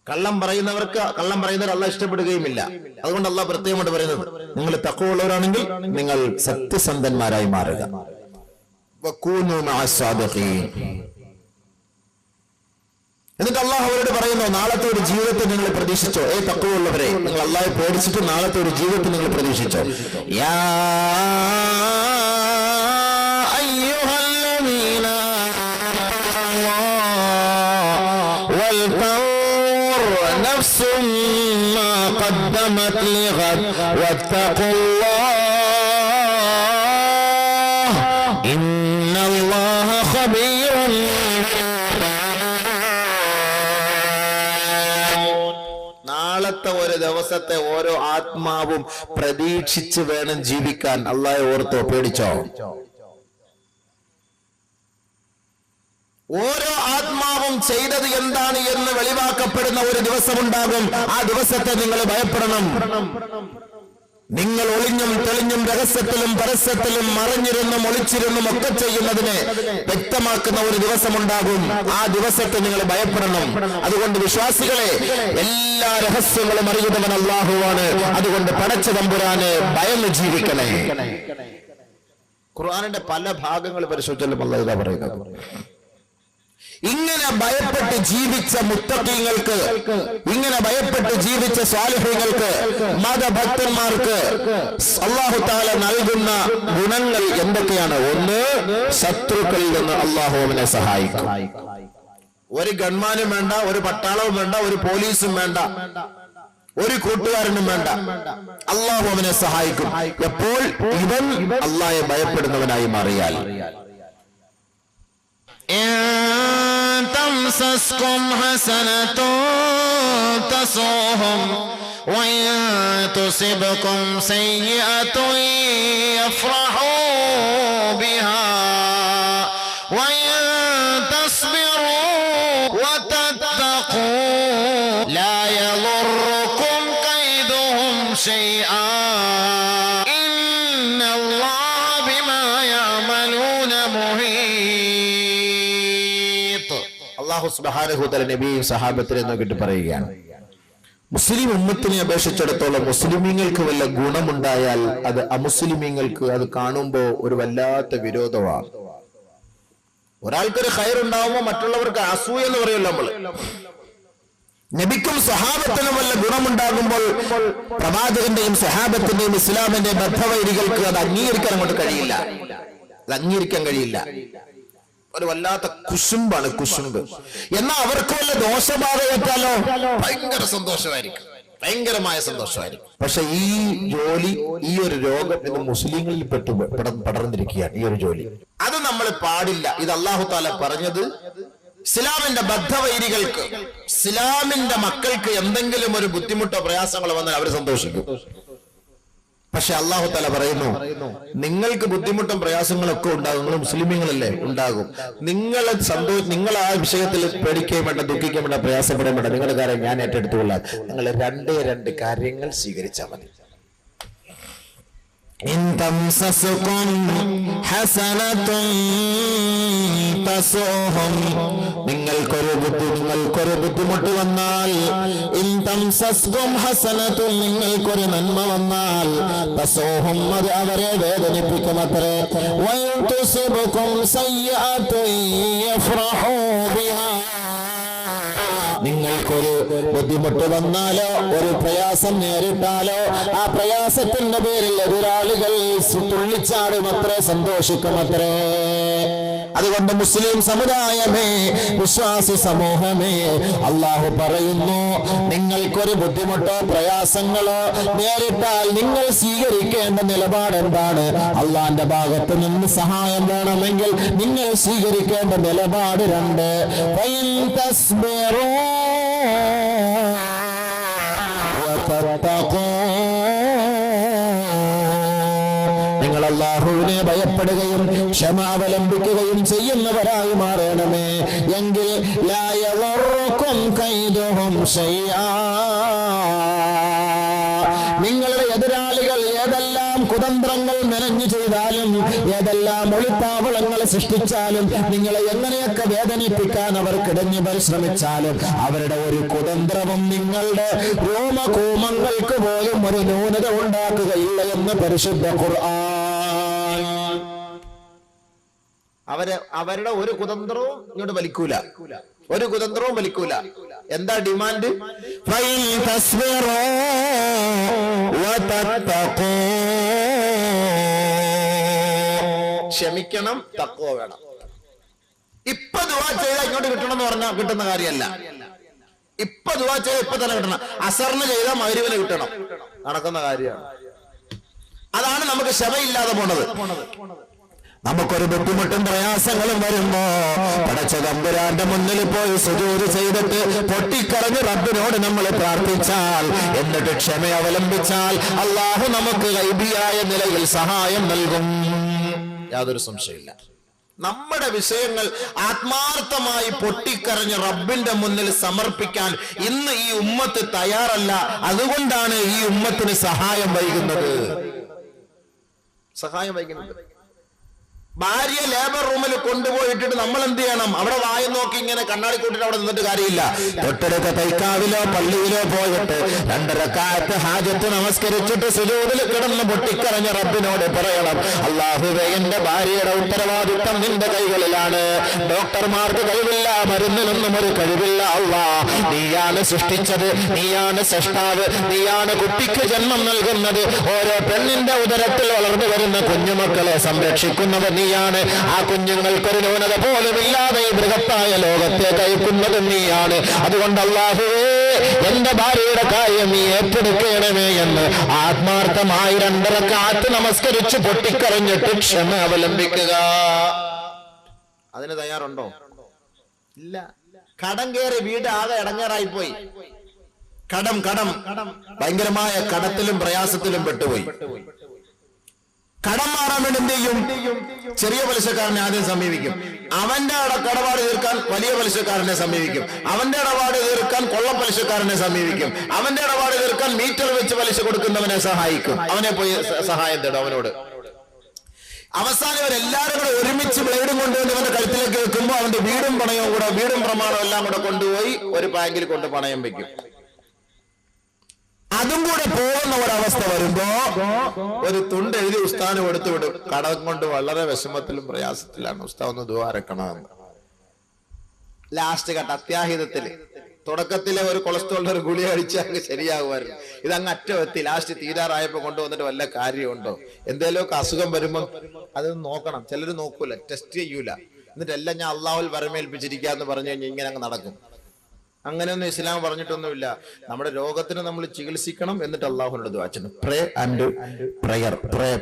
കള്ളം പറയുന്നവർ അള്ളാഹ് ഇഷ്ടപ്പെടുകയുമില്ല. അതുകൊണ്ട് അള്ളാഹ് പ്രത്യേകമായിട്ട് പറയുന്നത്, നിങ്ങൾ തഖ്വയുള്ളവരാണെങ്കിൽ നിങ്ങൾ സത്യസന്ധന്മാരായി മാറുക. വകൂനു മഅസ്സാദിഖീൻ. എന്നിട്ട് അള്ളാഹു അവരോട് പറയുന്നു, നാളത്തെ ഒരു ജീവിതത്തെ നിങ്ങൾ പ്രതീക്ഷിച്ചോ? തഖ്വയുള്ളവരെ, നിങ്ങൾ അള്ളാഹെ പേടിച്ചിട്ട് നാളത്തെ ഒരു ജീവിതത്തെ നിങ്ങൾ പ്രതീക്ഷിച്ചോ? യാ അയ്യുഹല്ലദീന നഫ്സും മാ ഖദ്ദമത് ലിഗദ് വത്തഖുല്ലാഹ് ഇന്നല്ലാഹ ഖബീറുൻ. നാളത്തെ ഒരു ദിവസത്തെ ഓരോ ആത്മാവും പ്രതീക്ഷിച്ച് വേണം ജീവിക്കാൻ. അള്ളാഹെ ഓർത്തോ, പേടിച്ചോ? ഓരോ ആത്മാവും ചെയ്തത് എന്താണ് എന്ന് വെളിവാക്കപ്പെടുന്ന ഒരു ദിവസമുണ്ടാകും. ആ ദിവസത്തെ നിങ്ങൾ ഭയപ്പെടണം. നിങ്ങൾ ഒളിഞ്ഞും തെളിഞ്ഞും രഹസ്യത്തിലും പരസ്യത്തിലും മറിഞ്ഞിരുന്നും ഒളിച്ചിരുന്നും ഒക്കെ ചെയ്യുന്നതിനെ വ്യക്തമാക്കുന്ന ഒരു ദിവസമുണ്ടാകും. ആ ദിവസത്തെ നിങ്ങൾ ഭയപ്പെടണം. അതുകൊണ്ട് വിശ്വാസികളെ, എല്ലാ രഹസ്യങ്ങളും അറിയുന്നവൻ അല്ലാഹുവാണ്. അതുകൊണ്ട് പടച്ച തമ്പുരാനെ ഭയന്ന് ജീവിക്കണേ. ഖുർആനിന്റെ പല ഭാഗങ്ങൾ പരിശോധിച്ചാലും അല്ലാഹു ഇതാ പറയുന്നത്. ഇങ്ങനെ ഭയപ്പെട്ട് ജീവിച്ച മുത്തഖീങ്ങൾക്ക്, ഇങ്ങനെ ഭയപ്പെട്ട് ജീവിച്ച സ്വാലിഹീങ്ങൾക്ക്, മതഭക്തന്മാർക്ക് അല്ലാഹു തആല നൽകുന്ന ഗുണങ്ങൾ എന്തൊക്കെയാണ്? ഒന്ന്, ശത്രുക്കളിൽ നിന്ന് അല്ലാഹു അവനെ സഹായിക്കും. ഒരു ഗൺമാനും വേണ്ട, ഒരു പട്ടാളവും വേണ്ട, ഒരു പോലീസും വേണ്ട, ഒരു കൂട്ടുകാരനും വേണ്ട, അല്ലാഹു അവനെ സഹായിക്കും. എപ്പോൾ? ഇവൻ അല്ലാഹയെ ഭയപ്പെടുന്നവനായി മാറിയാൽ. تمسسكم حسنة تسؤهم وإن تصبكم سيئة يفرحوا بها وإن تصبروا وتتقوا لا يضركم كيدهم شيئا إن الله بما يعملون محيط. അല്ലാഹു സുബ്ഹാനഹു വ തആല നബിയും സഹാബത്തിനെ നോക്കിയിട്ട് പറയുകയാണ്, മുസ്ലിം ഉമ്മത്തിനെ അപേക്ഷിച്ചിടത്തോളം മുസ്ലിമീങ്ങൾക്ക് വല്ല ഗുണമുണ്ടായാൽ അത് അമുസ്ലിമീങ്ങൾക്ക് അത് കാണുമ്പോൾ ഒരു വല്ലാത്ത വിരോധമാണ്. ഒരാൾക്കൊരു ഖൈർ ഉണ്ടാവുമ്പോൾ മറ്റുള്ളവർക്ക് അസൂയ എന്ന് പറയുമല്ലോ നമ്മള്. നബിക്കും സഹാബത്തിനും വല്ല ഗുണമുണ്ടാകുമ്പോൾ പ്രവാചകന്റെയും സഹാബത്തിന്റെയും ഇസ്ലാമിന്റെയും ബദ്ധവൈരികൾക്ക് അത് അംഗീകരിക്കാൻ അങ്ങോട്ട് കഴിയില്ല. അത് അംഗീകരിക്കാൻ കഴിയില്ല. ഒരു വല്ലാത്ത കുശുമ്പാണ്, കുശുമ്പ്. എന്നാൽ അവർക്ക് വല്ല ദോഷബാധയേറ്റാലോ ഭയങ്കര സന്തോഷമായിരിക്കും, ഭയങ്കരമായ സന്തോഷമായിരിക്കും. പക്ഷെ ഈ ജോലി, ഈ ഒരു രോഗം ഇന്ന് മുസ്ലിങ്ങളിൽ പടർന്നിരിക്കുകയാണ്. ഈ ഒരു ജോലി അത് നമ്മൾ പാടില്ല. ഇത് അല്ലാഹു തആല പറഞ്ഞത് ഇസ്ലാമിന്റെ ബദ്ധവൈരികൾക്ക്, ഇസ്ലാമിന്റെ മക്കൾക്ക് എന്തെങ്കിലും ഒരു ബുദ്ധിമുട്ടോ പ്രയാസങ്ങളോ വന്നാൽ അവർ സന്തോഷിക്കും. പക്ഷെ അല്ലാഹു തആല പറയുന്നു, നിങ്ങൾക്ക് ബുദ്ധിമുട്ടും പ്രയാസങ്ങളൊക്കെ ഉണ്ടാകും, നിങ്ങൾ മുസ്ലിമീങ്ങളല്ലേ, ഉണ്ടാകും. നിങ്ങൾ ആ വിഷയത്തിൽ പേടിക്കുകയും വേണ്ട, ദുഃഖിക്കുകയും വേണ്ട, പ്രയാസപ്പെടാൻ വേണ്ട. നിങ്ങളുടെ കാര്യം ഞാൻ ഏറ്റെടുത്തുകൊള്ളാം. നിങ്ങൾ രണ്ട് കാര്യങ്ങൾ സ്വീകരിച്ചാൽ മതി. إن تمسسكم حسنة تسؤهم. നിങ്ങൾക്കൊരു ബുദ്ധിമുട്ട് വന്നാൽ, ഇൻ തംസസ്കും ഹസനത്തുൻ, നിങ്ങൾക്കൊരു നന്മ വന്നാൽ, തസൂഹും, അത് അവരെ വേദനിപ്പിക്കുമത്രേ. വഇൻ തുസിബുകും സയ്യിഅത്തുൻ യഫ്റഹൂ ബിഹാ. നിങ്ങൾക്കൊരു ബുദ്ധിമുട്ട് വന്നാലോ, ഒരു പ്രയാസം നേരിട്ടാലോ, ആ പ്രയാസത്തിന്റെ പേരിൽ എതിരാളികൾ തുള്ളിച്ചാടുമത്രേ, സന്തോഷിക്കുമത്രേ. അതുകൊണ്ട് മുസ്ലിം സമുദായമേ, വിശ്വാസി സമൂഹമേ, അല്ലാഹു പറയുന്നു, നിങ്ങൾക്കൊരു ബുദ്ധിമുട്ടോ പ്രയാസങ്ങളോ നേരിട്ടാൽ നിങ്ങൾ സ്വീകരിക്കേണ്ട നിലപാട് എന്താണ്? അള്ളാന്റെ ഭാഗത്ത് നിന്ന് സഹായം വേണമെങ്കിൽ നിങ്ങൾ സ്വീകരിക്കേണ്ട നിലപാട് 2. നിങ്ങൾ അല്ലാഹുവിനെ ഭയപ്പെടുകയും ക്ഷമാവലംബിക്കുകയും ചെയ്യുന്നവരായി മാറണമേ. എങ്കിൽ ലാ യളറുക്കും കൈദുഹും ശൈആ. നിങ്ങളുടെ എതിരാളികൾ ഏതെല്ലാം കുതന്ത്രങ്ങൾ മെനഞ്ഞു ചെയ്താലും ഏതെല്ലാം ഒളിത്താവളങ്ങൾ സൃഷ്ടിച്ചാലും നിങ്ങളെ എങ്ങനെയൊക്കെ വേദനിപ്പിക്കാൻ അവർ കിടഞ്ഞു പരിശ്രമിച്ചാലും അവരുടെ ഒരു കുതന്ത്രവും നിങ്ങളുടെ രോമകൂമങ്ങൾക്ക് പോലും ഒരു ന്യൂനത ഉണ്ടാക്കുകയില്ല എന്ന് പരിശുദ്ധ ഖുർആൻ. അവരുടെ ഒരു കുതന്ത്രവും ഇങ്ങോട്ട് വലിക്കൂല, ഒരു കുതന്ത്രവും വലിക്കൂല. എന്താ ഡിമാൻഡ്? ക്ഷമിക്കണം, തഖ്വ വേണം. ഇപ്പൊ ദുആ ചെയ്താൽ ഇങ്ങോട്ട് കിട്ടണം എന്ന് പറഞ്ഞാൽ കിട്ടുന്ന കാര്യമല്ല. ഇപ്പൊ ദുആ ചെയ്താൽ ഇപ്പൊ തന്നെ കിട്ടണം. അസറിന് ചെയ്താൽ മഗ്‌രിബിന് കിട്ടണം, നടക്കുന്ന കാര്യമാണ്. അതാണ് നമുക്ക് ക്ഷമയില്ലാതെ പോണത്. നമുക്കൊരു ബുദ്ധിമുട്ടും പ്രയാസങ്ങളും വരുമ്പോ പടച്ച തമ്പുരാന്റെ മുന്നിൽ പോയി സുജൂദ് ചെയ്തിട്ട് പൊട്ടിക്കരഞ്ഞ് റബ്ബിനോട് നമ്മൾ പ്രാർത്ഥിച്ചാൽ, എന്നിട്ട് ക്ഷമ അവലംബിച്ചാൽ അള്ളാഹു നമുക്ക് ഗൈബിയായ നിലയിൽ സഹായം നൽകും. യാതൊരു സംശയമില്ല. നമ്മുടെ വിഷയങ്ങൾ ആത്മാർത്ഥമായി പൊട്ടിക്കരഞ്ഞ് റബ്ബിന്റെ മുന്നിൽ സമർപ്പിക്കാൻ ഇന്ന് ഈ ഉമ്മത്ത് തയ്യാറല്ല. അതുകൊണ്ടാണ് ഈ ഉമ്മത്തിന് സഹായം വൈകുന്നത്. ഭാര്യ ലേബർ റൂമിൽ കൊണ്ടുപോയിട്ടിട്ട് നമ്മൾ എന്ത് ചെയ്യണം? അവിടെ വായ നോക്കി ഇങ്ങനെ കണ്ണാടി കൂട്ടിട്ട് അവിടെ നിന്നിട്ട് കാര്യമില്ല. തൊട്ടടുത്ത തൈക്കാവിലോ പള്ളിയിലോ പോയിട്ട് 2 റക്അത്ത് ഹാജത്ത് നമസ്കരിച്ചിട്ട് സുജൂദിൽ കിടന്ന് പൊട്ടിക്കരഞ്ഞ റബ്ബിനോട് പറയണം, അല്ലാഹുവേ, എന്റെ ഭാര്യയുടെ ഉത്തരവാദിത്തം നിന്റെ കൈകളിലാണ്. ഡോക്ടർമാർക്ക് കഴിവില്ല, മരുന്നിനൊന്നും ഒരു കഴിവില്ല. അല്ലാഹ്, നീയാണ് സൃഷ്ടിച്ചത്, നീയാണ് സൃഷ്ടാവ്, നീയാണ് കുട്ടിക്ക് ജന്മം നൽകുന്നത്. ഓരോ പെണ്ണിന്റെ ഉദരത്തിൽ വളർന്നു വരുന്ന കുഞ്ഞുമക്കളെ സംരക്ഷിക്കുന്നവർ നീയാണ്. ആ കുഞ്ഞുങ്ങൾക്കൊരു ന്യൂനത പോലും ഇല്ലാതെ ബൃഹത്തായ ലോകത്തേക്ക് അയക്കുന്നത് നീയാണ്. അതുകൊണ്ട് അല്ലാഹുവേ, എന്റെ ഭാര്യയുടെ കാര്യം നീ ഏറ്റെടുക്കണമേ എന്ന് ആത്മാർത്ഥമായി 2 റക്അത്ത് നമസ്കരിച്ച് പൊട്ടിക്കരഞ്ഞിട്ട് ക്ഷമ അവലംബിക്കുക. അതിന് തയ്യാറുണ്ടോ? ഇല്ല. കടം കയറി വീട് ആകെ ഇടങ്ങേറായി പോയി. കടം ഭയങ്കരമായ കടത്തിലും പ്രയാസത്തിലും പെട്ടുപോയി. കടം മാറാൻ വേണ്ടി എന്ത് ചെയ്യും? ചെറിയ പലിശക്കാരനെ ആദ്യം സമീപിക്കും. അവന്റെ കടപാട് തീർക്കാൻ വലിയ പലിശക്കാരനെ സമീപിക്കും. അവന്റെ ഇടപാട് തീർക്കാൻ കൊള്ള പലിശക്കാരനെ സമീപിക്കും. അവന്റെ ഇടപാട് തീർക്കാൻ മീറ്റർ വെച്ച് പലിശ കൊടുക്കുന്നവനെ സഹായിക്കും. അവനെ പോയി സഹായം തേടും അവനോട്. അവസാനം ഇവരെല്ലാരും കൂടെ ഒരുമിച്ച് ബ്ലേഡും കൊണ്ടുവന്ന് അവന്റെ കഴുത്തിലേക്ക് വെക്കുമ്പോൾ അവന്റെ വീടും പ്രമാണവും എല്ലാം കൂടെ കൊണ്ടുപോയി ഒരു ബാങ്കിൽ കൊണ്ട് പണയം വെക്കും. അതും കൂടെ പോകുന്ന ഒരവസ്ഥ വരുമ്പോ ഒരു തുണ്ട് എഴുതി ഉസ്താദിന് കൊടുത്തു വിടും. കടം കൊണ്ട് വളരെ വിഷമത്തിലും പ്രയാസത്തിലാണ്, ഉസ്താദ് ഒന്ന് ദുആ ഇറക്കണമെന്ന്. ലാസ്റ്റ് ഘട്ട അത്യാഹിതത്തില് തുടക്കത്തിലെ ഒരു കൊളസ്ട്രോളിന്റെ ഒരു ഗുളിക അടിച്ചാൽ അങ്ങ് ശരിയാകുമായിരുന്നു. ഇതങ്ങ് അറ്റമെത്തി ലാസ്റ്റ് തീരാറായപ്പോ കൊണ്ടുവന്നിട്ട് വല്ല കാര്യമുണ്ടോ? എന്തേലുമൊക്കെ അസുഖം വരുമ്പോ അത് നോക്കണം. ചിലര് നോക്കൂല, ടെസ്റ്റ് ചെയ്യൂല. എന്നിട്ട് എല്ലാം ഞാൻ അള്ളാഹുൽ വരമേൽപ്പിച്ചിരിക്കാന്ന് പറഞ്ഞു കഴിഞ്ഞാൽ ഇങ്ങനെ അങ്ങ് നടക്കും. അങ്ങനെയൊന്നും ഇസ്ലാം പറഞ്ഞിട്ടൊന്നുമില്ല. നമ്മുടെ രോഗത്തിന് നമ്മൾ ചികിത്സിക്കണം, എന്നിട്ട് അള്ളാഹുവിനോട് ദുആ ചെയ്യണം. Pray and prayer,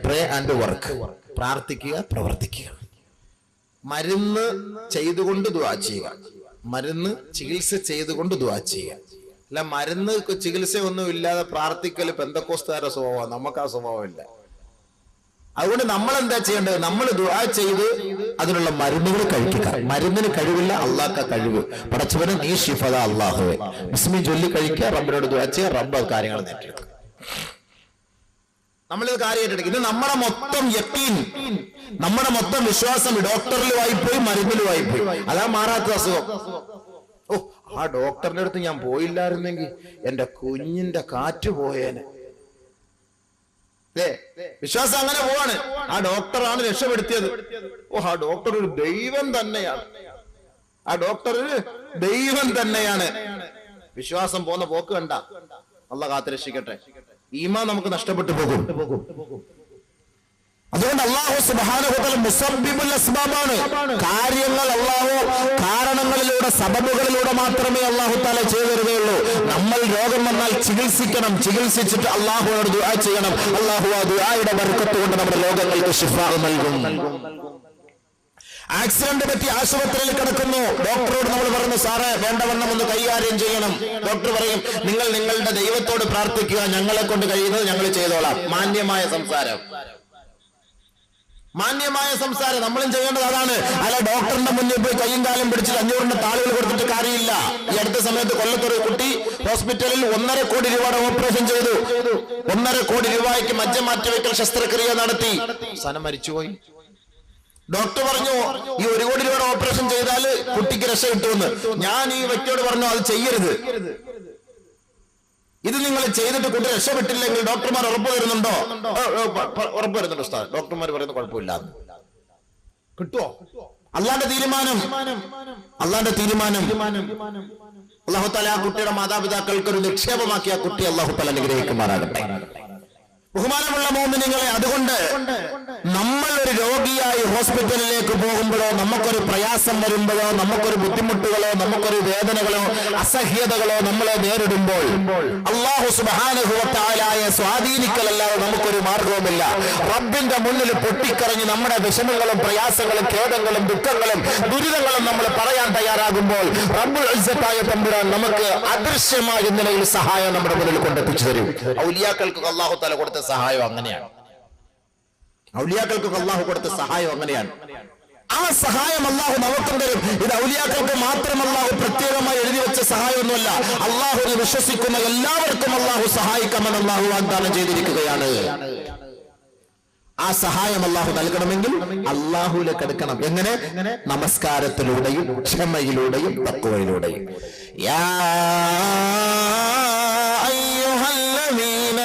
pray and work. പ്രാർത്ഥിക്കുക, പ്രവർത്തിക്കുക. മരുന്ന് ചെയ്തുകൊണ്ട് ദുആ ചെയ്യുക, മരുന്ന് ചികിത്സ ചെയ്തുകൊണ്ട് ദുആ ചെയ്യുക. അല്ല മരുന്ന് ചികിത്സ ഒന്നും ഇല്ലാതെ പ്രാർത്ഥിക്കൽ പെന്തക്കോസ്തുകാരുടെ സ്വഭാവമാണ്. നമുക്ക് ആ സ്വഭാവമില്ല. അതുകൊണ്ട് നമ്മൾ എന്താ ചെയ്യേണ്ടത്? നമ്മൾ ദുആ ചെയ്ത് അതിനുള്ള മരുന്നുകൾ കഴിക്കുക. മരുന്നിന് കഴിവില്ല, അള്ളാഹ്ക്ക് കഴിവ്. പടച്ചവന് നീ ശിഫദ അല്ലാഹുവേ, ബിസ്മി ചൊല്ലി കഴിക്കുക, റബ്ബിനോട് ദുആ ചെയ്യുക, റബ്ബ് കാര്യങ്ങൾ നേടിയെടുക്കുക. നമ്മളിത് കാര്യം ഏറ്റെടുക്കും. ഇത് നമ്മുടെ മൊത്തം യഖീൻ, നമ്മുടെ മൊത്തം വിശ്വാസം ഡോക്ടറിലുമായി പോയി, മരുന്നിലുമായി പോയി. അതാ മാറാത്ത അസുഖം. ഓ, ആ ഡോക്ടറിന്റെ അടുത്ത് ഞാൻ പോയില്ലായിരുന്നെങ്കിൽ എന്റെ കുഞ്ഞിന്റെ കാറ്റ് പോയേനെ. വിശ്വാസം അങ്ങനെ പോവാണ്. ആ ഡോക്ടറാണ് രക്ഷപ്പെടുത്തിയത്. ഓ, ആ ഡോക്ടർ ഒരു ദൈവം തന്നെയാണ്, ആ ഡോക്ടർ ഒരു ദൈവം തന്നെയാണ്. വിശ്വാസം പോകുന്ന പോക്ക് കണ്ട അള്ളാഹ് കാത്തുരക്ഷിക്കട്ടെ. ഈമാൻ നമുക്ക് നഷ്ടപ്പെട്ടു പോകും. അതുകൊണ്ട് അല്ലാഹു സുബ്ഹാനഹു വ തആല മുസബ്ബിബുൽ അസ്ബാബാണ്. കാര്യങ്ങൾ അല്ലാഹു കാരണങ്ങളിലൂടെ, സബബുകളിലൂടെ മാത്രമേ അല്ലാഹു തആല ചെയ്തു തരുകയുള്ളൂ. നമ്മൾ രോഗം വന്നാൽ ചികിത്സിക്കണം, ചികിത്സിച്ചിട്ട് അല്ലാഹുവോട് ദുആ ചെയ്യണം. അല്ലാഹു ആ ദുആയുടെ ബർക്കത്ത് കൊണ്ട് നമ്മുടെ രോഗങ്ങൾക്ക് ശിഫാ നൽകും. ആക്സിഡന്റ് പറ്റി ആശുപത്രിയിൽ കിടക്കുന്നു, ഡോക്ടറോട് നമ്മൾ പറഞ്ഞു, സാറേ വേണ്ടവണ്ണം ഒന്ന് കൈകാര്യം ചെയ്യണം. ഡോക്ടർ പറയും, നിങ്ങൾ നിങ്ങളുടെ ദൈവത്തോട് പ്രാർത്ഥിക്കുക, ഞങ്ങളെ കൊണ്ട് കഴിയുന്നത് ഞങ്ങൾ ചെയ്തോളാം. മാന്യമായ സംസാരം. മാന്യമായ സംസാരം നമ്മളും ചെയ്യേണ്ടത് അതാണ്. അല്ല ഡോക്ടറിന്റെ മുന്നിൽ പോയി കയ്യും കാലും പിടിച്ച് 500 താളുകൾ കൊടുത്തിട്ട് കാര്യമില്ല. ഈ അടുത്ത സമയത്ത് കൊല്ലത്തൊരു കുട്ടി ഹോസ്പിറ്റലിൽ 1.5 കോടി രൂപയുടെ ഓപ്പറേഷൻ ചെയ്തു. 1.5 കോടി രൂപയ്ക്ക് മജ്ജ മാറ്റിവെക്കൽ ശസ്ത്രക്രിയ നടത്തി. അവസാനം മരിച്ചുപോയി. ഡോക്ടർ പറഞ്ഞു ഈ 1 കോടി രൂപയുടെ ഓപ്പറേഷൻ ചെയ്താൽ കുട്ടിക്ക് രക്ഷ കിട്ടുമെന്ന്. ഞാൻ ഈ വ്യക്തിയോട് പറഞ്ഞു അത് ചെയ്യരുത്. ഇത് നിങ്ങൾ ചെയ്തിട്ട് കുട്ടി രക്ഷപ്പെട്ടില്ലെങ്കിൽ ഡോക്ടർമാർ ഉറപ്പ് തരുന്നുണ്ടോ? ഉറപ്പ് തരുന്നുണ്ടോ ഉസ്താദ്? ഡോക്ടർമാർ പറയുന്നത് കുഴപ്പമില്ല. കിട്ടുമോ? അള്ളാന്റെ തീരുമാനം. അല്ലാഹു തആല ആ കുട്ടിയുടെ മാതാപിതാക്കൾക്ക് ഒരു നിക്ഷേപമാക്കി ആ കുട്ടി അല്ലാഹു തആല അനുഗ്രഹിക്കുമാറാകട്ടെ. ബഹുമാനമുള്ള മുഅ്മിനീങ്ങളെ, അതുകൊണ്ട് നമ്മൾ ഒരു രോഗിയായി ഹോസ്പിറ്റലിലേക്ക് പോകുമ്പോഴോ, നമുക്കൊരു പ്രയാസം വരുമ്പോഴോ, നമുക്കൊരു ബുദ്ധിമുട്ടുകളോ, നമുക്കൊരു വേദനകളോ അസഹ്യതകളോ നമ്മളെ നേരിടുമ്പോൾ അല്ലാഹു സുബ്ഹാനഹു വ തആലയെ സ്വാധീനിക്കലല്ലാതെ നമുക്കൊരു മാർഗവുമില്ല. റബ്ബിന്റെ മുന്നിൽ പൊട്ടിക്കരഞ്ഞ് നമ്മുടെ വിഷമങ്ങളും പ്രയാസങ്ങളും ഖേദങ്ങളും ദുഃഖങ്ങളും ദുരിതങ്ങളും നമ്മൾ പറയാൻ തയ്യാറാകുമ്പോൾ റബ്ബുൽ ഇസ്സത്തായ തമ്പുരാൻ നമുക്ക് അദൃശ്യമായ നിലയിൽ സഹായം നമ്മുടെ മുന്നിൽ കൊണ്ടെത്തിച്ചു തരും. ഔലിയാക്കൾക്ക് അല്ലാഹു തആല കൊടുത്ത സഹായം അങ്ങനെയാണ്. ഔലിയാക്കൾക്ക് അല്ലാഹു കൊടുത്ത സഹായം അങ്ങനെയാണ്. ആ സഹായം അല്ലാഹു നമുക്കും തരും. ഇത് ഔലിയാക്കൾക്ക് മാത്രം അല്ലാഹു പ്രത്യേകമായി എഴുതി വെച്ച സഹായമൊന്നുമല്ല. അല്ലാഹുവിനെ വിശ്വസിക്കുന്ന എല്ലാവർക്കും അല്ലാഹു സഹായിക്കാമെന്ന് അല്ലാഹു വാഗ്ദാനം ചെയ്തിരിക്കുകയാണ്. ആ സഹായം അല്ലാഹു നൽകണമെങ്കിൽ അല്ലാഹുവിലേക്ക് അടുക്കണം. എങ്ങനെ? നമസ്കാരത്തിലൂടെയും ക്ഷമയിലൂടെയും തഖ്വയിലൂടെയും. യാ അയ്യുഹല്ലദീന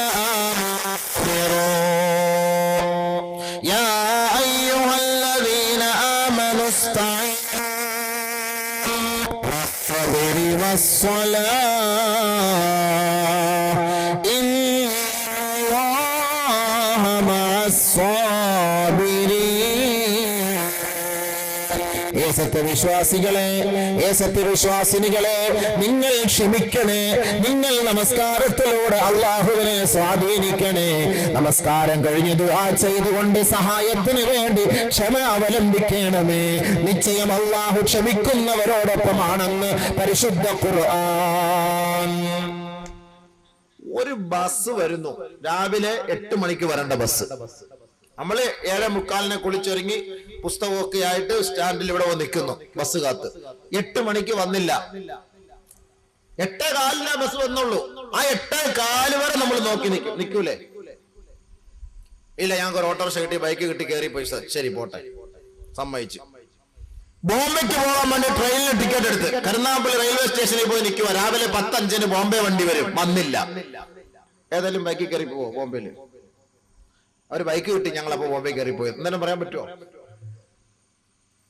സത്യവിശ്വാസിനികളെ, നിങ്ങൾ ക്ഷമിക്കണേ. നിങ്ങൾ നമസ്കാരത്തിലൂടെ അള്ളാഹുവിനെ സ്വാധീനിക്കണേ. നമസ്കാരം കഴിഞ്ഞ് ദുആ ചെയ്തുകൊണ്ട് സഹായത്തിന് വേണ്ടി ക്ഷമ അവലംബിക്കണമേ. നിശ്ചയം അള്ളാഹു ക്ഷമിക്കുന്നവരോടൊപ്പമാണെന്ന് പരിശുദ്ധ ഖുർആൻ. ഒരു ബസ് വരുന്നു, രാവിലെ 8 മണിക്ക് വരേണ്ട ബസ്. നമ്മള് 7:45 കുളിച്ചൊരുങ്ങി പുസ്തകമൊക്കെ ആയിട്ട് സ്റ്റാൻഡിൽ ഇവിടെ നിൽക്കുന്നു ബസ് കാത്ത്. 8 മണിക്ക് വന്നില്ല. 8:15 ബസ് വന്നുള്ളൂ. ആ 8:15 വരെ നമ്മൾ നോക്കി നിൽക്കൂലേ? ഇല്ല, ഞങ്ങൾക്ക് ഒരു ഓട്ടോറിക്ഷ കിട്ടി, ബൈക്ക് കിട്ടി, കയറി പൈസ. ശരി, പോട്ടെ, സമ്മതിച്ചു. ബോംബെക്ക് പോകാൻ വേണ്ടി ട്രെയിനിൽ ടിക്കറ്റ് എടുത്ത് കരുനാഗപ്പള്ളി റെയിൽവേ സ്റ്റേഷനിൽ പോയി നിൽക്കുക. രാവിലെ 10:05 ബോംബെ വണ്ടി വരും, വന്നില്ല. ഏതായാലും ബൈക്കിൽ കയറി പോവോ? ബോംബെയിൽ ഒരു ബൈക്ക് കിട്ടി, ഞങ്ങളപ്പോ ബോംബെ കയറി പോയി. എന്തായാലും പറയാൻ പറ്റുമോ?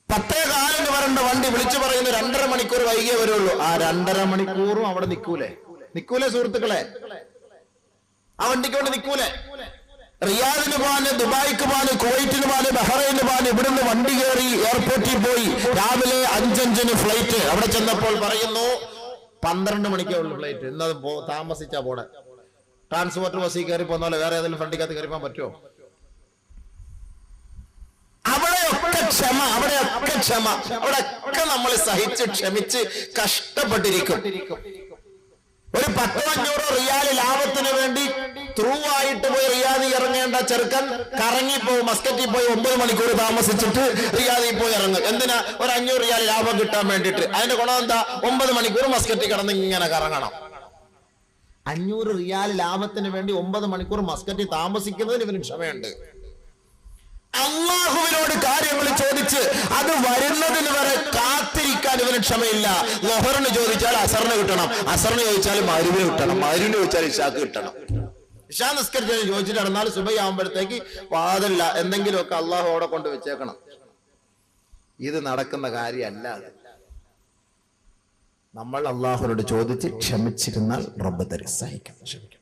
10:15 വരേണ്ട വണ്ടി വിളിച്ചു പറയുന്നു 2.5 മണിക്കൂർ വൈകിയേ വരുള്ളൂ. ആ 2.5 മണിക്കൂറും അവിടെ നിൽക്കൂലേ സുഹൃത്തുക്കളെ? ആ വണ്ടിക്ക് വേണ്ടി നിൽക്കൂലേ? റിയാദിന് പോകാന്, ദുബായിക്ക് പോകാന്, കുവൈറ്റിന് പോകാന്, ബഹ്റൈന് പോകാന് ഇവിടുന്ന് വണ്ടി കയറി എയർപോർട്ടിൽ പോയി. രാവിലെ 5:05 ഫ്ലൈറ്റ്. അവിടെ ചെന്നപ്പോൾ പറയുന്നു 12 മണിക്കേ ഉള്ളു ഫ്ലൈറ്റ്. ഇന്നത് താമസിച്ചാ പോണെ. ട്രാൻസ്പോർട്ടർ ബസ്സിൽ കയറി പോന്നോലെ വേറെ ഏതെങ്കിലും വണ്ടിക്കകത്ത് കയറി പോകാൻ പറ്റുമോ? അവിടെയൊക്കെ ക്ഷമ, അവിടെയൊക്കെ നമ്മൾ സഹിച്ച് ക്ഷമിച്ച് കഷ്ടപ്പെട്ടിരിക്കും. ഒരു 10-500 റിയാൽ ലാഭത്തിന് വേണ്ടി ത്രൂ ആയിട്ട് പോയി റിയാദിൽ ഇറങ്ങേണ്ട ചെറുക്കൻ കറങ്ങിപ്പോയി മസ്കറ്റിൽ പോയി 9 മണിക്കൂർ താമസിച്ചിട്ട് റിയാദിൽ പോയി ഇറങ്ങും. എന്തിനാ? ഒരു 500 റിയാൽ ലാഭം കിട്ടാൻ വേണ്ടിയിട്ട്. അതിന്റെ ഗുണം എന്താ? 9 മണിക്കൂർ മസ്കറ്റിൽ കിടന്ന് ഇങ്ങനെ കറങ്ങണം. 500 റിയാൽ ലാഭത്തിന് വേണ്ടി 9 മണിക്കൂർ മസ്കറ്റിൽ താമസിക്കുന്നതിന് ഇവന് ക്ഷമയുണ്ട്. അള്ളാഹുവിനോട് കാര്യങ്ങൾ ചോദിച്ച് അത് വരുന്നതിന് വരെ കാത്തിരിക്കാൻ ഇവന് ക്ഷമയില്ല. ലഹറിന് ചോദിച്ചാൽ അസറിന് കിട്ടണം, അസറിന് ചോദിച്ചാൽ മഗ്‌രിബിന് കിട്ടണം, മഗ്‌രിബിന് ചോദിച്ചാൽ ഇശാക്ക് കിട്ടണം. ഇശാ നിസ്കരിച്ച് ചോദിച്ചിട്ട് നടന്നാൽ സുബഹി ആവുമ്പോഴത്തേക്ക് വാതില്ല എന്തെങ്കിലുമൊക്കെ അള്ളാഹു അവിടെ കൊണ്ട് വെച്ചേക്കണം. ഇത് നടക്കുന്ന കാര്യമല്ല. നമ്മൾ അള്ളാഹുനോട് ചോദിച്ച് ക്ഷമിച്ചിരുന്നാൽ റബ്ബ് തരും, സഹിക്കണം, ക്ഷമിക്കണം.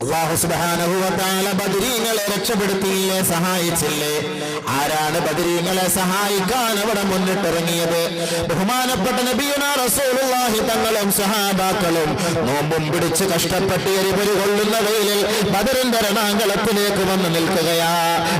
അല്ലാഹു സുബ്ഹാനഹു വ തആല ബദരീങ്ങളെ രക്ഷപ്പെടുത്തിയില്ലേ, സഹായിച്ചില്ലേ? ആരാണ് ബദരീങ്ങളെ സഹായിക്കാൻ അവിടെ മുന്നിട്ടിറങ്ങിയത്? ബഹുമാനപ്പെട്ട നബിയുനാ റസൂലുള്ളാഹി തങ്ങളും സഹാബാക്കളും നോമ്പും പിടിച്ച് കഷ്ടപ്പെട്ട് എരിപൊരി കൊള്ളുന്ന വെയിലിൽ ബദറിന്റെ രണാങ്കളത്തിലേക്ക് വന്ന് നിൽക്കുകയാ.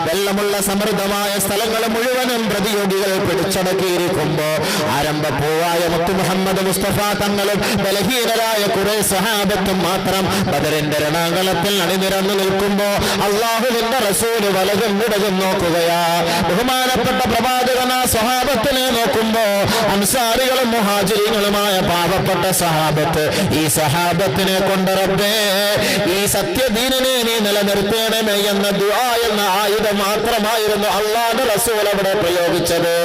വെള്ളമുള്ള സമൃദ്ധമായ സ്ഥലങ്ങൾ മുഴുവനും പ്രതിയോഗികൾ പിടിച്ചടക്കിയിരിക്കുമ്പോ ആരംഭപ്പൂവായ മുത്തു മുഹമ്മദ് മുസ്തഫ തങ്ങളും ബലഹീനരായ കുറെ സഹാബത്തും മാത്രം ബദറിന്റെ രണാങ്കള പ്രാർത്ഥനത്തിൽ അണിനിരന്നു നിൽക്കുമ്പോ അല്ലാഹുവിന്റെ റസൂല് വലതും ഇടതും നോക്കുകയാ. ബഹുമാനപ്പെട്ട പ്രവാചകൻ ആ സ്വഹാബത്തിനെ നോക്കുമ്പോ അൻസാരികളും മുഹാജിരീങ്ങളുമായ പാവപ്പെട്ട സഹാബത്ത്, ഈ സഹാബത്തിനെ കൊണ്ട് റബ്ബേ ഈ സത്യദീനിനെ നീ നിലനിർത്തേണമേ എന്ന ദുആ എന്ന ആയുധം മാത്രമായിരുന്നു അല്ലാഹുവിന്റെ റസൂൽ അവിടെ പ്രയോഗിച്ചത്.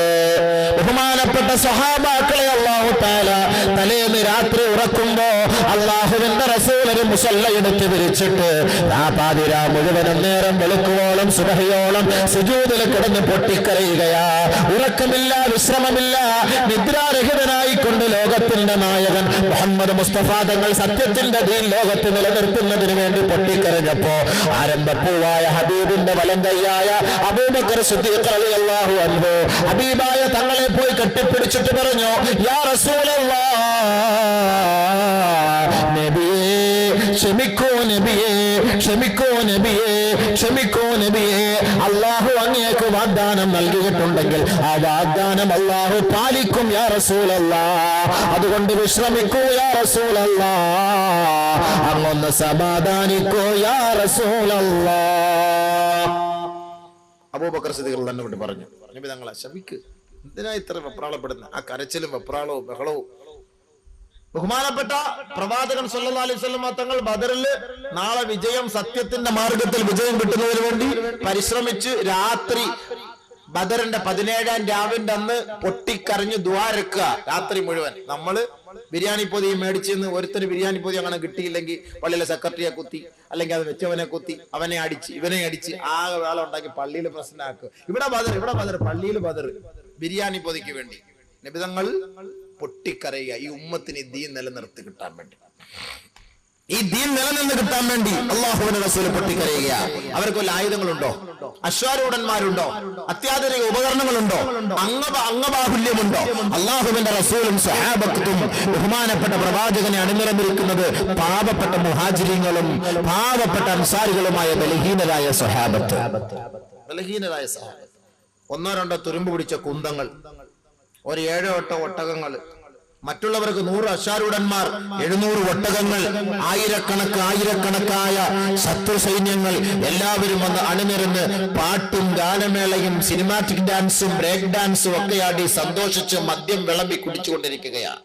ബഹുമാനപ്പെട്ട സ്വഹാബാക്കളെ അല്ലാഹു തആല തലേന്ന് രാത്രി ഉറക്കുമ്പോ അല്ലാഹുവിന്റെ റസൂൽ ഒരു മുസല്ല എടുത്ത് വിരിച്ചിട്ട് ആ പാതിരാ മുഴുവനും നേരം വെളുക്കുവോളം സുബഹിയോളം സുജൂദിൽ കിടന്ന് പൊട്ടിക്കരയുകയാ. ഉറക്കമില്ല, വിശ്രമമില്ല, നിദ്രാരഹിതനായിക്കൊണ്ട് ലോകത്തിന്റെ നായകൻ മുഹമ്മദ് മുസ്തഫ തങ്ങൾ സത്യത്തിന്റെ ദീൻ ലോകത്ത് നിലനിർത്തുന്നതിന് വേണ്ടി പൊട്ടിക്കരഞ്ഞപ്പോ ആരംഭപ്പൂവായ ഹബീബിന്റെ വലം കൈയായ അബൂബക്കർ സിദ്ദീഖ് റളിയല്ലാഹു അൻഹു ഹബീബായ തങ്ങളെ പോയി കെട്ടിപ്പിടിച്ചിട്ട് പറഞ്ഞു, യാ റസൂലല്ലാഹ്, നബിയേ ക്ഷമിക്കൂ നബിയേ, ക്ഷമിക്കൂ നബിയേ, ക്ഷമിക്കൂ നബിയേ. അല്ലാഹു അങ്ങേക്ക് വാഗ്ദാനം നൽകിയിട്ടുണ്ടെങ്കിൽ ആ വാഗ്ദാനം അല്ലാഹു പാലിക്കും യാ റസൂലല്ലാഹ്. അതുകൊണ്ട് വിശ്രമിക്കൂ യാ റസൂലല്ലാഹ്, അങ്ങൊന്ന് സമാധാനിക്കൂ യാ റസൂലല്ലാഹ്. അബൂബക്കർ സിദ്ദീഖ് തന്നെ കൊണ്ട് പറഞ്ഞു, നബി തങ്ങളെ ക്ഷമിക്ക്, എന്തിനാ ഇത്ര വെപ്രാളപ്പെടുന്ന? ആ കരച്ചിലും വെപ്രാളവും ബഹളവും. ബഹുമാനപ്പെട്ട പ്രവാചകൻ സല്ലല്ലാഹു അലൈഹി വസല്ലം തങ്ങൾ ബദറിൽ നാളെ വിജയം, സത്യത്തിന്റെ മാർഗത്തിൽ വിജയം കിട്ടുന്നതിന് വേണ്ടി പരിശ്രമിച്ച് രാത്രി ബദറിന്റെ 17-ാം രാവിന്റെ അന്ന് പൊട്ടിക്കരഞ്ഞ് ദ്വാരക്കുക രാത്രി മുഴുവൻ. നമ്മള് ബിരിയാണി പൊതി മേടിച്ചെന്ന് ഒരുത്തന് ബിരിയാണി പൊതി അങ്ങനെ കിട്ടിയില്ലെങ്കിൽ പള്ളിയിലെ സെക്രട്ടറിയെ കുത്തി, അല്ലെങ്കിൽ അത് വെച്ചവനെ കുത്തി, അവനെ അടിച്ച് ഇവനെ അടിച്ച് ആകെ വേള ഉണ്ടാക്കി പള്ളിയിൽ പ്രശ്നമാക്കുക. ഇവിടെ ബദർ പള്ളിയിൽ ബദർ ബിരിയാണി പൊതിക്ക് വേണ്ടി നബിതങ്ങൾ പൊട്ടിക്കരയുക. ഈ ഉമ്മത്തിന് ദീൻ നിലനിർത്തി കിട്ടാൻ വേണ്ടി, ഈ ദീൻ നിലനിന്ന് കിട്ടാൻ വേണ്ടി അല്ലാഹുവിന്റെ റസൂൽ പൊട്ടിക്കരയുക. അവർക്ക് വല്ല ആയുധങ്ങളുണ്ടോ? അശ്വാരൂഢന്മാരുണ്ടോ? അത്യാധുനിക ഉപകരണങ്ങളുണ്ടോ? അംഗബാഹുല്യമുണ്ടോ? അല്ലാഹുവിന്റെ റസൂലും സഹാബത്തും ബഹുമാനപ്പെട്ട പ്രവാചകനെ അണിനിരന്നിരിക്കുന്നത് പാവപ്പെട്ട മുഹാജിരീങ്ങളും പാവപ്പെട്ട അൻസാരികളുമായ ബലഹീനരായ സഹാബത്ത്. ഒന്നോ രണ്ടോ തുരുമ്പ് പിടിച്ച കുന്തങ്ങൾ, ഒരു 7-8 ഒട്ടകങ്ങൾ, മറ്റുള്ളവർക്ക് 100 അശ്വാരൂഢന്മാർ, 700 ഒട്ടകങ്ങൾ, ആയിരക്കണക്കായ ശത്രു സൈന്യങ്ങൾ എല്ലാവരും വന്ന് അണിനിരന്ന് പാട്ടും ഗാനമേളയും സിനിമാറ്റിക് ഡാൻസും ബ്രേക്ക് ഡാൻസും ഒക്കെയാടി സന്തോഷിച്ച് മദ്യം വിളമ്പി കുടിച്ചുകൊണ്ടിരിക്കുകയാണ്.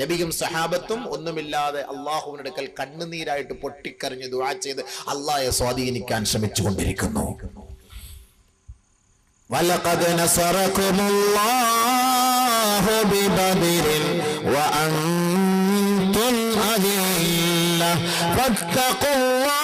നബിയും സഹാബത്തും ഒന്നുമില്ലാതെ അള്ളാഹുവിന്റെ അടുക്കൽ കണ്ണുനീരായിട്ട് പൊട്ടിക്കരഞ്ഞ് ദുആ ചെയ്ത് അള്ളാഹയെ സ്വാധീനിക്കാൻ ശ്രമിച്ചുകൊണ്ടിരിക്കുന്നു. വലഖദ് നസറകുമുല്ലാഹു ബിബദരിൻ വഅൻതും അദില്ല ഫത്തഖുല്ലാഹ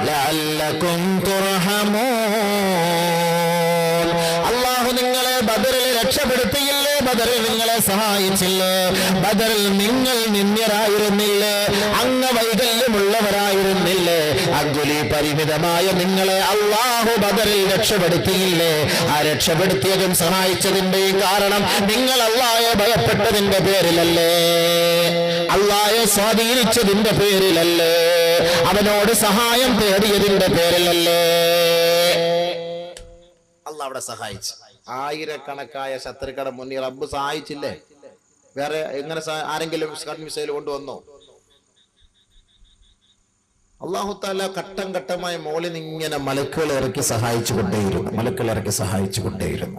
ലഅല്ലകും തുർഹമൂൻ. അല്ലാഹു നിങ്ങളെ ബദറിൽ രക്ഷപ്പെടുത്തിയില്ലേ? ബദറിൽ നിങ്ങളെ സഹായിച്ചില്ലേ? ബദറിൽ നിങ്ങൾ നിന്ദ്യരായിരുന്നില്ലേ? അംഗവൈകല്യമുള്ളവരായിരുന്നില്ലേ? അങ്കുലി പരിമിതമായ നിങ്ങളെ അല്ലാഹു ബദറിൽ രക്ഷപ്പെടുത്തിയില്ലേ? ആ രക്ഷപ്പെടുത്തിയതും സഹായിച്ചതിന്റെയും കാരണം നിങ്ങൾ അല്ലാഹയെ ഭയപ്പെട്ടതിന്റെ പേരിലല്ലേ? അല്ലാഹയെ സ്വാധീനിച്ചതിന്റെ പേരിലല്ലേ? അവനോട് സഹായം തേടിയതിന്റെ പേരിലല്ലേ? അല്ലാഹു അവിടെ സഹായിച്ചു. ആയിരക്കണക്കായ ശത്രുക്കളുടെ മുന്നിൽ റബ്ബ് സഹായിച്ചില്ലേ? വേറെ എങ്ങനെ ആരെങ്കിലും മിസൈൽ കൊണ്ടുവന്നോ? അല്ലാഹു തആല ഘട്ടം ഘട്ടമായി മോളിൽ നിന്ന് ഇങ്ങനെ മലക്കുകൾ ഇറക്കി സഹായിച്ചുകൊണ്ടേയിരുന്നു.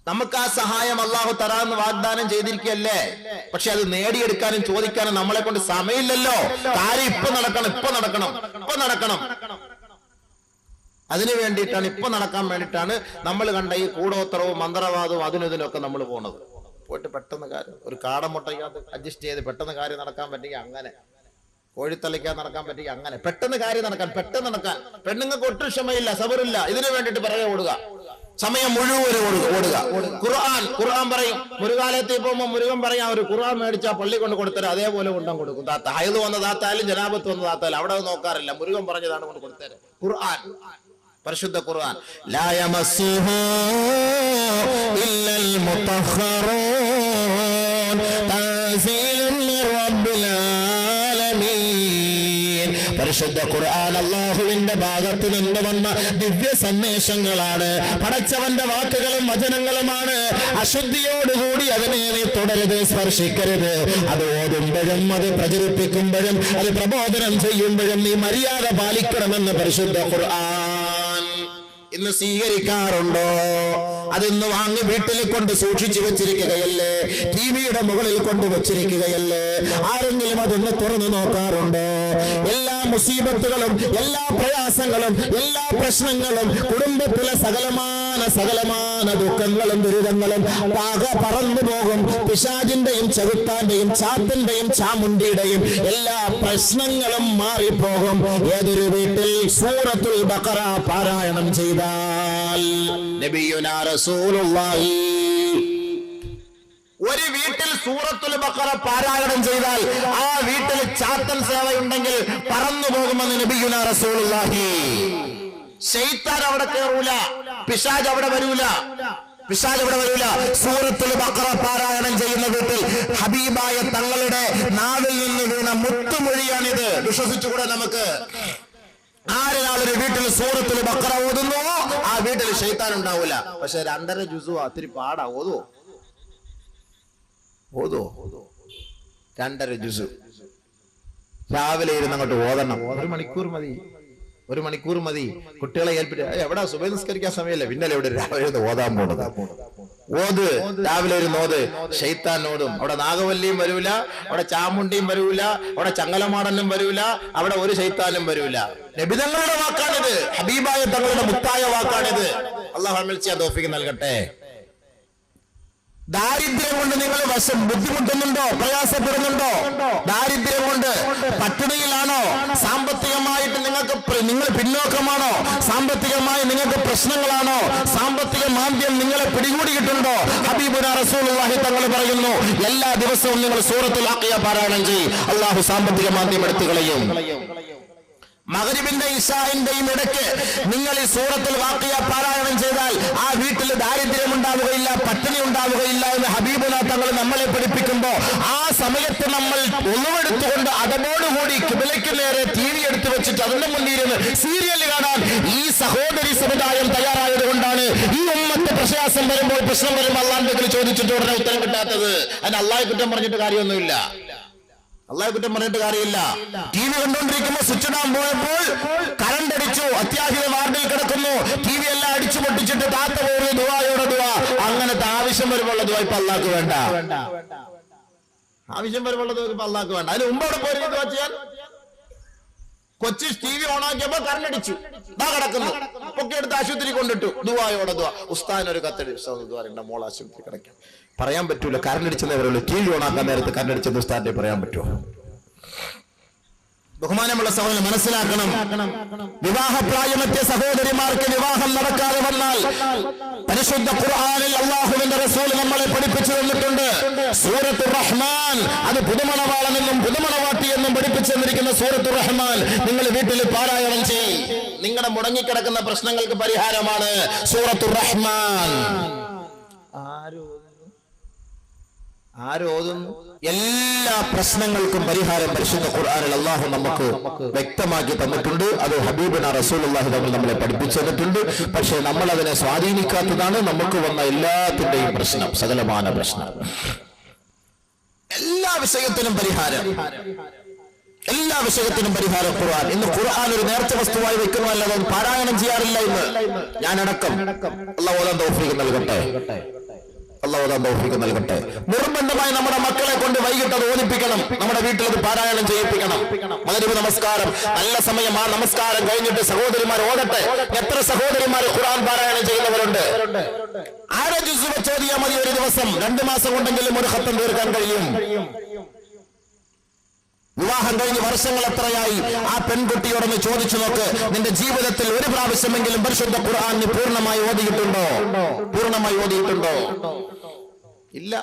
നമുക്ക് ആ സഹായം അല്ലാഹു തരാമെന്ന് വാഗ്ദാനം ചെയ്തിരിക്കുകയല്ലേ? പക്ഷെ അത് നേടിയെടുക്കാനും ചോദിക്കാനും നമ്മളെ കൊണ്ട് സമയമില്ലല്ലോ. കാര്യം ഇപ്പൊ നടക്കണം. അതിനു വേണ്ടിയിട്ടാണ്, ഇപ്പൊ നടക്കാൻ വേണ്ടിയിട്ടാണ് നമ്മൾ കണ്ട ഈ കൂടോത്രവും മന്ത്രവാദവും അതിനൊക്കെ നമ്മൾ പോണത്. പോയിട്ട് പെട്ടെന്ന് കാര്യം, ഒരു കാടമുട്ടയ്ക്കകത്ത് അഡ്ജസ്റ്റ് ചെയ്ത് പെട്ടെന്ന് കാര്യം നടക്കാൻ പറ്റിയ അങ്ങനെ, കോഴിത്തലയ്ക്കാതെ നടക്കാൻ പറ്റിയ അങ്ങനെ, പെട്ടെന്ന് നടക്കാൻ. പെണ്ണുങ്ങൾക്ക് ഒട്ടും ക്ഷമയില്ല, സബറില്ല. ഇതിനു വേണ്ടിയിട്ട് പിറകെ ഓടുക, സമയം മുഴുവൻ ഓടുക. ഖുർആൻ പറയും, മുരുകാലയത്തിൽ പോകുമ്പോൾ മുരുകൻ പറയാം, ഒരു ഖുർആൻ മേടിച്ചാ പള്ളി കൊണ്ട് കൊടുത്തരാം, അതേപോലെ കൊണ്ടും കൊടുക്കും. ഹൈദ് വന്ന താത്തായാലും ജനാബത്ത് വന്ന താത്തായാലും അവിടെ നോക്കാറില്ല, മുരുകൻ പറഞ്ഞതാണ് കൊണ്ട് കൊടുത്തരാം. ഖുർആൻ, പരിശുദ്ധ ഖുർആൻ, ലാ യമസ്സുഹു ഇല്ലൽ മുതഹ്ഹറൂൻ തൻസീലുൻ മിർ റബ്ബിൽ ആലമീൻ. പരിശുദ്ധ ഖുർആൻ അല്ലാഹുവിന്റെ ഭാഗത്ത് നിന്ന് വന്ന ദിവ്യ സന്ദേശങ്ങളാണ്, പടച്ചവന്റെ വാക്കുകളും വചനങ്ങളുമാണ്. അശുദ്ധിയോടുകൂടി അതിനെ നീ തുടരുത്, സ്പർശിക്കരുത്. അത് ഓതുമ്പോഴും അത് പ്രചരിപ്പിക്കുമ്പോഴും അത് പ്രബോധനം ചെയ്യുമ്പോഴും നീ മര്യാദ പാലിക്കണമെന്ന് പരിശുദ്ധ ഖുർആൻ. ഇന്ന് സ്വീകരിക്കാറുണ്ടോ? അതിന്ന് വാങ്ങി വീട്ടിൽ കൊണ്ട് സൂക്ഷിച്ചു വെച്ചിരിക്കുകയല്ലേ? ടിവിയുടെ മുകളിൽ കൊണ്ട് വെച്ചിരിക്കുകയല്ലേ? ആരെങ്കിലും അതൊന്ന് തുറന്നു നോക്കാറുണ്ടോ? എല്ലാ മുസീബത്തുകളും, എല്ലാ പ്രയാസങ്ങളും, എല്ലാ പ്രശ്നങ്ങളും, കുടുംബത്തിലെ സകലമാന ദുഃഖങ്ങളും ദുരിതങ്ങളും പറന്നു പോകും. പിശാചിന്റെയും ചെകുത്താന്റെയും ചാത്തന്റെയും ചാമുണ്ടിയുടെയും എല്ലാ പ്രശ്നങ്ങളും മാറിപ്പോകും ഏതൊരു വീട്ടിൽ സൂറത്തുൽ ബഖറ പാരായണം ചെയ്താൽ. നബിയുനാ റസൂലുള്ളാഹി ഒരു വീട്ടിൽ സൂറത്തുൽ ബഖറ പാരായണം ചെയ്താൽ ആ വീട്ടിൽ ചാത്തൻ സേവയുണ്ടെങ്കിൽ പറന്നു പോകുമെന്ന് നബിയുനാ റസൂലുള്ളാഹി. ശൈത്താൻ അവിടെ കയറൂല, പിശാച് അവിടെ വരൂല. സൂറത്തുൽ ബഖറ പാരായണം ചെയ്യുന്ന വീട്ടിൽ ഹബീബായ തങ്ങളുടെ നാവിൽ നിന്ന് വീണ മുത്തുമൊഴിയാണിത്. വിശ്വസിച്ചുകൂടെ നമുക്ക്? ആരൊരാളൊരു വീട്ടിൽ സൂറത്തുൽ ബഖറ ഓതുന്നുവോ ആ വീട്ടിൽ ശൈത്താൻ ഉണ്ടാവൂല. പക്ഷെ 2.5 ജുസു അത്തിരി പാടാ. ഓതോ 2.5 ജുസു രാവിലെ ഇരുന്ന് അങ്ങോട്ട് ഓതണം. 1 മണിക്കൂർ മതി. കുട്ടികളെ ഏൽപ്പിട്ട് എവിടെ സുബഹി നിസ്കരിക്കാൻ സമയമല്ലേ, പിന്നല്ലേ ഇവിടെ രാവിലെ ഓതാൻ പോണത്. ഓത്, രാവിലെ ഒരു നോത്. ശൈത്താൻ ഓതും. അവിടെ നാഗവല്ലിയും വരൂല, അവിടെ ചാമുണ്ടിയും വരൂല, അവിടെ ചങ്ങലമാടനും വരൂല, അവിടെ ഒരു ശൈത്താനും വരൂല. നബി തങ്ങളുടെ വാക്കാണിത്, ഹബീബായ തങ്ങളുടെ മുത്തായ വാക്കാണിത്. അല്ലാഹു അമൽ ചെയ്യാൻ തൗഫീഖ് നൽകട്ടെ. ദാരിദ്ര്യം കൊണ്ട് നിങ്ങൾ ബുദ്ധിമുട്ടുന്നുണ്ടോ? പ്രയാസപ്പെടുന്നുണ്ടോ? ദാരിദ്ര്യം കൊണ്ട് പട്ടിണിയിലാണോ? സാമ്പത്തികമായിട്ട് നിങ്ങൾ പിന്നോക്കമാണോ? സാമ്പത്തികമായി നിങ്ങൾക്ക് പ്രശ്നങ്ങളാണോ? സാമ്പത്തിക മാന്ദ്യം നിങ്ങളെ പിടികൂടിയിട്ടുണ്ടോ? ഹബീബുനാ റസൂലുള്ളാഹി തങ്ങൾ പറയുന്നു, എല്ലാ ദിവസവും നിങ്ങൾ സൂറത്തുൽ വാഖിയ പാരായണം ചെയ്യ്, അല്ലാഹു സാമ്പത്തിക മാന്ദ്യം എടുത്തു കളയും. മഗ്രിബിന്റെ ഇശാഇന്റെയും ഇടയ്ക്ക് നിങ്ങൾ ഈ സൂറത്തുൽ വാഖിയ പാരായണം ചെയ്താൽ ആ വീട്ടിൽ ദാരിദ്ര്യം ഉണ്ടാവുകയില്ല, പട്ടിണി ഉണ്ടാവുകയില്ല എന്ന് ഹബീബുനാ തങ്ങൾ നമ്മളെ പഠിപ്പിക്കുമ്പോൾ ആ സമയത്ത് നമ്മൾ ഒന്നുമെടുത്തുകൊണ്ട് അതോടുകൂടി കിബിലയ്ക്ക് നേരെ TV എടുത്തു വെച്ചിട്ട് അതിന്റെ മുന്നിരുന്ന് സീരിയൽ കാണാൻ ഈ സഹോദരി സമുദായം തയ്യാറായത് കൊണ്ടാണ് ഈ ഉമ്മത്ത് പ്രയാസം വരുമ്പോൾ, പ്രശ്നം വരുമ്പോൾ അള്ളാഹുവിനെ ചോദിച്ചിട്ട് ഉടനെ ഉത്തരം കിട്ടാത്തത്. അതിന് അള്ളാഹെ കുറ്റം പറഞ്ഞിട്ട് കാര്യമൊന്നുമില്ല. TV കണ്ടോണ്ടിരിക്കുമ്പോൾ സ്വിച്ച് ഇടാൻ പോയപ്പോൾ കറണ്ട് അടിച്ചു, അത്യാഹിത വാർഡിൽ കിടക്കുന്നു, TV എല്ലാം അടിച്ചു പൊട്ടിച്ചിട്ട് താത്ത പോയി ദുആയോടെ ദുആ. അങ്ങനത്തെ ആവശ്യം വരുമ്പോൾ ദുആ ഇപ്പൊ അള്ളാഹ്ക്ക് വേണ്ട. അതിന് മുമ്പ് അവിടെ പോയി ദുആ ചെയ്യാൻ. കൊച്ചി TV ഓണാക്കിയപ്പോ കറണ്ട് അടിച്ചു, ദാ കിടക്കുന്നു, ഒക്കെ എടുത്ത് ആശുപത്രി കൊണ്ടിട്ടു, ദുആയോടെ ദുആ. ഉസ്താദിന് ഒരു കത്തടി, മോൾ ആശുപത്രി കിടക്കാം. പറയാൻ പറ്റൂല, കറണ്ട് അടിച്ചവരുള്ളൂ. TV ഓണാക്കാൻ നേരത്ത് കറണ്ട് അടിച്ചെന്ന് ഉസ്താദിനെ പറയാൻ പറ്റുമോ? ബഹുമാനമുള്ള സഹോദരൻ മനസ്സിലാക്കണം, വിവാഹപ്രായമെത്തിയ സഹോദരിമാർക്ക് വിവാഹം നടക്കാതെ വന്നാൽ പരിശുദ്ധ ഖുർആനിൽ അല്ലാഹുവിന്റെ റസൂൽ നമ്മളെ പഠിപ്പിച്ചു തന്നിട്ടുണ്ട്. സൂറത്തുർ റഹ്മാൻ, അത് പുതുമണവാളനെന്നും പുതുമണവാട്ടി എന്നും പഠിപ്പിച്ചു തന്നിരിക്കുന്ന സൂറത്തുർ റഹ്മാൻ നിങ്ങൾ വീട്ടിൽ പാരായണം ചെയ്യും. നിങ്ങളുടെ മുടങ്ങിക്കിടക്കുന്ന പ്രശ്നങ്ങൾക്ക് പരിഹാരമാണ് സൂറത്തുർ റഹ്മാൻ. ആരോതുന്നു? എല്ലാ പ്രശ്നങ്ങൾക്കും പരിഹാരം പരിശുദ്ധ ഖുർആനിൽ അല്ലാഹു നമുക്ക് വ്യക്തമാക്കി തന്നിട്ടുണ്ട്. അത് ഹബീബുനാ റസൂലുള്ളാഹി തങ്ങൾ നമ്മളെ പഠിപ്പിച്ചു തന്നിട്ടുണ്ട്. പക്ഷെ നമ്മൾ അതിനെ സ്വാധീനിക്കാത്തതാണ് നമുക്ക് വന്ന എല്ലാത്തിന്റെയും പ്രശ്നം, സകലമാന പ്രശ്നം. എല്ലാ വിഷയത്തിനും പരിഹാരം ഖുർആൻ. ഇന്ന് ഖുർആൻ ഒരു നേർച്ച വസ്തുവായി വെക്കുന്നതല്ലാതെ അത് പാരായണം ചെയ്യാറില്ല ഇന്ന്. ഞാനടക്കം. അല്ലാഹു ഓതാൻ തൗഫീഖ് നൽകട്ടെ. നിർബന്ധമായി നമ്മുടെ മക്കളെ കൊണ്ട് വൈകിട്ട് അത് ഓദിപ്പിക്കണം, നമ്മുടെ വീട്ടിൽ അത് പാരായണം ചെയ്യിപ്പിക്കണം. മഗ്രിബ് നമസ്കാരം നല്ല സമയം, ആ നമസ്കാരം കഴിഞ്ഞിട്ട് സഹോദരിമാർ ഓതട്ടെ. എത്ര സഹോദരിമാർ ഖുർആൻ പാരായണം ചെയ്യുന്നവരുണ്ട്? 6 ജുസ് വെച്ച് ഓതിയാൽ മതി ഒരു ദിവസം. 2 മാസം കൊണ്ടെങ്കിലും ഒരു ഖത്തം തീർക്കാൻ കഴിയും. വിവാഹം കഴിഞ്ഞ് വർഷങ്ങൾ എത്രയായി? ആ പെൺകുട്ടിയോടൊന്ന് ചോദിച്ചു നോക്ക്, നിന്റെ ജീവിതത്തിൽ ഒരു പ്രാവശ്യമെങ്കിലും പരിശുദ്ധ ഖുർആൻ പൂർണ്ണമായി ഓതിയിട്ടുണ്ടോ? ഇല്ല.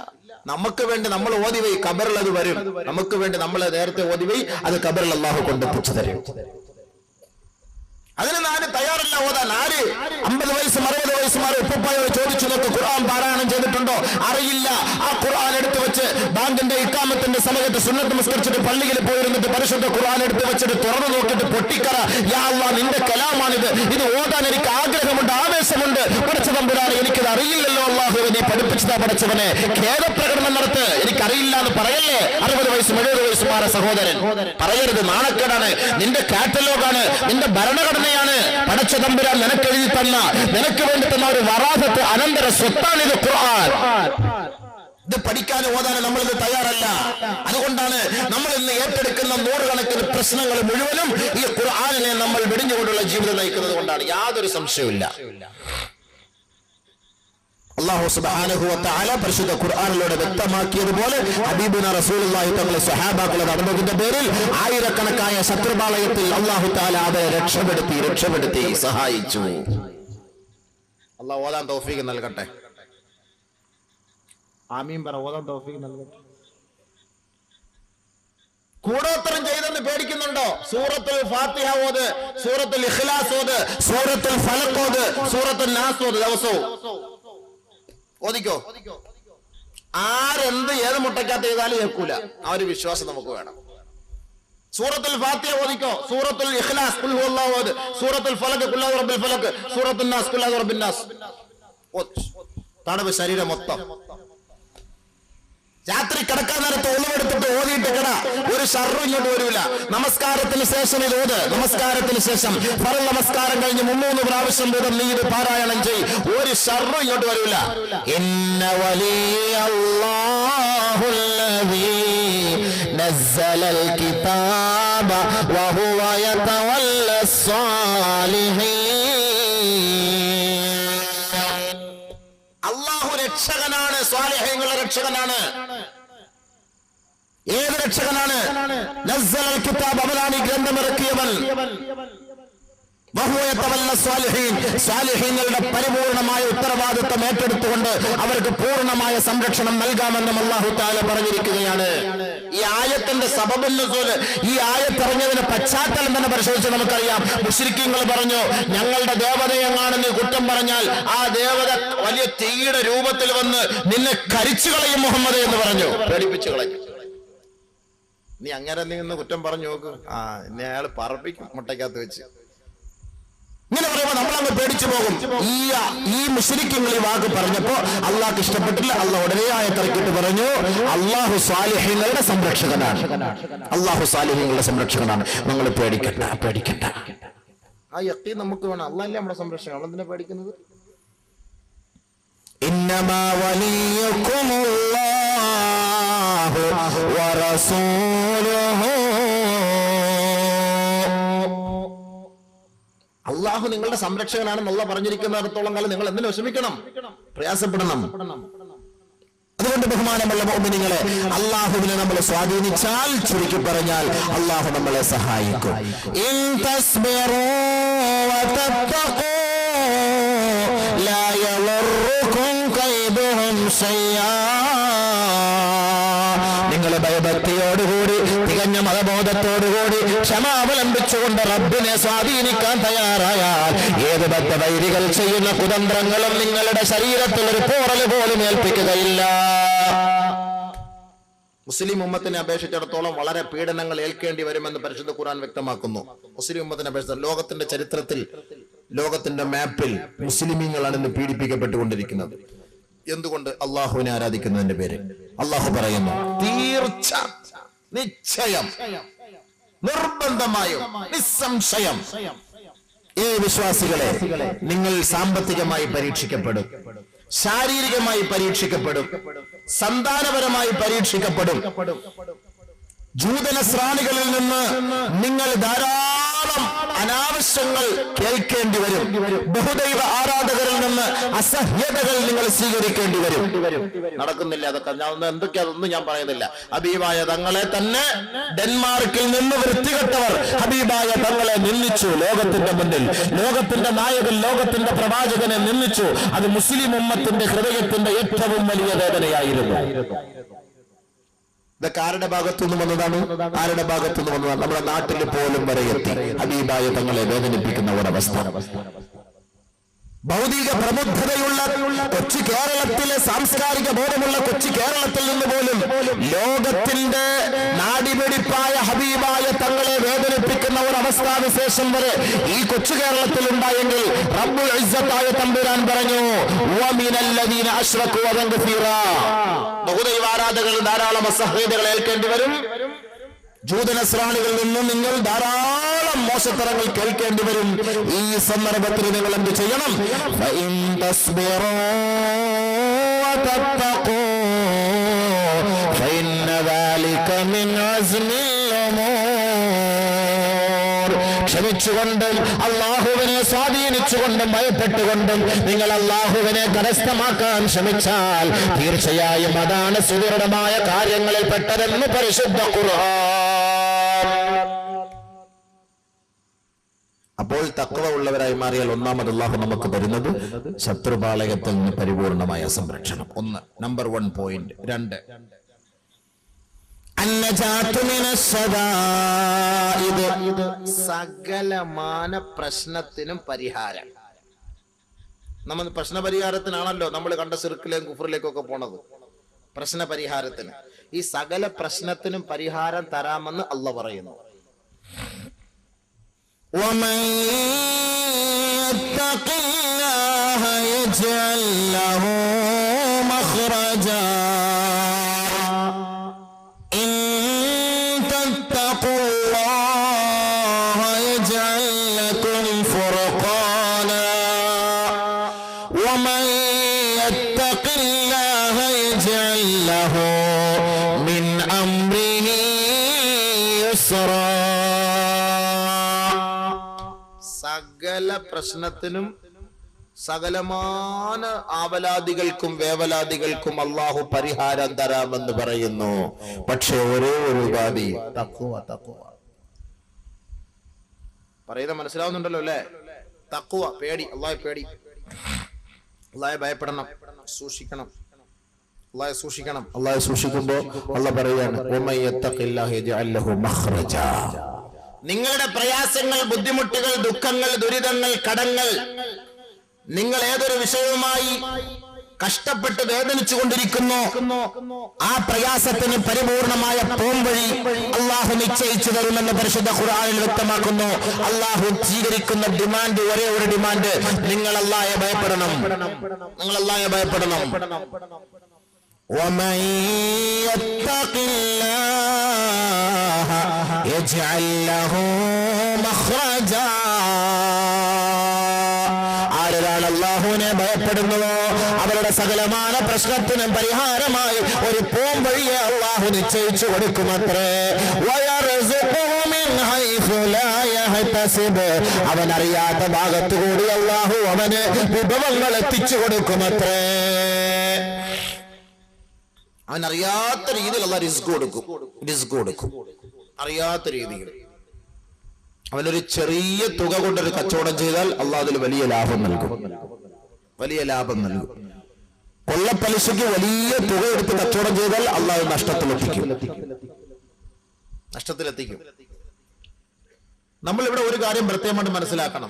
നമുക്ക് വേണ്ടി നമ്മൾ ഓതിവൈ, ഖബറിൽ അത് വരും. നമുക്ക് വേണ്ടി നമ്മൾ നേരത്തെ ഓതിവൈ, അത് ഖബറിൽ അല്ലാഹു കൊണ്ടെത്തിച്ചു തരും. അതിന് നാല് തയ്യാറല്ല ഓതാൻ. 50 വയസ്സും 60 വയസ്സുമാർ ഉപ്പപ്പായോട് ചോദിച്ചു നോക്ക്, ഖുർആൻ പാരായണം ചെയ്തിട്ടുണ്ടോ? അറിയില്ല. ആ ഖുർആൻ എടുത്തു വെച്ച് ബാങ്കിന്റെ ഇഖാമത്തിന്റെ സമയത്ത് സുന്നത്ത് നമസ്കരിച്ചിട്ട് പള്ളിയിൽ പോയിരുന്നിട്ട് പരിശുദ്ധ ഖുർആൻ എടുത്തു വെച്ചിട്ട് തുറന്നു നോക്കിയിട്ട് പൊട്ടിക്കറ, യാ അല്ലാഹ് നിന്റെ കലാമാണിത്, ഇത് ഓതാൻ എനിക്ക് ആഗ്രഹമുണ്ട്, ആവേശമുണ്ട്, പടച്ച തമ്പുരാനെ എനിക്കിത് അറിയില്ലല്ലോ അള്ളാഹുവെ, നീ പഠിപ്പിച്ചതാ പഠിച്ചവനെ, ഖേദപ്രകടനം നടത്ത്, എനിക്കറിയില്ല എന്ന് പറയല്ലേ. 60 വയസ്സും 70 വയസ്സുമാരെ സഹോദരൻ പറയരുത്, നാണക്കേടാണ്. നിന്റെ കാറ്റലോഗാണ്, നിന്റെ ഭരണഘടനയാണ്. പടച്ച തമ്പുരാൻ നിനക്കെഴുതി തന്ന, നിനക്ക് വേണ്ടി തന്ന ഒരു വറാസത്ത്, അനന്തര സ്വത്താണ് ഇത് ഖുർആൻ. ഇത് പഠിക്കാനും ഓതാനും നമ്മളിത് തയ്യാറല്ല. അതുകൊണ്ടാണ് നമ്മൾ ഇന്ന് ഏറ്റെടുക്കുന്ന നൂറുകണക്കിന് പ്രശ്നങ്ങൾ മുഴുവനും ഈ ഖുർആനിനെ നമ്മൾ വെടിഞ്ഞുകൊണ്ടുള്ള ജീവിതം നയിക്കുന്നത് കൊണ്ടാണ്. യാതൊരു സംശയവുമില്ല. അല്ലാഹു സുബ്ഹാനഹു വ തആല പരിശുദ്ധ ഖുർആനിലൂടെ വ്യക്തമാക്കിയതുപോലെ ഹബീബുന റസൂലുള്ളാഹി തങ്ങളുടെ സ്വഹാബാക്കളെ നടന്നതിന്റെ പേരിൽ ആയിരക്കണക്കായ ശത്രുപാളയത്തിൽ അല്ലാഹു തആല അവരെ രക്ഷപ്പെടുത്തി സഹായിച്ചു. അല്ലാഹു ഓതാൻ തൗഫീഖ് നൽകട്ടെ. ആമീൻ പറ. ഓതാൻ തൗഫീഖ് നൽകട്ടെ. കൂടോത്തരം ചെയ്തെന്ന് പേടിക്കുന്നുണ്ടോ? സൂറത്തുൽ ഫാത്തിഹ ഓത്, സൂറത്തുൽ ഇഖ്ലാസ് ഓത്, സൂറത്തുൽ ഫലഖ് ഓത്, സൂറത്തുൽ നാസ് ഓത്. ദിവസവും ഓദിക്കോ. ആരെന്ത് ഏത് മുട്ടയ്ക്കകത്ത് ചെയ്താലും കേൾക്കൂല. ആ ഒരു വിശ്വാസം നമുക്ക് വേണം. സൂറത്തുൽ ഫാത്തിഹ ഓദിക്കോ, സൂറത്തുൽ ഇഖ്ലാസ് ഖുൽ ഹുവല്ലാഹു അഹദ്, സൂറത്തുൽ ഫലഖ് ഖുൽ അഊദു ബിറബ്ബിൽ ഫലഖ്, സൂറത്തുൽ നാസ് ഖുൽ അഊദു ബിറബ്ബിൻ നാസ്. തണുപ്പ് ശരീരം മൊത്തം. രാത്രി കിടക്കാൻ നേരത്ത് ഒളിവെടുത്തിട്ട് ഓതിയിട്ട് കിട, ഒരു ഷർറും ഇങ്ങോട്ട് വരൂല. നമസ്കാരത്തിന് ശേഷം ഇത് ഓത്. നമസ്കാരത്തിന് ശേഷം ഫർള് നമസ്കാരം കഴിഞ്ഞ് 3 പ്രാവശ്യം വീതം നീ ഇത് പാരായണം ചെയ്, ഒരു ഷർറും ഇങ്ങോട്ട് വരൂല. ഇന്ന വലിയല്ലാഹുല്ലദീ നസ്സലൽ കിതാബ വഹുവ യതവല്ലസ്സാലിഹീൻ. അല്ലാഹു രക്ഷകനാണ്, സ്വാലിഹീങ്ങളുടെ രക്ഷകനാണ്. ഏത് രക്ഷകനാണ്? നസ്സലൽ കിതാബ്, അവനാണ് ഈ ഗ്രന്ഥം ഇറക്കിയവൻ. സ്വാലിഹീങ്ങളുടെ പരിപൂർണമായ ഉത്തരവാദിത്വം ഏറ്റെടുത്തുകൊണ്ട് അവർക്ക് പൂർണ്ണമായ സംരക്ഷണം നൽകാമെന്നും അല്ലാഹു തആല പറഞ്ഞിരിക്കുകയാണ്. ഈ ആയത്തിന്റെ സബബുൻ നുസൂൽ, ഈ ആയത്തിറങ്ങിയതിന്റെ പശ്ചാത്തലം തന്നെ പരിശോധിച്ച് നമുക്കറിയാം. മുശ്രിക്കീങ്ങൾ പറഞ്ഞു, ഞങ്ങളുടെ ദേവതയെങ്ങാണെന്ന് കുറ്റം പറഞ്ഞാൽ ആ ദേവത വലിയ തീയുടെ രൂപത്തിൽ വന്ന് നിന്നെ കരിച്ചു കളയും മുഹമ്മദ് എന്ന് പറഞ്ഞു, പേടിപ്പിച്ചു കളഞ്ഞു. നീ അങ്ങനെ നിന്ന് കുറ്റം പറഞ്ഞു നോക്ക്, എന്നെ അയാൾ പറപ്പിക്കും മുട്ടയ്ക്കകത്ത് വെച്ച്. ഇങ്ങനെ പറയുമ്പോ നമ്മളങ്ങ് പേടിച്ചു പോകും. ഈ മുശ്രിക്കുകൾ ഈ വാക്ക് പറഞ്ഞപ്പോ അള്ളാഹ്ക്ക് ഇഷ്ടപ്പെട്ടില്ല. അള്ളാഹ് ഉടനെ ആയത്തിറക്കിയിട്ട് പറഞ്ഞു, അള്ളാഹു സ്വാലിഹീങ്ങളുടെ സംരക്ഷകനാണ്. അള്ളാഹു സ്വാലിഹീങ്ങളുടെ സംരക്ഷകനാണ്. നിങ്ങൾ പേടിക്കണ്ട. ആ യഖീൻ നമുക്ക് വേണം. അള്ളാഹല്ലേ നമ്മുടെ സംരക്ഷകൻ. എന്തിനാ പേടിക്കുന്നത്? ഇന്നമാ വലിയകുമുല്ലാഹു വറസൂലുഹു. അള്ളാഹു നിങ്ങളുടെ സംരക്ഷകനാണെന്നുള്ള പറഞ്ഞിരിക്കുന്നിടത്തോളം കാലം നിങ്ങൾ എന്തിനു വിഷമിക്കണം, പ്രയാസപ്പെടണം? അതുകൊണ്ട് ബഹുമാനമുള്ള മുഅ്മിനീങ്ങളെ, അള്ളാഹുവിനെ നമ്മൾ സ്വാധീനിച്ചാൽ, ചുരുക്കി പറഞ്ഞാൽ, അള്ളാഹു നമ്മളെ സഹായിക്കും. ഇൻ തസ്ബിറൂ വതത്തഖൂ ലാ യളറുകും കൈദുഹും ശൈആ. നിങ്ങൾ ഭയഭക്തിയോടുകൂടി, തികഞ്ഞ മതബോധത്തോടുകൂടി, ക്ഷമാവലംബിച്ചുകൊണ്ട് റബ്ബിനെ സ്വാധീനിക്കാൻ തയ്യാറായാൽ ഏത് ബദ്ധവൈരികൾ ചെയ്യുന്ന കുതന്ത്രങ്ങളും നിങ്ങളുടെ ശരീരത്തിൽ ഒരു പോറൽ പോലും ഏൽപ്പിക്കുകയില്ല. മുസ്ലിം ഉമ്മത്തിനെ അപേക്ഷിച്ചിടത്തോളം വളരെ പീഡനങ്ങൾ ഏൽക്കേണ്ടി വരുമെന്ന് പരിശുദ്ധ ഖുർആൻ വ്യക്തമാക്കുന്നു. മുസ്ലിം ഉമ്മത്തിനെ അപേക്ഷിച്ച് ലോകത്തിന്റെ ചരിത്രത്തിൽ, ലോകത്തിന്റെ മാപ്പിൽ മുസ്ലിമീങ്ങളാണ് ഇന്ന് പീഡിപ്പിക്കപ്പെട്ടുകൊണ്ടിരിക്കുന്നത്. എന്തുകൊണ്ട്? അള്ളാഹുവിനെ ആരാധിക്കുന്നതിന്റെ പേര്. അള്ളാഹു പറയുന്നു, തീർച്ച, നിശ്ചയം, നിർബന്ധമായും, നിസ്സംശയം, ഏ വിശ്വാസികളെ, നിങ്ങൾ സാമ്പത്തികമായി പരീക്ഷിക്കപ്പെടും, ശാരീരികമായി പരീക്ഷിക്കപ്പെടും, സന്താനപരമായി പരീക്ഷിക്കപ്പെടും. ജൂതനസ്രാണികളിൽ നിന്ന് നിങ്ങൾ ധാരാളം അനാവശ്യങ്ങൾ കേൾക്കേണ്ടി വരും. ബഹുദൈവ ആരാധകരിൽ നിന്ന് അസഹ്യതകൾ നിങ്ങൾ സ്വീകരിക്കേണ്ടി വരും. നടക്കുന്നില്ല അതൊക്കെ. എന്തൊക്കെയാതൊന്നും ഞാൻ പറയുന്നില്ല. ഹബീബായ തങ്ങളെ തന്നെ ഡെൻമാർക്കിൽ നിന്ന് വൃത്തികെട്ടവർ ഹബീബായ തങ്ങളെ നിന്ദിച്ചു. ലോകത്തിന്റെ മുന്നിൽ ലോകത്തിന്റെ നായകൻ, ലോകത്തിന്റെ പ്രവാചകനെ നിന്ദിച്ചു. അത് മുസ്ലിം ഉമ്മത്തിന്റെ ഹൃദയത്തിന്റെ ഏറ്റവും വലിയ വേദനയായിരുന്നു. ഇതൊക്കെ ആരുടെ ഭാഗത്തുനിന്ന് വന്നതാണ്? ആരുടെ ഭാഗത്തുനിന്ന് വന്നതാണ്? നമ്മുടെ നാട്ടിൽ പോലും വരെ എത്തി ഹബീബായ തങ്ങളെ വേദനിപ്പിക്കുന്ന ഒരവസ്ഥ. ഭൗതിക പ്രബുദ്ധതയുള്ള കൊച്ചു കേരളത്തിലെ, സാംസ്കാരിക ബോധമുള്ള കൊച്ചു കേരളത്തിൽ നിന്ന് പോലും ലോകത്തിന്റെ നാടിപിടിപ്പായ ഹബീബായ തങ്ങളെ വേദനിപ്പിക്കുന്ന ഒരവസ്ഥ അവസ്ഥാവിശേഷം വരെ ഈ കൊച്ചു കേരളത്തിൽ ഉണ്ടായെങ്കിൽ റബ്ബുൽ ഇസ്സത്തായ തമ്പുരാൻ പറഞ്ഞു വമിനല്ലദീന അശ്റകൂ അദൻ കസീറാ, ബഹുദൈവാരാധകർ ധാരാളം അസഹ്യതകൾ ഏൽക്കേണ്ടി വരും. ജൂതനസ്രാണികളിൽ നിന്നും നിങ്ങൾ ധാരാളം മോശത്തരങ്ങൾ കേൾക്കേണ്ടി വരും. ഈ സന്ദർഭത്തിൽ നിങ്ങൾ എന്ത് ചെയ്യണം? ഫഇൻ തസ്ബിറൂ വതത്തഖൂ ഫഇന്ന ദാലിക മിൻ അസ്മിൽ ഉമൂർ. ക്ഷമിച്ചുകൊണ്ടും അല്ലാഹുവിനെ സ്വാധീനിച്ചുകൊണ്ടും ഭയപ്പെട്ടുകൊണ്ടും നിങ്ങൾ അല്ലാഹുവിനെ കരസ്ഥമാക്കാൻ ശ്രമിച്ചാൽ തീർച്ചയായും അതാണ് സുദൃഢമായ കാര്യങ്ങളിൽ പെട്ടതെന്ന് പരിശുദ്ധ ഖുർആൻ. അപ്പോൾ തഖ്വ ഉള്ളവരായി മാറിയാൽ ഒന്നാമത് അല്ലാഹു നമുക്ക് തരുന്നത് ശത്രുപാളയത്തിൽ നിന്ന് പരിപൂർണമായ സംരക്ഷണം. ഒന്ന്, നമ്പർ 1 പോയിന്റ്. 2, സകലമാന പ്രശ്നത്തിനും പരിഹാരം. നമ്മൾ പ്രശ്നപരിഹാരത്തിനാണല്ലോ നമ്മൾ കണ്ട സിർക്കിലേക്കും കുഫറിലേക്കും ഒക്കെ പോണത്, പ്രശ്ന പരിഹാരത്തിന്. ഈ സകല പ്രശ്നത്തിനും പരിഹാരം തരാമെന്ന് അല്ലാഹു പറയുന്നു. ومن يتق الله يجعل له مخرجا إن تتقوا الله يجعل لكم فرقانا ومن يتق الله يجعل له من أمره يسرا. സകല പ്രശ്നത്തിനും സകലമാന ആവലാദികൾക്കും വേവലാദികൾക്കും അല്ലാഹു പരിഹാരം തരാമെന്ന് പറയുന്നു. പക്ഷെ ഒരേ ഒരു ഉപാധി, തഖ്വ. പറയുന്നത് മനസ്സിലാവുന്നുണ്ടല്ലോ അല്ലേ? തഖ്വ, പേടി, അല്ലാഹുവെ പേടി, അല്ലാഹുവെ ഭയപ്പെടണം, സൂക്ഷിക്കണം, അല്ലാഹുവെ സൂക്ഷിക്കണം. അല്ലാഹുവെ സൂക്ഷിക്കുമ്പോ അല്ലാഹു പറയാണ് വമൻ യത്തഖില്ലാഹ യജ്അൽ ലഹു മഖ്റജാ. നിങ്ങളുടെ പ്രയാസങ്ങൾ, ബുദ്ധിമുട്ടുകൾ, ദുഃഖങ്ങൾ, ദുരിതങ്ങൾ, കടങ്ങൾ, നിങ്ങൾ ഏതൊരു വിഷയവുമായി കഷ്ടപ്പെട്ട് വേദനിച്ചു കൊണ്ടിരിക്കുന്നു, ആ പ്രയാസത്തിന് പരിപൂർണമായ പോംവഴി അല്ലാഹു നിശ്ചയിച്ചു തരുമെന്ന് പരിശുദ്ധ ഖുർആനിൽ വ്യക്തമാക്കുന്നു. അല്ലാഹു സ്വീകരിക്കുന്ന ഡിമാൻഡ് ഒരേ ഒരു ഡിമാൻഡ്, നിങ്ങൾ അല്ലാഹുവെ ഭയപ്പെടണം, നിങ്ങൾ അല്ലാഹുവെ ഭയപ്പെടണം. ومن يتق الله يجعل له مخرجا. ആരാണ് അല്ലാഹുവിനെ ഭയപ്പെടുന്നുവോ അവരുടെ സകലമാന പ്രശ്നത്തിനും പരിഹാരമായി ഒരു പോംവഴിയെ അല്ലാഹു നിശ്ചയിച്ചു കൊടുക്കുമത്രേ. വയർസുഖുഹു മിൻ ഹൈസു ലാ യഹ്തസിബ്. അവൻ അറിയാത്ത ഭാഗത്തുകൂടി അല്ലാഹു അവന് വിഭവങ്ങൾ എത്തിച്ചു കൊടുക്കുമത്രേ. അവൻ അറിയാത്ത രീതിയിൽ അല്ലാഹു റിസ്ക് കൊടുക്കും. അറിയാത്ത രീതിയിൽ അവനൊരു ചെറിയ തുക കൊണ്ടൊരു കച്ചവടം ചെയ്താൽ അല്ലാഹു അതിൽ വലിയ ലാഭം നൽകും. കൊള്ളപ്പലിശയ്ക്ക് വലിയ തുക എടുത്ത് കച്ചവടം ചെയ്താൽ അല്ലാഹു നഷ്ടത്തിലെത്തിക്കും. നമ്മൾ ഇവിടെ ഒരു കാര്യം പ്രത്യേകമായിട്ട് മനസ്സിലാക്കണം,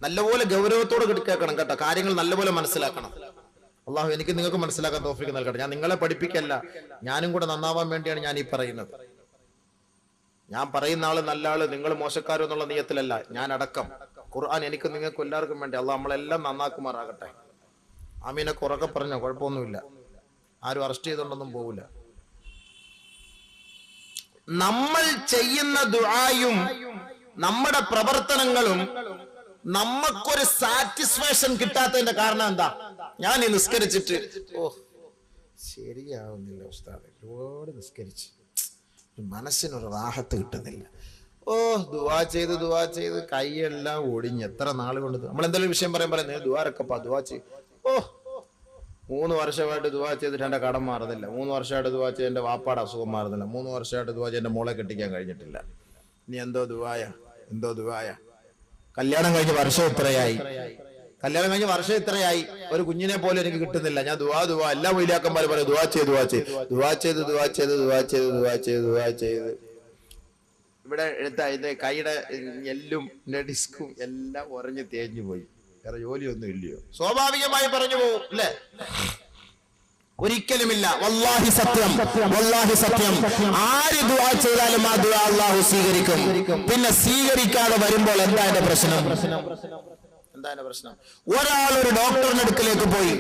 നല്ലപോലെ ഗൗരവത്തോടെ കേൾക്കണം കേട്ടോ. കാര്യങ്ങൾ നല്ലപോലെ മനസ്സിലാക്കണം. അല്ലാഹു എനിക്ക് നിങ്ങൾക്ക് മനസ്സിലാക്കാൻ തൗഫീഖ് നൽകട്ടെ. ഞാൻ നിങ്ങളെ പഠിപ്പിക്കല്ല, ഞാനും കൂടെ നന്നാവാൻ വേണ്ടിയാണ് ഞാൻ ഈ പറയുന്നത്. ഞാൻ പറയുന്ന ആള് നല്ല ആള്, നിങ്ങൾ മോശക്കാരോ എന്നുള്ള നിയത്തിലല്ല, ഞാൻ അടക്കം. ഖുർആൻ എനിക്ക് നിങ്ങൾക്ക് എല്ലാവർക്കും വേണ്ടി അല്ലാഹു നമ്മളെല്ലാം നന്നാക്കുമാറാകട്ടെ. ആമീനൊക്കെ ഉറക്കെ പറഞ്ഞോ, കുഴപ്പമൊന്നുമില്ല, ആരും അറസ്റ്റ് ചെയ്തുകൊണ്ടൊന്നും പോവില്ല. നമ്മൾ ചെയ്യുന്ന ദുആയും നമ്മുടെ പ്രവർത്തനങ്ങളും നമുക്കൊരു സാറ്റിസ്ഫാക്ഷൻ കിട്ടാത്തതിന്റെ കാരണം എന്താ? ഞാൻ ഈ നിസ്കരിച്ചിട്ട് ശരിയാവുന്നില്ല ഉസ്താദ്, ഒരുപാട് നിസ്കരിച്ച് മനസ്സിനൊരു റാഹത്ത് കിട്ടുന്നില്ല. ദുആ ചെയ്ത് കൈയെല്ലാം ഒടിഞ്ഞ് എത്ര നാൾ കൊണ്ട് നമ്മൾ എന്തെങ്കിലും വിഷയം പറയുന്നത് ദുആരക്കപ്പാ ദുആ ചെയ്യും. 3 വർഷമായിട്ട് ദുആ ചെയ്തിട്ട് എന്റെ കടം മാറുന്നില്ല, 3 വർഷമായിട്ട് ദുആ ചെയ്ത് എന്റെ വാപ്പാടെ അസുഖം മാറുന്നില്ല, 3 വർഷമായിട്ട് ദുആ ചെയ്ത് എന്റെ മോളെ കെട്ടിക്കാൻ കഴിഞ്ഞിട്ടില്ല. ഇനി എന്തോ ദുആയ. കല്യാണം കഴിഞ്ഞ വർഷം ഇത്രയായി, ഒരു കുഞ്ഞിനെ പോലെ എനിക്ക് കിട്ടുന്നില്ല. ഞാൻ ദുആ എല്ലാ വൈലാക്കന്മാരും പറയും ദുആ ചെയ്ത് ഇവിടെ ഇത് കൈയുടെ എല്ലും ഡിസ്കും എല്ലാം ഉറഞ്ഞ് തേഞ്ഞു പോയി. വേറെ ജോലിയൊന്നും ഇല്ലയോ? സ്വാഭാവികമായി പറഞ്ഞു പോകും അല്ലേ? ഒരിക്കലുമില്ല. വല്ലാഹി സത്യം, വല്ലാഹി സത്യം. ആര് ദുആ ചെയ്താലും ആ ദുആ അല്ലാഹു സ്വീകരിക്കും. പിന്നെ സ്വീകരിക്കാതെ വരുമ്പോൾ എന്താ അതിന്റെ പ്രശ്നം? എന്താ പ്രശ്നം? ഒരാൾ ഒരു ഡോക്ടറിന്റെ അടുക്കലേക്ക് പോയി,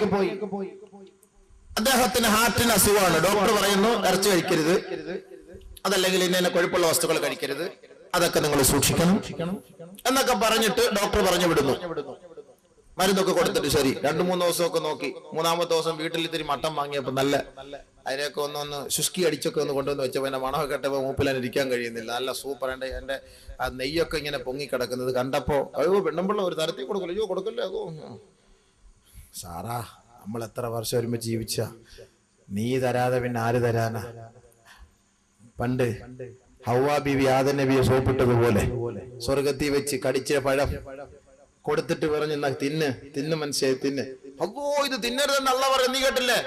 അദ്ദേഹത്തിന് ഹാർട്ടിന് അസുഖമാണ്. ഡോക്ടർ പറയുന്നു ഇറച്ചി കഴിക്കരുത്, അതല്ലെങ്കിൽ ഇന്ന കൊഴുപ്പുള്ള വസ്തുക്കൾ കഴിക്കരുത്, അതൊക്കെ നിങ്ങൾ സൂക്ഷിക്കണം എന്നൊക്കെ പറഞ്ഞിട്ട് ഡോക്ടർ പറഞ്ഞു വിടുന്നു. മരുന്നൊക്കെ കൊടുത്തിട്ട് ശരി 2-3 ദിവസമൊക്കെ നോക്കി. 3-ാമത്തെ ദിവസം വീട്ടിൽ ഇത്തിരി മട്ടൻ വാങ്ങിയപ്പോ നല്ല അതിനൊക്കെ ഒന്ന് ശുഷ്കി അടിച്ചൊക്കെ ഒന്ന് കൊണ്ടുവന്ന് വെച്ചപ്പോ എന്റെ മണമൊക്കെ കേട്ടപ്പോ മൂപ്പിലാൻ ഇരിക്കാൻ കഴിയുന്നില്ല. നല്ല സൂപ്പർ. എന്റെ ആ നെയ്യൊക്കെ ഇങ്ങനെ പൊങ്ങിക്കിടക്കുന്നത് കണ്ടപ്പോ അയ്യോ പെണ്ണുമ്പിള്ള ഒരു തരത്തിൽ കൊടുക്കില്ല. അയ്യോ കൊടുക്കല്ലേ, അതോ സാറാ നമ്മൾ എത്ര വർഷം ഒരുമിച്ച് ജീവിച്ച, നീ തരാതെ പിന്നെ ആര് തരാനാ? പണ്ട് ഹവ്വാ ബീവി ആദം നബിയെ സോപ്പിട്ടതുപോലെ സ്വർഗത്തിൽ വെച്ച് കടിച്ച പഴം കൊടുത്തിട്ട് പറഞ്ഞു തിന്ന് മനുഷ്യ തിന്ന്. അപ്പോ ഇത് തിന്നരുതെന്ന് അള്ളാഹ് പറയുന്നത് നീ കേട്ടില്ലേ?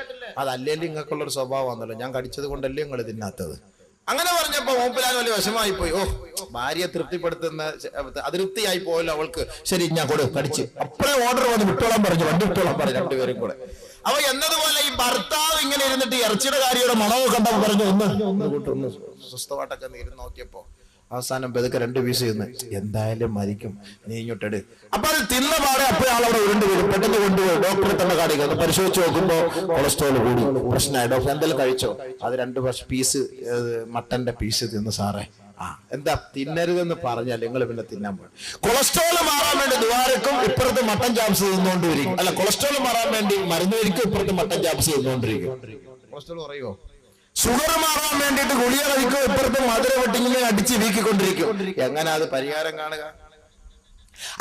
അതല്ലേ നിങ്ങൾക്കുള്ളൊരു സ്വഭാവമാണല്ലോ, ഞാൻ കടിച്ചത് കൊണ്ടല്ലേ നിങ്ങൾ തിന്നാത്തത്. അങ്ങനെ പറഞ്ഞപ്പോ മൂപ്പിലാൻ വലിയ വിഷമായി പോയി. ഓ, ഭാര്യയെ തൃപ്തിപ്പെടുത്തുന്ന അതൃപ്തിയായി പോയല്ലോ അവൾക്ക്. ശരി ഞാൻ കടിച്ച് അപ്പഴേ ഓർഡർ വന്ന് വിട്ടോളാൻ പറഞ്ഞു, വണ്ടി വിട്ടോളാൻ പറഞ്ഞു രണ്ടുപേരും കൂടെ. അപ്പൊ എന്നതുപോലെ ഈ ഭർത്താവ് ഇങ്ങനെ ഇരുന്നിട്ട് ഇറച്ചിയുടെ കാര്യയുടെ മണവ് കണ്ടപ്പോ പറഞ്ഞു ഒന്ന് സ്വസ്ഥമായിട്ടൊക്കെ ഇരുന്ന് നോക്കിയപ്പോ അവസാനം പെതുക്കെ 2 പീസ് തിന്ന് എന്തായാലും മരിക്കും, നീ ഇങ്ങോട്ടെട്. അപ്പൊ അത് തിന്ന പാടെ അപ്പോഴാളവിടെ ഉരുണ്ട് വരും. പെട്ടെന്ന് കൊണ്ടുപോയി ഡോക്ടറെ തന്നെ കാണിക്കുന്നു. പരിശോധിച്ച് നോക്കുമ്പോ കൊളസ്ട്രോൾ കൂടി, പ്രശ്നമായി. ഡോക്ടർ എന്തെങ്കിലും കഴിച്ചോ? അത് 2 പീസ് മട്ടന്റെ പീസ് തിന്ന് സാറേ. എന്താ തിന്നരുതെന്ന് പറഞ്ഞാൽ നിങ്ങൾ പിന്നെ തിന്നാൻ പോയി. കൊളസ്ട്രോൾ മാറാൻ വേണ്ടി ദ്വാരക്കും ഇപ്പുറത്ത് മട്ടൻ ചാപ്സ് തിന്നുകൊണ്ടിരിക്കും. അല്ല, കൊളസ്ട്രോൾ മാറാൻ വേണ്ടി മരുന്ന് കഴിക്കും, ഇപ്പുറത്ത് മട്ടൻ ചാപ്സ് തിന്നുകൊണ്ടിരിക്കും. കൊളസ്ട്രോൾ പറയുമോ? ഷുഗർ മാറാൻ വേണ്ടിയിട്ട് ഗുളിക കഴിക്കും, ഇപ്പുറത്ത് മധുര വെട്ടിങ്ങനെ അടിച്ച് വീക്കിക്കൊണ്ടിരിക്കും. എങ്ങനെ അത് പരിഹാരം കാണുക?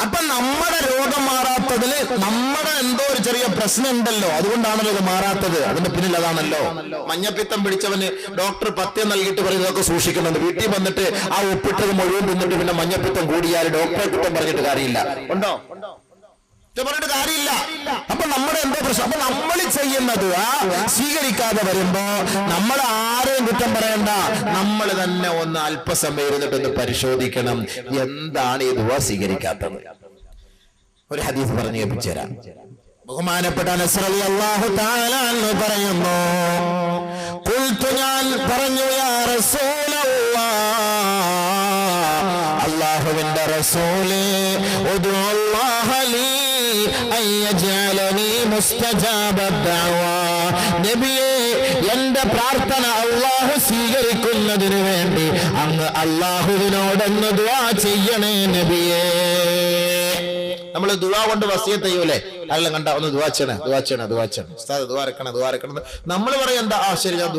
അപ്പൊ നമ്മുടെ രോഗം മാറാത്തതില് നമ്മുടെ എന്തോ ഒരു ചെറിയ പ്രശ്നം ഉണ്ടല്ലോ, അതുകൊണ്ടാണല്ലോ ഇത് മാറാത്തത്. അതിന്റെ പിന്നിൽ അതാണല്ലോ. മഞ്ഞപ്പിത്തം പിടിച്ചവന് ഡോക്ടർ പഥ്യം നൽകിയിട്ട് പറയുന്നതൊക്കെ സൂക്ഷിക്കണമെന്ന്. വീട്ടിൽ വന്നിട്ട് ആ ഒപ്പിട്ടത് മുഴുവൻ തിന്നിട്ട് പിന്നെ മഞ്ഞപ്പിത്തം കൂടിയാൽ ഡോക്ടറെ കുറ്റം പറഞ്ഞിട്ട് കാര്യമില്ല. ഉണ്ടോ? പറഞ്ഞിട്ട് കാര്യമില്ല. അപ്പൊ നമ്മുടെ എന്തോ പ്രശ്നം. അപ്പൊ നമ്മൾ ചെയ്യുന്നത് സ്വീകരിക്കാതെ വരുമ്പോ നമ്മൾ ആരെയും കുറ്റം പറയണ്ട, നമ്മൾ തന്നെ ഒന്ന് അല്പസമയം ഇരുന്നിട്ടൊന്ന് പരിശോധിക്കണം, എന്താണ് ഈ ദുആ സ്വീകരിക്കാത്തത്. ഒരു ഹദീസ് പറഞ്ഞു കേൾപ്പിച്ചു തരാം. ബഹുമാനപ്പെട്ട അനസ് റളിയല്ലാഹു തആല അൻഹു പറയുന്നു, ഖുൽതു ഞാൻ പറഞ്ഞു, യാ റസൂലല്ലാഹ്, അല്ലാഹുവിന്റെ റസൂലേ, ഉദ്ഉല്ലാഹ ലീ നബിയേ, എന്റെ പ്രാർത്ഥന അല്ലാഹു സ്വീകരിക്കുന്നതിന് വേണ്ടി അങ്ങ് അല്ലാഹുവിനോടൊന്ന് ദുആ ചെയ്യണേ നബിയേ. നമ്മൾ ദുആ കൊണ്ട് വസിയത്ത് ചെയ്യൂലേ, അതെല്ലാം കണ്ട ഒന്ന് ദുആ ചെയ്യണേ ഉസ്താദ്, ദുആ ഇറക്കണം. നമ്മൾ പറയും എന്താ, ശരി ഞാൻ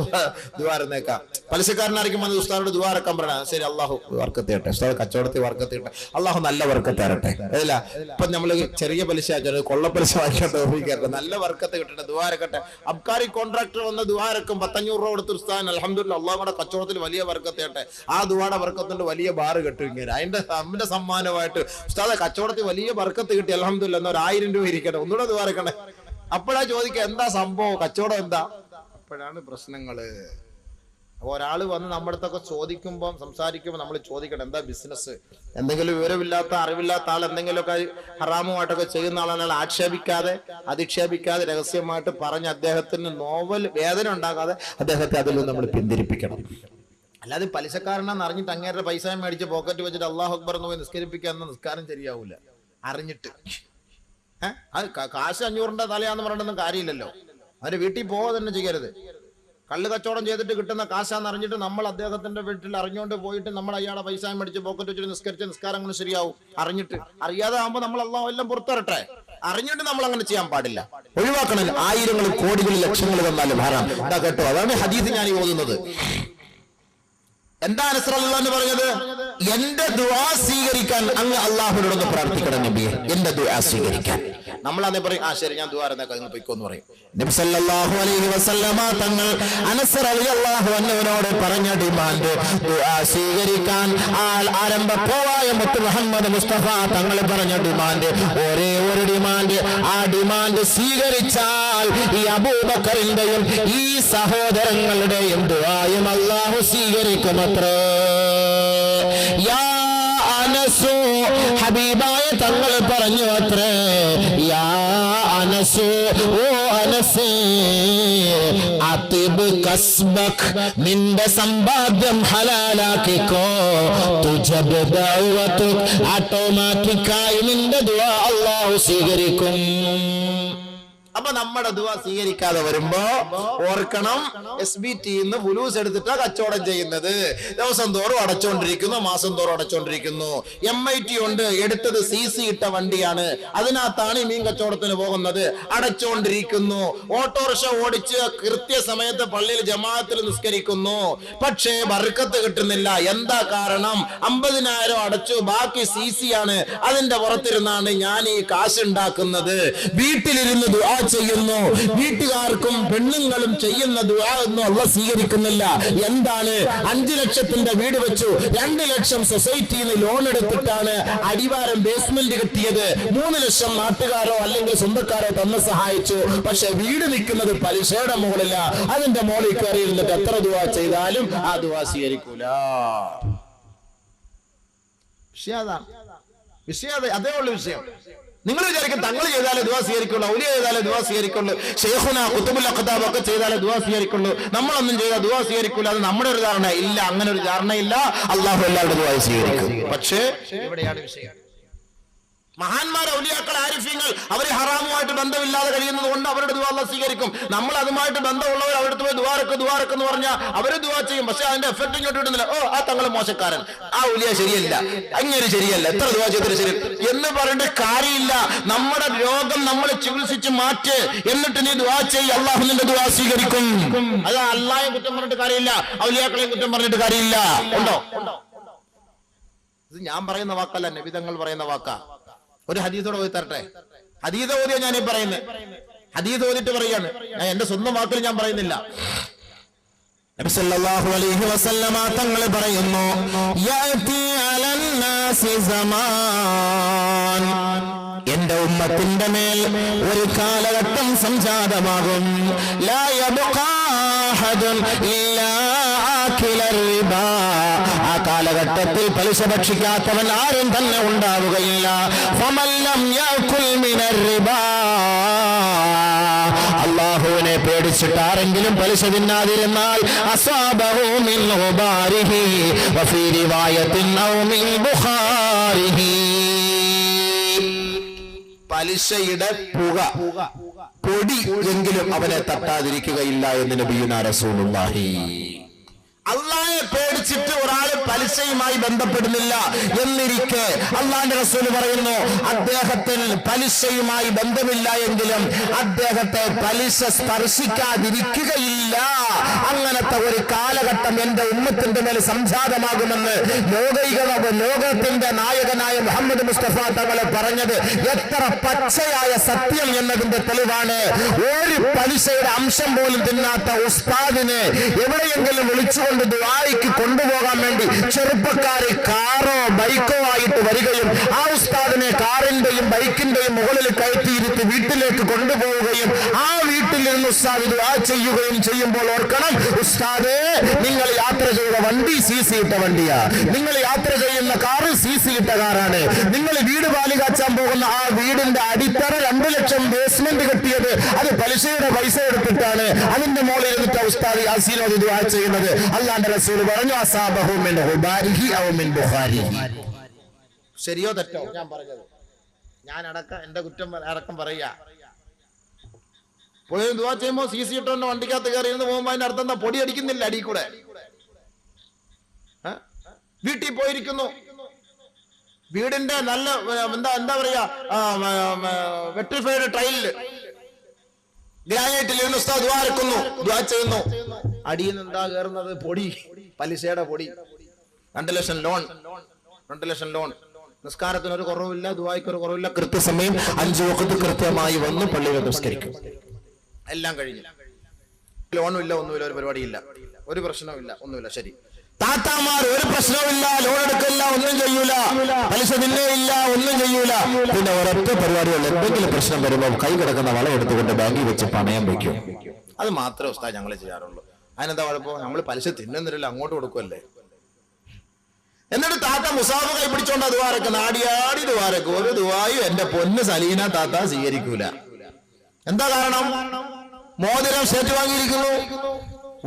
ദുആ ഇറന്നേക്കാം. പലിശക്കാരനായിരിക്കും വന്ന് ഉസ്താദോട് ദുആ ഇറക്കാൻ പറയണ. ശരി, അല്ലാഹു വർക്കത്ത് ചെയ്യട്ടെ, ഉസ്താദ് കച്ചവടത്തിൽ വർക്കത്ത് ചെയ്യട്ടെ, അല്ലാഹു നല്ല വർക്കത്ത് തരട്ടെ. അതല്ല, ഇപ്പൊ നമ്മള് ചെറിയ പലിശ കൊള്ളപ്പലിശ വാങ്ങിക്കട്ടെ, നല്ല വർക്കത്ത് കിട്ടട്ടെ, ദുആ ഇറക്കട്ടെ. അബ്കാരി കോൺട്രാക്ടർ വന്ന് ദുആ ഇറക്കും, 500 രൂപ കൊടുത്ത് ഉസ്താദ് അൽഹംദുലില്ലാഹ് അല്ലാഹുടെ കച്ചവടത്തിൽ വലിയ വർക്കത്ത് ചെയ്യട്ടെ. ആ ദുആടെ വർക്കത്തിന്റെ വലിയ ബാറ് കെട്ടും ഇങ്ങനെ. അതിന്റെ സമ്മാനമായിട്ട് ഉസ്താദ് കച്ചവടത്തിൽ വലിയ വർക്കത്ത് കിട്ടി അൽഹംദുലില്ലാഹ്, എന്നാ 1000 രൂപ ഇരിക്കട്ടെ, ഒന്നുകൂടെ ദുആ ഇറക്കണേ. അപ്പോഴാ ചോദിക്കുക എന്താ സംഭവം, കച്ചവടം എന്താ? അപ്പോഴാണ് പ്രശ്നങ്ങള്. അപ്പൊ ഒരാള് വന്ന് നമ്മുടെ അടുത്തൊക്കെ ചോദിക്കുമ്പോൾ സംസാരിക്കുമ്പോൾ നമ്മൾ ചോദിക്കണം, എന്താ ബിസിനസ്? എന്തെങ്കിലും വിവരമില്ലാത്ത അറിവില്ലാത്ത ആൾ എന്തെങ്കിലുമൊക്കെ ഹറാമുമായിട്ടൊക്കെ ചെയ്യുന്ന ആളാണ്. ആക്ഷേപിക്കാതെ അധിക്ഷേപിക്കാതെ രഹസ്യമായിട്ട് പറഞ്ഞ് അദ്ദേഹത്തിന് നോവൽ വേദന ഉണ്ടാകാതെ അദ്ദേഹത്തെ അതിൽ നിന്ന് നമ്മൾ പിന്തിരിപ്പിക്കണം. അല്ലാതെ പലിശക്കാരനാന്ന് അറിഞ്ഞിട്ട് അങ്ങേരുടെ പൈസ മേടിച്ച് പോക്കറ്റ് വെച്ചിട്ട് അല്ലാഹു അക്ബർ എന്ന് പോയി നിസ്കരിപ്പിക്കാന്ന നിസ്കാരം ശരിയാവൂല. അറിഞ്ഞിട്ട് അത് കാശ് 500 തലയാന്ന് പറഞ്ഞൊന്നും കാര്യമില്ലല്ലോ. അതിന്റെ വീട്ടിൽ പോവാ തന്നെ ചെയ്യരുത്. കള്ള് കച്ചവടം ചെയ്തിട്ട് കിട്ടുന്ന കാശാന്ന് അറിഞ്ഞിട്ട് നമ്മൾ അദ്ദേഹത്തിന്റെ വീട്ടിൽ അറിഞ്ഞുകൊണ്ട് പോയിട്ട് നമ്മൾ അയാളെ പൈസ മേടിച്ച് പോക്കറ്റ് വെച്ചിട്ട് നിസ്കരിച്ച നിസ്കാരം കൊണ്ട് ശരിയാവും. അറിഞ്ഞിട്ട് അറിയാതെ ആകുമ്പോൾ നമ്മൾ അല്ലാഹു എല്ലാം പുറത്തിറട്ടെ. അറിഞ്ഞിട്ട് നമ്മൾ അങ്ങനെ ചെയ്യാൻ പാടില്ല, ഒഴിവാക്കണം. 1000 കോടികൾ ലക്ഷങ്ങൾ തന്നാലും ഹറാം. എന്താ കേട്ടോ, അതാണ് ഹദീസ് ഞാൻ ഓതുന്നത്. എന്താ അനസ് റളിയല്ലാഹു അൻഹു പറഞ്ഞത്? എന്റെ ദുആ സ്വീകരിക്കാൻ അങ്ങ് അല്ലാഹുവിനോടൊന്ന് പ്രാർത്ഥിക്കണം നബിയെ, എന്റെ ദുആ സ്വീകരിക്കാൻ. നമ്മൾ അതേ പറയും, ശരി ഞാൻ ദുആ ഇറന്നേക്കാം, നിങ്ങൾ പൊയ്ക്കോന്ന് പറയും. നബി സല്ലല്ലാഹു അലൈഹി വസല്ലമ തങ്ങൾ അനസ് റളിയല്ലാഹു അൻഹുവിനോട് പറഞ്ഞ ഡിമാൻഡ്, ദുആ സ്വീകരിക്കാൻ ആരംഭപ്പോവായ മുത്ത് മുഹമ്മദ് മുസ്തഫ തങ്ങൾ പറഞ്ഞ ഡിമാൻഡ് ഒരേ ഒരു ഡിമാൻഡ്. ആ ഡിമാൻഡ് സ്വീകരിച്ചാൽ ഈ അബൂബക്കറിന്റെയും ഈ സഹോദരങ്ങളുടെയും ദുആയും അല്ലാഹു സ്വീകരിക്കുമത്രേ. യാ അനസു, ഹബീബായ തങ്ങൾ പറഞ്ഞു അത്രേ, യാ അനസു, ഓ അനസ് അതിബ് കസ്ബക്, നിന്റെ സമ്പാദ്യം ഹലാലാക്കിക്കോ. തുജബ് ദഅവതുക്, ഓട്ടോമാറ്റിക്കായി നിന്റെ ദുആ അല്ലാഹു സ്വീകരിക്കും. അപ്പൊ നമ്മുടെ ദുആ സ്വീകരിക്കാതെ വരുമ്പോ ഓർക്കണം, SBT ഫുലൂസ് എടുത്തിട്ടാ കച്ചവടം ചെയ്യുന്നത്. ദിവസം തോറും അടച്ചോണ്ടിരിക്കുന്നു, മാസം തോറും അടച്ചോണ്ടിരിക്കുന്നു. MIT ഉണ്ട്, എടുത്തത് CC ഇട്ട വണ്ടിയാണ്, അതിനകത്താണ് ഈ മീൻ കച്ചവടത്തിന് പോകുന്നത്, അടച്ചോണ്ടിരിക്കുന്നു. ഓട്ടോറിക്ഷ ഓടിച്ച് കൃത്യസമയത്ത് പള്ളിയിൽ ജമാഅത്തിൽ നിസ്കരിക്കുന്നു, പക്ഷേ ബർക്കത്ത് കിട്ടുന്നില്ല. എന്താ കാരണം? 50,000 അടച്ചു, ബാക്കി CC ആണ്, അതിന്റെ പുറത്തിരുന്നാണ് ഞാൻ ഈ കാശുണ്ടാക്കുന്നത്. വീട്ടിലിരുന്ന് ദുആ ചെയ്യുന്നു, വീട്ടുകാർക്കും പെണ്ണുങ്ങളും ചെയ്യുന്ന ദുആ ഒന്നും അല്ലാഹു സ്വീകരിക്കുന്നില്ല. എന്താണ്? 5 ലക്ഷത്തിന്റെ വീട് വെച്ചു, 2 ലക്ഷം സൊസൈറ്റിയിൽ നിന്ന് ലോൺ എടുത്തിട്ടാണ് അടിവാരം ബേസ്മെന്റ് കിട്ടിയത്. 3 ലക്ഷം നാട്ടുകാരോ അല്ലെങ്കിൽ സ്വന്തക്കാരോ തന്നെ സഹായിച്ചു. പക്ഷെ വീട് നിൽക്കുന്നത് പലിശയുടെ മുകളില. അതിന്റെ മുകളിൽ കയറി ഇരുന്നിട്ട് എത്ര ദുആ ചെയ്താലും ആ ദുആ സ്വീകരിക്കൂല. വിഷയം അതേ ഉള്ള വിഷയം. നിങ്ങൾ വിചാരിക്കും തങ്ങൾ ചെയ്താലേ ദുആ സ്വീകരിക്കുള്ളൂ, ഔലിയ ചെയ്താലേ ദുആ സ്വീകരിക്കുള്ളൂ, ശൈഖുന ഖുതുബുൽ അഖ്താബ് ഒക്കെ ചെയ്താലേ ദുആ സ്വീകരിക്കുള്ളൂ, നമ്മളൊന്നും ചെയ്താൽ ദുആ സ്വീകരിക്കൂല. അത് നമ്മുടെ ഒരു ധാരണ ഇല്ല, അങ്ങനെ ഒരു ധാരണയില്ല. അല്ലാഹു എല്ലാവരുടെ ദുആ സ്വീകരിക്കും. പക്ഷേ ഇവിടെയാണ് വിഷയം. മഹാന്മാർ, ഔലിയാക്കൾ, ആരിഫീങ്ങൾ അവർ ഹറാമുമായിട്ട് ബന്ധമില്ലാതെ കഴിയുന്നത് കൊണ്ട് അവരുടെ ദുആ അല്ലാഹു സ്വീകരിക്കും. നമ്മൾ അതുമായിട്ട് ബന്ധമുള്ളവർ അവരുടെ പോയി ദുആറക്ക് എന്ന് പറഞ്ഞാൽ അവര് ദുആ ചെയ്യും, പക്ഷെ അതിന്റെ എഫക്ട് ഇങ്ങോട്ട് കിട്ടുന്നില്ല. ഓ, ആ തങ്ങൾ മോശക്കാരൻ, ആ ഔലിയ ശരിയല്ല, അങ്ങനെ ശരിയല്ല, എത്ര ദുആ ചെയ്തിട്ട് ശരി എന്ന് പറഞ്ഞിട്ട് കാര്യമില്ല. നമ്മുടെ രോഗം നമ്മൾ ചികിത്സിച്ച് മാറ്റ്, എന്നിട്ട് നീ ദുആ ചെയ്യ്, അല്ലാഹു നിന്റെ ദുആ സ്വീകരിക്കും. അത് അല്ലാഹയെ കുറ്റം പറഞ്ഞിട്ട് കാര്യമില്ല, ഔലിയാക്കളെയും കുറ്റം പറഞ്ഞിട്ട് കാര്യമില്ല. ഉണ്ടോ? ഇത് ഞാൻ പറയുന്ന വാക്കല്ല, നബി തങ്ങൾ പറയുന്ന വാക്കാ. ഒരു ഹദീസോടെ ഓതി തരട്ടെ. ഹദീസ് ഓതിയാ ഞാൻ പറയുന്നത്, ഹദീസ് ഓതിട്ട് പറയാണ്, ഞാൻ എന്റെ സ്വന്തം വാക്കിൽ ഞാൻ പറയുന്നില്ല. നബി സല്ലല്ലാഹു അലൈഹി വസല്ലമ തങ്ങൾ പറയുന്നു, യഅതി അലന്നാസി സമാൻ, എന്റെ ഉമ്മത്തിന്റെ മേൽ ഒരു കാലഘട്ടം സംജാതമാകും. ലാ യബ്ഖാ അഹദുൻ ഇല്ലാ ആകില റിബാ, ആ കാലഘട്ടത്തിൽ പലിശ ഭക്ഷിക്കാത്തവൻ ആരും തന്നെ ഉണ്ടാവുകയില്ല. ഫമൻ ലം യഅകുൽ മിനർ റിബാ, അല്ലാഹുവിനെ പേടിച്ചിട്ട് ആരെങ്കിലും പലിശ തിന്നാതിരുന്നാൽ അസ്വാബഹു മിൻ ഗുബാരിഹി വഫീ റിവായത്തിൻ ഔ മിൻ ബുഖാരിഹി, പലിശയുടെ പൊടി എങ്കിലും അവനെ തട്ടാതിരിക്കുകയില്ല എന്ന് നബിയുനാ റസൂലുള്ളാഹി. അള്ളാഹയെ പേടിച്ചിട്ട് ഒരാൾ പലിശയുമായി ബന്ധപ്പെടുന്നില്ല എന്നിരിക്കെ അള്ളാന്റെ റസൂൽ പറയുന്നു, അദ്ദേഹത്തിന് പലിശയുമായി ബന്ധമില്ല എങ്കിലും അദ്ദേഹത്തെ പലിശ സ്പർശിക്കാതിരിക്കുകയില്ല. അങ്ങനത്തെ ഒരു കാലഘട്ടം എന്റെ ഉമ്മത്തിന്റെ മേൽ സംജാതമാകുമെന്ന് ലോകത്തിന്റെ നായകനായ മുഹമ്മദ് മുസ്തഫ തങ്ങളെ പറഞ്ഞത് എത്ര പച്ചയായ സത്യം എന്നതിന്റെ തെളിവാണ്. ഒരു പലിശയുടെ അംശം പോലും തിന്നാത്ത ഉസ്താദിനെ എവിടെയെങ്കിലും വിളിച്ചുകൊണ്ട് ദുആയ്ക്ക് കൊണ്ടുപോകാൻ വേണ്ടി ചെറുപ്പക്കാരെ കാറോ ബൈക്കോ ആയിട്ട് വരികയും ആ ഉസ്താദിനെ കാറിന്റെയും ബൈക്കിന്റെയും മുകളിൽ കയറ്റിയിരുത്തി വീട്ടിലേക്ക് കൊണ്ടുപോവുകയും ആ വീട്ടിൽ നിന്ന് ഉസ്താദ് ദുആ ചെയ്യുകയും ചെയ്യുമ്പോൾ ഓർക്കണം, ഉസ്താദേ, നിങ്ങൾ യാത്ര ചെയ്ത വണ്ടി CC ഇട്ട വണ്ടിയാ, നിങ്ങൾ യാത്ര ചെയ്യുന്ന കാറ് CC ഇട്ട കാറാണ്, നിങ്ങൾ വീട് പാല് കാച്ചാൻ പോകുന്ന ആ വീടിന്റെ അടിത്തറ 2 ലക്ഷം ബേസ്മെന്റ് കെട്ടിയത് അത് പലിശയുടെ പൈസ എടുത്തിട്ടാണ്, അതിന്റെ മുകളിൽ ഇരുന്നിട്ട് ഉസ്താദ് യാസീനോട് ദുആ ചെയ്യുന്നത്. അല്ലാഹുവിന്റെ റസൂൽ പറഞ്ഞു, അസാബഹു മിൻ ഗുബാരിഹി ഔ മിൻ ബുഖാരിഹി. ശരിയോ തെറ്റോ ഞാൻ പറഞ്ഞത്? ഞാൻ അടക്കം എന്റെ കുറ്റം അടക്കം പറയാ. പോയി ദുആ ചെയ്യുമ്പോ CC ഇട്ടോണ്ട് വണ്ടിക്കകത്ത് കയറി ഇരുന്ന് പോകുമ്പോ അതിന്റെ അർത്ഥം എന്താ? പൊടി അടിക്കുന്നില്ല അടി കൂടെ. വീട്ടിൽ പോയിരിക്കുന്നു, വീടിന്റെ നല്ല എന്താ പറയാ വെട്രിഫൈഡ് ടൈലില് ഗ്രാനൈറ്റിൽ ഇരുന്ന് ഉസ്താദ് ദുആ ഇറക്കുന്നു, ദുആ ചെയ്യുന്നു. അടിയിൽ നിന്ന് എന്താ കയറുന്നത്? പൊടി, പലിശയുടെ പൊടി. 2 ലക്ഷം ലോൺ, 2 ലക്ഷം ലോൺ. നിസ്കാരത്തിന് ഒരു കുറവില്ല, ദുആയ്ക്ക് ഒരു കുറവില്ല, കൃത്യസമയം 5 വഖത്ത് കൃത്യമായി വന്ന് പള്ളിയിൽ നിസ്കരിക്കും. എല്ലാം കഴിഞ്ഞു. ലോണും ഇല്ല, ഒന്നുമില്ല, ഒരു പരിപാടിയില്ല, ഒരു പ്രശ്നവുമില്ല, ഒന്നുമില്ല. ശരി, താത്താമാർ ഒരു പ്രശ്നവുമില്ല, ലോൺ എടുക്കില്ല, ഒന്നും ചെയ്യൂല, പലിശ തിന്നേയില്ല, ഒന്നും ചെയ്യൂല. പിന്നെ ഒരൊറ്റ പരിപാടിയുള്ള എന്തെങ്കിലും പ്രശ്നം വരുമ്പോൾ കൈ കിടക്കുന്ന വളം എടുത്തുകൊണ്ട് ബാങ്കിൽ വെച്ച് പണയം വെക്കും. അത് മാത്രമേ ഉസ്താദ് ഞങ്ങൾ ചെയ്യാറുള്ളൂ. അതിനെന്താ കുഴപ്പം? നമ്മൾ പലിശ തിന്നുന്നില്ല, അങ്ങോട്ട് കൊടുക്കുമല്ലേ. എന്നിട്ട് താത്ത മുസാഫ് കൈ പിടിച്ചോണ്ട് ദുആറക്ക് നാടിയാടി ദുആറക്ക് ഒരു ദുആയും എന്റെ പൊന്ന് സലീന താത്ത സ്വീകരിക്കൂല. എന്താ കാരണം? മോതിരം സ്റ്റേറ്റ് വാങ്ങിയിരിക്കുന്നു,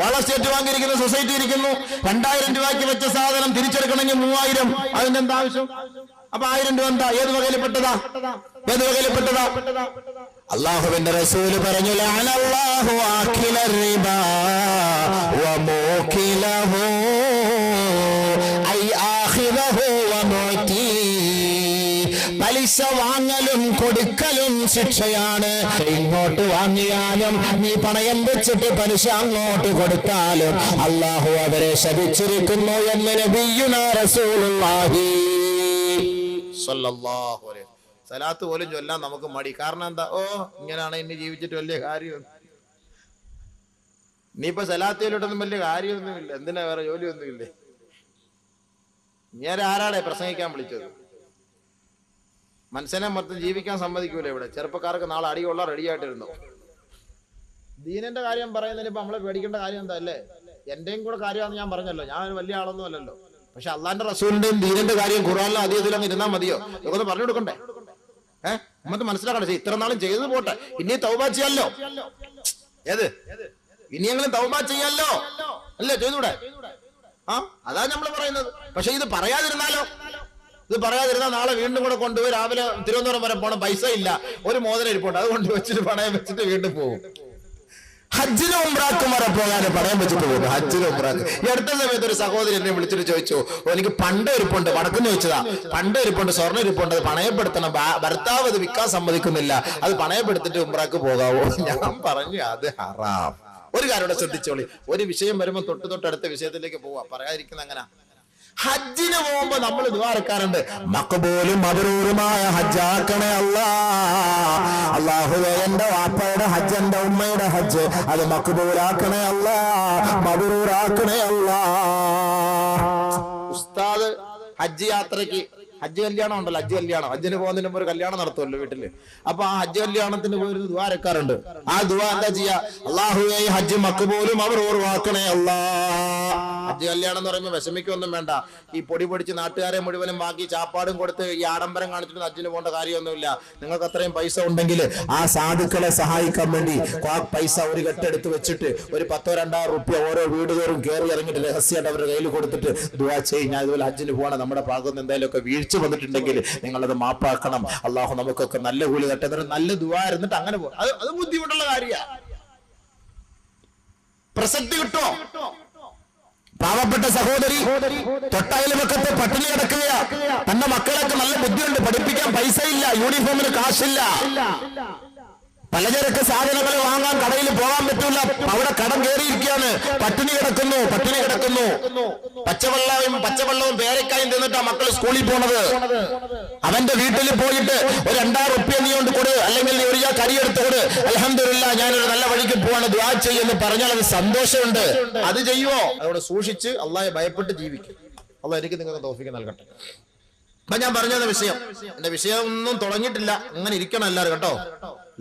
വള സ്റ്റേറ്റ് വാങ്ങിയിരിക്കുന്നു, സൊസൈറ്റി ഇരിക്കുന്നു. 2000 രൂപയ്ക്ക് വെച്ച സാധനം തിരിച്ചെടുക്കണമെങ്കിൽ 3000. അതിന്റെ എന്താ ആവശ്യം? അപ്പൊ 1000 രൂപ എന്താ? ഏത് വകയിൽപ്പെട്ടതാ? ഏത് വകയിൽപ്പെട്ടതാ? അല്ലാഹുവിന്റെ റസൂല് പറഞ്ഞു, ലഅനല്ലാഹു ആകില റിബാ വമൂകിലഹു ഐ ആഖിദഹു വമുഅതി. പലിശ വാങ്ങലും കൊടുക്കലും ശിക്ഷയാണ്. ഇങ്ങോട്ട് വാങ്ങിയാലും നീ പണയം വെച്ചിട്ട് പലിശ അങ്ങോട്ട് കൊടുത്താലും അല്ലാഹു അവരെ ശപിച്ചിരിക്കുന്നു എന്ന് നബിയുനാ റസൂലുള്ളാഹി സ്വല്ലല്ലാഹു അലൈഹി. സലാത്ത് പോലും ചൊല്ലാൻ നമുക്ക് മടി. കാരണം എന്താ? ഇങ്ങനെയാണ് ഇനി ജീവിച്ചിട്ട് വലിയ കാര്യം. ഇനിയിപ്പോ സലാത്തിലോട്ടൊന്നും വലിയ കാര്യമൊന്നുമില്ല. എന്തിനാ വേറെ ജോലിയൊന്നുമില്ലേ? ഞാൻ ആരാളെ പ്രസംഗിക്കാൻ വിളിച്ചത്? മനുഷ്യനെ മൊത്തം ജീവിക്കാൻ സമ്മതിക്കൂല ഇവിടെ. ചെറുപ്പക്കാർക്ക് നാളെ അടികൊള്ള റെഡിയായിട്ടിരുന്നു. ദീനന്റെ കാര്യം പറയുന്നതിന് ഇപ്പൊ നമ്മളെ പേടിക്കേണ്ട കാര്യം എന്താ അല്ലേ? എന്റെയും കൂടെ കാര്യമാണെന്ന് ഞാൻ പറഞ്ഞല്ലോ. ഞാൻ വലിയ ആളൊന്നും അല്ലല്ലോ. പക്ഷെ അള്ളാന്റെ റസൂലിന്റെയും ദീനന്റെ കാര്യം ഖുർആനിലും ഹദീസിലും അങ്ങ് ഇരുന്നാൽ മതിയോ? ഇതൊക്കെ പറഞ്ഞു കൊടുക്കണ്ടേ? നമുക്ക് മനസ്സിലാക്കണ്ടേ? ഇത്ര നാളും ചെയ്തു പോട്ടെ, ഇനി തൗബ ചെയ്യാലോ. ഏത് ഇനിയെങ്കിലും തൗബ ചെയ്യാലോ അല്ലേ? ചെയ്തൂടെ? അതാ നമ്മൾ പറയുന്നത്. പക്ഷെ ഇത് പറയാതിരുന്നാലോ? ഇത് പറയാതിരുന്നാൽ നാളെ വീണ്ടും കൂടെ കൊണ്ടുപോയി രാവിലെ തിരുവനന്തപുരം വരെ പോകണം, പൈസ ഇല്ല, ഒരു മോതിരം ഇരിപ്പുണ്ട്, അത് കൊണ്ട് വെച്ചിട്ട് പണയം വെച്ചിട്ട് വീണ്ടും പോകും. ഹജ്ജിനും ഉംറക്കും വരെ പോകാൻ പണയം വെച്ചിട്ട് പോകും. ഹജ്ജിനും ഉംറക്ക്. ഈ അടുത്ത സമയത്ത് ഒരു സഹോദരി എന്നെ വിളിച്ചിട്ട് ചോദിച്ചു, എനിക്ക് പണ്ട് ഇരിപ്പുണ്ട്, വടക്കുന്ന് വെച്ചതാ, പണ്ട് ഇരിപ്പുണ്ട്, സ്വർണ്ണം ഇരിപ്പുണ്ട്, അത് പണയപ്പെടുത്തണം, ഭർത്താവ് അത് വിൽക്കാൻ സമ്മതിക്കുന്നില്ല, അത് പണയപ്പെടുത്തിട്ട് ഉംറക്ക് പോകാവോ? ഞാൻ പറഞ്ഞു അത് ഹറാം. ഒരു കാര്യം ശ്രദ്ധിച്ചോളി, ഒരു വിഷയം വരുമ്പോൾ തൊട്ടടുത്ത വിഷയത്തിലേക്ക് പോവാ. പറയാതിരിക്കുന്ന അങ്ങനെ. ഹജ്ജിന് പോകുമ്പോ നമ്മൾ ദുആർക്കാറുണ്ട്, മഖ്ബൂലും മബ്റൂറുമായ ഹജ്ജാക്കണേ അല്ലാഹ്. അല്ലാഹുവേ, എന്റെ വാപ്പയുടെ ഹജ്ജ്, എന്റെ ഉമ്മയുടെ ഹജ്ജ്, അത് മഖ്ബൂലാക്കണേ അല്ലാഹ്, മബ്റൂറാക്കണേ അല്ലാഹ്. ഉസ്താദ് ഹജ്ജ് യാത്രയ്ക്ക്, ഹജ്ജ് കല്യാണം ഉണ്ടല്ലോ, ഹജ്ജ് കല്യാണം, ഹജ്ജിന് പോകുന്നതിന് മുമ്പ് ഒരു കല്യാണം നടത്തുമല്ലോ വീട്ടില്. അപ്പൊ ആ ഹജ്ജ് കല്യാണത്തിന് പോയി ദുആ ഇറക്കാറുണ്ട്. ആ ദുആ എന്താ ചെയ്യാ? അല്ലാഹുവേ, ഹജ്ജ് മഖ്ബൂലും മബ്റൂറുമാക്കണേ അല്ലാഹ്. ഹജ്ജ് കല്യാണം എന്ന് പറയുമ്പോൾ വിഷമിക്കൊന്നും വേണ്ട. ഈ പൊടി പൊടിച്ച് നാട്ടുകാരെ മുഴുവനും ബാക്കി ചാപ്പാടും കൊടുത്ത് ഈ ആഡംബരം കാണിച്ചിട്ട് ഹജ്ജിന് പോകേണ്ട കാര്യമൊന്നുമില്ല. നിങ്ങൾക്ക് അത്രയും പൈസ ഉണ്ടെങ്കിൽ ആ സാധുക്കളെ സഹായിക്കാൻ വേണ്ടി പൈസ ഒരു കെട്ടെടുത്ത് വെച്ചിട്ട് ഒരു 1000-2000 റുപ്യ ഓരോ വീട് തോറും കയറി ഇറങ്ങിയിട്ട് രഹസ്യമായിട്ട് അവരുടെ കയ്യിൽ കൊടുത്തിട്ട് ദുആ ചെയ്യും, ഞാൻ ഇതുപോലെ ഹജ്ജിന് പോകണം, നമ്മുടെ ഭാഗത്ത് എന്തായാലും വീഴ്ച വന്നിട്ടുണ്ടെങ്കിൽ നിങ്ങളത് മാപ്പാക്കണം, അള്ളാഹു നമുക്കൊക്കെ നല്ല കൂലി തട്ടെ, നല്ല ദുആ ഇരുന്നിട്ട് അങ്ങനെ പോകും. അത് ബുദ്ധിമുട്ടുള്ള കാര്യമാണ്. പ്രസക്തി കിട്ടോ? പാവപ്പെട്ട സഹോദരി തൊട്ടയൽവക്കത്ത് പട്ടിണി കിടക്കുകയാ. തന്റെ മക്കളൊക്കെ നല്ല ബുദ്ധിയുണ്ട്, പഠിപ്പിക്കാൻ പൈസ ഇല്ല, യൂണിഫോമിന് കാശില്ല, പലചരക്ക് സാധനങ്ങൾ വാങ്ങാൻ കടയിൽ പോകാൻ പറ്റൂല, അവിടെ കടം കയറിയിരിക്കുകയാണ്, പട്ടിണി കിടക്കുന്നു. പച്ചവെള്ളവും പേരക്കായും തിന്നിട്ടാ മക്കൾ സ്കൂളിൽ പോണത്. അവന്റെ വീട്ടിൽ പോയിട്ട് ഒരു 2000 റുപ്യ നീ കൊണ്ട് കൊടു, അല്ലെങ്കിൽ നീ ഒരു കറിയെടുത്ത് കൊടു, അൽഹംദുലില്ലാ ഞാനൊരു നല്ല വഴിക്ക് പോവാണ്, ദുആ ചെയ്യുമെന്ന് പറഞ്ഞാൽ അത് സന്തോഷമുണ്ട്. അത് ചെയ്യുവോ? അതോടെ സൂക്ഷിച്ച് അള്ളാഹയെ ഭയപ്പെട്ട് ജീവിക്കും. അള്ളാഹ് എനിക്ക് നിങ്ങൾക്ക് തൗഫീഖ് നൽകട്ടെ. അപ്പൊ ഞാൻ പറഞ്ഞ വിഷയം, എന്റെ വിഷയം ഒന്നും തുടങ്ങിയിട്ടില്ല, അങ്ങനെ ഇരിക്കണം എല്ലാവരും കേട്ടോ.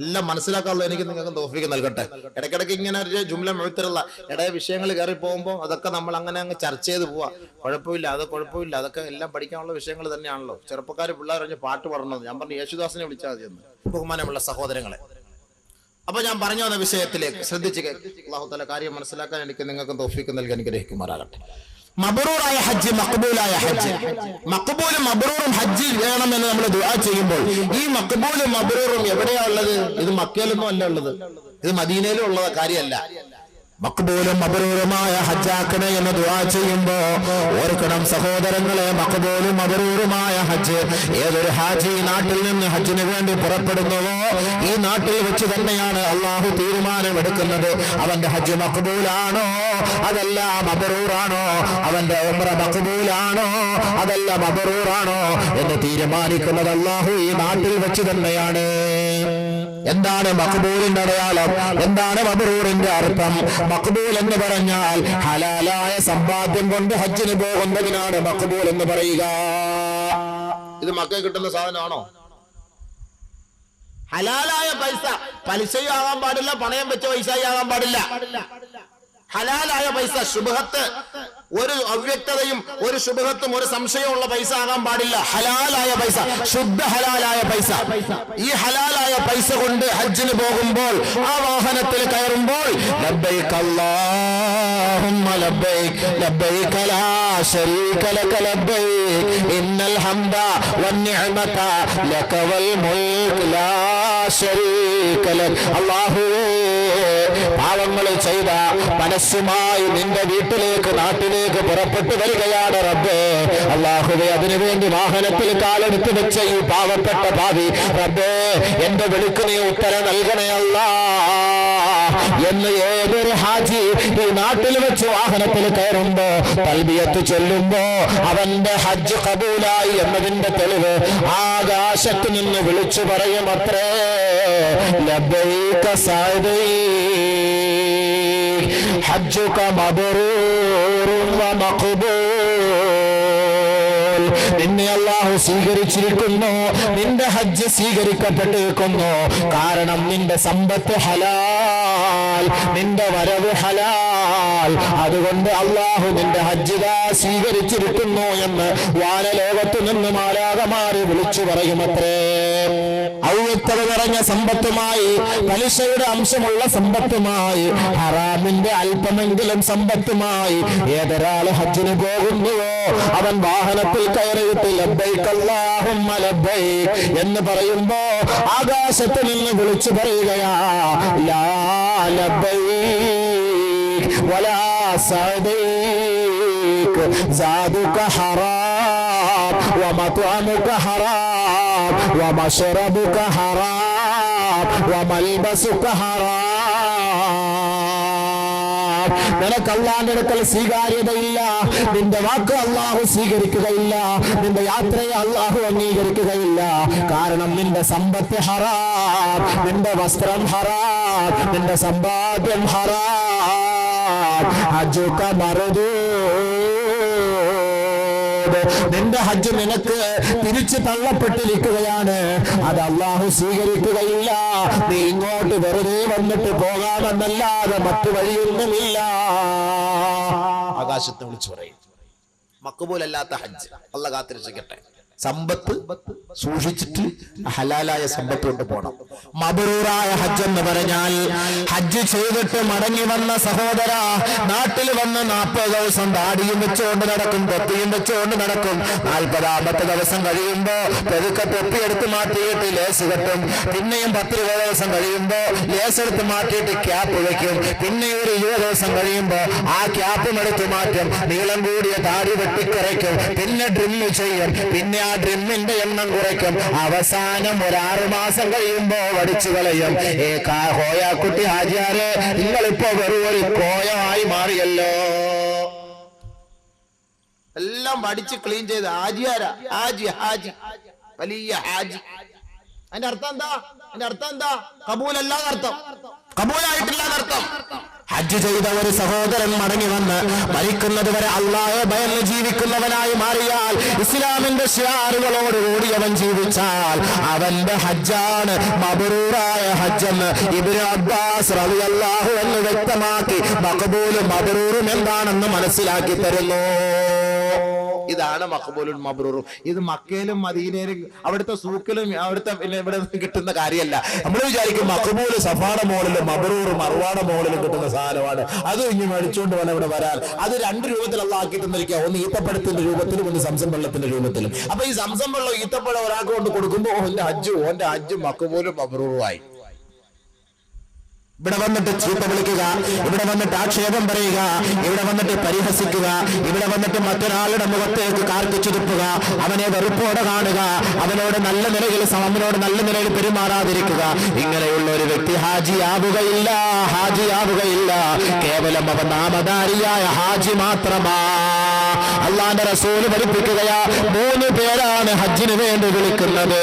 എല്ലാം മനസ്സിലാക്കാനുള്ള എനിക്ക് നിങ്ങൾക്ക് തൗഫീഖ് നൽകട്ടെ. ഇടയ്ക്കിടയ്ക്ക് ഇങ്ങനെ ഒരു ജുംല മുഴുത്തരുള്ള ഇടയ വിഷയങ്ങൾ കയറി പോകുമ്പോൾ അതൊക്കെ നമ്മൾ അങ്ങനെ അങ്ങ് ചർച്ച ചെയ്ത് പോവാ. കുഴപ്പമില്ല, അതൊക്കെ എല്ലാം പഠിക്കാനുള്ള വിഷയങ്ങൾ തന്നെയാണല്ലോ. ചെറുപ്പക്കാർ പിള്ളേർ പറഞ്ഞ് പാട്ട് പാടണമെന്ന് ഞാൻ പറഞ്ഞു, യേശുദാസിനെ വിളിച്ചാൽ മതിയെന്ന്. ബഹുമാനമുള്ള സഹോദരങ്ങളെ, അപ്പൊ ഞാൻ പറഞ്ഞു വന്ന വിഷയത്തിലേക്ക് ശ്രദ്ധിച്ച് അല്ലാഹു തആല കാര്യം മനസ്സിലാക്കാൻ എനിക്ക് നിങ്ങൾക്ക് തൗഫീഖ് നൽകാൻ അനുഗ്രഹിക്കുമാറാകട്ടെ. മബ്റൂറായ ഹജ്ജ്, മഖ്ബൂലായ ഹജ്ജ്. മഖ്ബൂലും മബ്റൂറും ഹജ്ജ് വേണമെന്ന് നമ്മൾ ദുആ ചെയ്യുമ്പോൾ ഈ മഖ്ബൂലും മബ്റൂറും എവിടെയാ ഉള്ളത്? ഇത് മക്കയിലൊന്നും അല്ല ഉള്ളത്, ഇത് മദീനയിലും ഉള്ള കാര്യമല്ല. മഖ്ബൂലും മബ്റൂറുമായ ഹജ്ജാക്കണേ എന്ന് ദുആ ചെയ്യുമ്പോ ഓർക്കണം സഹോദരങ്ങളെ, മഖ്ബൂലും മബ്റൂറുമായ ഹജ്ജ് ഏതൊരു ഹാജി നാട്ടിൽ നിന്ന് ഹജ്ജിന് വേണ്ടി പുറപ്പെടുന്നുവോ ഈ നാട്ടിൽ വെച്ച് തന്നെയാണ് അള്ളാഹു തീരുമാനമെടുക്കുന്നത്. അവന്റെ ഹജ്ജ് മഖ്ബൂലാണോ അതല്ല മബ്റൂറാണോ, അവന്റെ ഉംറ മഖ്ബൂലാണോ അതല്ല മബ്റൂറാണോ എന്ന് തീരുമാനിക്കുന്നത് അള്ളാഹു ഈ നാട്ടിൽ വെച്ച് തന്നെയാണ്. എന്താണ് മഖ്ബൂലിന്റെ അടയാളം? എന്താണ് മബ്റൂറിന്റെ അർത്ഥം? മഖ്ബൂൽ എന്ന് പറഞ്ഞാൽ ഹലാലായ സമ്പാദ്യം കൊണ്ട് ഹജ്ജിന് പോകുന്നതിനാണ് മഖ്ബൂൽ എന്ന് പറയുക. ഇത് മക്കയിൽ കിട്ടുന്ന സാധനമാണോ? ഹലാലായ പൈസ, പലിശയും ആകാൻ പാടില്ല, പണയം വെച്ച പൈസയും ആകാൻ പാടില്ല. ഹലാലായ പൈസ, ശുബ്ഹത്ത് ഒരു അവ്യക്തതയും ഒരു ശുഭഹത്തും ഒരു സംശയമുള്ള പൈസ ആകാൻ പാടില്ല. ഹലാലായ പൈസ, ശുദ്ധ ഹലാലായ പൈസ. ഈ ഹലാലായ പൈസ കൊണ്ട് ഹജ്ജിന് പോകുമ്പോൾ ആ വാഹനത്തിൽ കയറുമ്പോൾ ലബ്ബൈക അല്ലാഹുമ്മ ലബ്ബൈക ലബ്ബൈക ലാ ശരീക ലക ലബ്ബൈക ഇന്നൽ ഹംദ വന്നിഅമത ലക വൽ മുൽക് ലാ ശരീക ലക. അല്ലാഹുവേ, പാവങ്ങൾ ചെയ്ത മനസ്സുമായി നിന്റെ വീട്ടിലേക്ക് നാട്ടിലേക്ക് പുറപ്പെട്ടു വരികയാണ് റബ്ബേ. അല്ലാഹുവേ, അതിനുവേണ്ടി വാഹനത്തിൽ കാലെടുത്ത് വെച്ച ഈ പാവപ്പെട്ട ഭാവി റബ്ബേ, എന്റെ വിളിക്ക് നീ ഉത്തരം നൽകണേ അല്ലാ എന്ന് ഏതൊരു ഹാജി ഈ നാട്ടിൽ വെച്ച് വാഹനത്തിൽ കയറുമ്പോ തൽബിയത്ത് ചൊല്ലുമ്പോ അവന്റെ ഹജ്ജ് കബൂലായി എന്നതിന്റെ തെളിവ് ആകാശത്ത് നിന്ന് വിളിച്ചു പറയുമത്രേ, ലബ്ബൈക സഅദീ ഹജ്ജുക മബ്റൂറുൻ വ മഖ്ബൂൽ. നിന്നെ അല്ലാഹു സ്വീകരിച്ചിരിക്കുന്നു, നിന്റെ ഹജ്ജ് സ്വീകരിക്കപ്പെട്ടിരിക്കുന്നു. കാരണം നിന്റെ സമ്പത്ത് ഹലാൽ, നിന്റെ വരവ് ഹലാൽ. അതുകൊണ്ട് അല്ലാഹു നിന്റെ ഹജ്ജ് സ്വീകരിച്ചിരിക്കുന്നു എന്ന് വാനലോകത്തു നിന്ന് മാലാഖമാര് വിളിച്ചു പറയുമത്രേ. ഔവ്യക്തത നിറഞ്ഞ സമ്പത്തുമായി, പലിശയുടെ അംശമുള്ള സമ്പത്തുമായി, ഹറാമിന്റെ അല്പമെങ്കിലും സമ്പത്തുമായി ഏതൊരാൾ ഹജ്ജിന് പോകുന്നുവോ അവൻ വാഹനത്തിൽ കയറിയിട്ട് ലബ്ബൈക അല്ലാഹുമ്മ ലബ്ബൈക എന്ന് പറയുമ്പോ ആകാശത്ത് നിന്ന് വിളിച്ചു പറയുകയാ, ലാ ലബ്ബൈക വലാ സഅദീക സാദുക ഹറാം വമത്അമുക ഹറാം വമശ്റബുക ഹറാം വമൽബസുക ഹറാം. നിനക്ക് അല്ലാഹുവിന്റെ അടുക്കൽ സ്വീകാര്യതയില്ല, നിന്റെ വാക്ക് അല്ലാഹു സ്വീകരിക്കുകയില്ല, നിന്റെ യാത്രയെ അല്ലാഹു അംഗീകരിക്കുകയില്ല. കാരണം നിന്റെ സമ്പത്ത് ഹറാം, നിന്റെ വസ്ത്രം ഹറാം, നിന്റെ സമ്പാദ്യം ഹറാം. ഹജ്ജുക മർദൂദ്, നിന്റെ ഹജ്ജ് നിനക്ക് തിരിച്ചു തള്ളപ്പെട്ടിരിക്കുകയാണ്, അത് അല്ലാഹു സ്വീകരിക്കുകയില്ല. നീ ഇങ്ങോട്ട് വെറുതെ വന്നിട്ട് പോകാമെന്നല്ലാതെ മറ്റു വഴിയൊന്നുമില്ല. ആകാശത്ത് വിളിച്ചു പറയും, മഖ്ബൂലല്ലാത്ത ഹജ്ജ് അല്ലാഹു കാത്തിരക്ഷിക്കട്ടെ. സമ്പത്ത് സൂക്ഷിച്ചിട്ട് ഹലാലായ സമ്പത്ത് കൊണ്ട് പോകണം. മബ്റൂറായ ഹജ്ജ് എന്ന് പറഞ്ഞാൽ ഹജ്ജ് ചെയ്തിട്ട് മടങ്ങി വന്ന സഹോദര നാട്ടിൽ വന്ന് 40 ദിവസം ദാടിയും വെച്ചുകൊണ്ട് നടക്കും, തൊപ്പിയും വെച്ചുകൊണ്ട് നടക്കും. 40ാമത്തെ ദിവസം കഴിയുമ്പോ പെരുക്കെ തൊപ്പി എടുത്ത് മാറ്റിയിട്ട് ലേസ് കെട്ടും. പിന്നെയും 10 ദിവസം കഴിയുമ്പോ ലേസ് എടുത്ത് മാറ്റിയിട്ട് ക്യാപ്പ് വയ്ക്കും. പിന്നെ ഒരു 20 ദിവസം കഴിയുമ്പോ ആ ക്യാപ്പും എടുത്ത് മാറ്റും. നീളം കൂടിയ താടി വെട്ടിക്കുറയ്ക്കും. പിന്നെ ഡ്രിമ്മ് ചെയ്യും. പിന്നെ ആ ഡ്രിമ്മിന്റെ എണ്ണം കുറയ്ക്കും. അവസാനം ഒരു 6 മാസം കഴിയുമ്പോ വടിച്ചു കളയും. കോയാക്കുട്ടി ഹാജിയാരെ, നിങ്ങളിപ്പോ വെറും ഒരു കോയമായി മാറിയല്ലോ. എല്ലാം വടിച്ച് ക്ലീൻ ചെയ്ത് ഹാജിയാരാ, ഹാജി ഹാജി വലിയ ഹാജി. അതിന്റെ അർത്ഥം എന്താ? അതിന്റെ അർത്ഥം എന്താ? കബൂലല്ലാതെ അർത്ഥം, കബൂലായിട്ടില്ലാന്നർത്ഥം. ഹജ്ജ് ചെയ്ത ഒരു സഹോദരൻ മടങ്ങി വന്ന് മരിക്കുന്നത് വരെ അല്ലാഹയെ ഭയന്ന് ജീവിക്കുന്നവനായി മാറിയാൽ, ഇസ്ലാമിന്റെ ശിയാറുകളോടുകൂടി അവൻ ജീവിച്ചാൽ അവന്റെ ഹജ്ജാണ് മബ്റൂറായ ഹജ്ജെന്ന് ഇബ്നു അബ്ബാസ് റളിയല്ലാഹു അൻഹു വ്യക്തമാക്കി മഖ്ബൂലും മബ്റൂറും എന്താണെന്ന് മനസ്സിലാക്കി തരുന്നു. ഇതാണ് മഖ്ബൂലും മബ്റൂറും. ഇത് മക്കയിലും മദീനയിലും അവിടുത്തെ സൂക്കിലും അവിടുത്തെ പിന്നെ ഇവിടെ കിട്ടുന്ന കാര്യമല്ല. നമ്മൾ വിചാരിക്കും മഖ്ബൂല് സഫാന മോളിലും മബ്റൂറും മർവാണ മോളിലും കിട്ടുന്ന സാധനമാണ്. അത് ഇനി മേടിച്ചുകൊണ്ട് വേണം ഇവിടെ വരാൻ. അത് 2 രൂപത്തിൽ അല്ലാഹു ആക്കി തന്നിരിക്കുക. ഒന്ന് ഈത്തപ്പഴത്തിന്റെ രൂപത്തിലും ഒന്ന് സംസം വെള്ളത്തിന്റെ രൂപത്തിലും. അപ്പൊ ഈ സംസം വെള്ളം ഈത്തപ്പഴം ഒരാൾക്ക് കൊണ്ട് കൊടുക്കുമ്പോ ഓന്റെ ഹജ്ജ് മഖ്ബൂലും മബ്റൂറുമായി. ഇവിടെ വന്നിട്ട് ചീത്ത വിളിക്കുക, ഇവിടെ വന്നിട്ട് ആക്ഷേപം പറയുക, ഇവിടെ വന്നിട്ട് പരിഹസിക്കുക, ഇവിടെ വന്നിട്ട് മറ്റൊരാളുടെ മുഖത്തേക്ക് കാർക്കിച്ചു തുപ്പുക, അവനെ വെറുപ്പോടെ കാണുക, അവനോട് നല്ല നിലയിൽ പെരുമാറാതിരിക്കുക. ഇങ്ങനെയുള്ള ഒരു വ്യക്തി ഹാജിയാവുകയില്ല. കേവലം അവൻ നാമധാരിയായ ഹാജി മാത്രമാ. അല്ലാഹുവിന്റെ റസൂല് പഠിപ്പിക്കുകയാ, 3 പേരാണ് ഹജ്ജിന് വേണ്ടി വിളിക്കുന്നത്.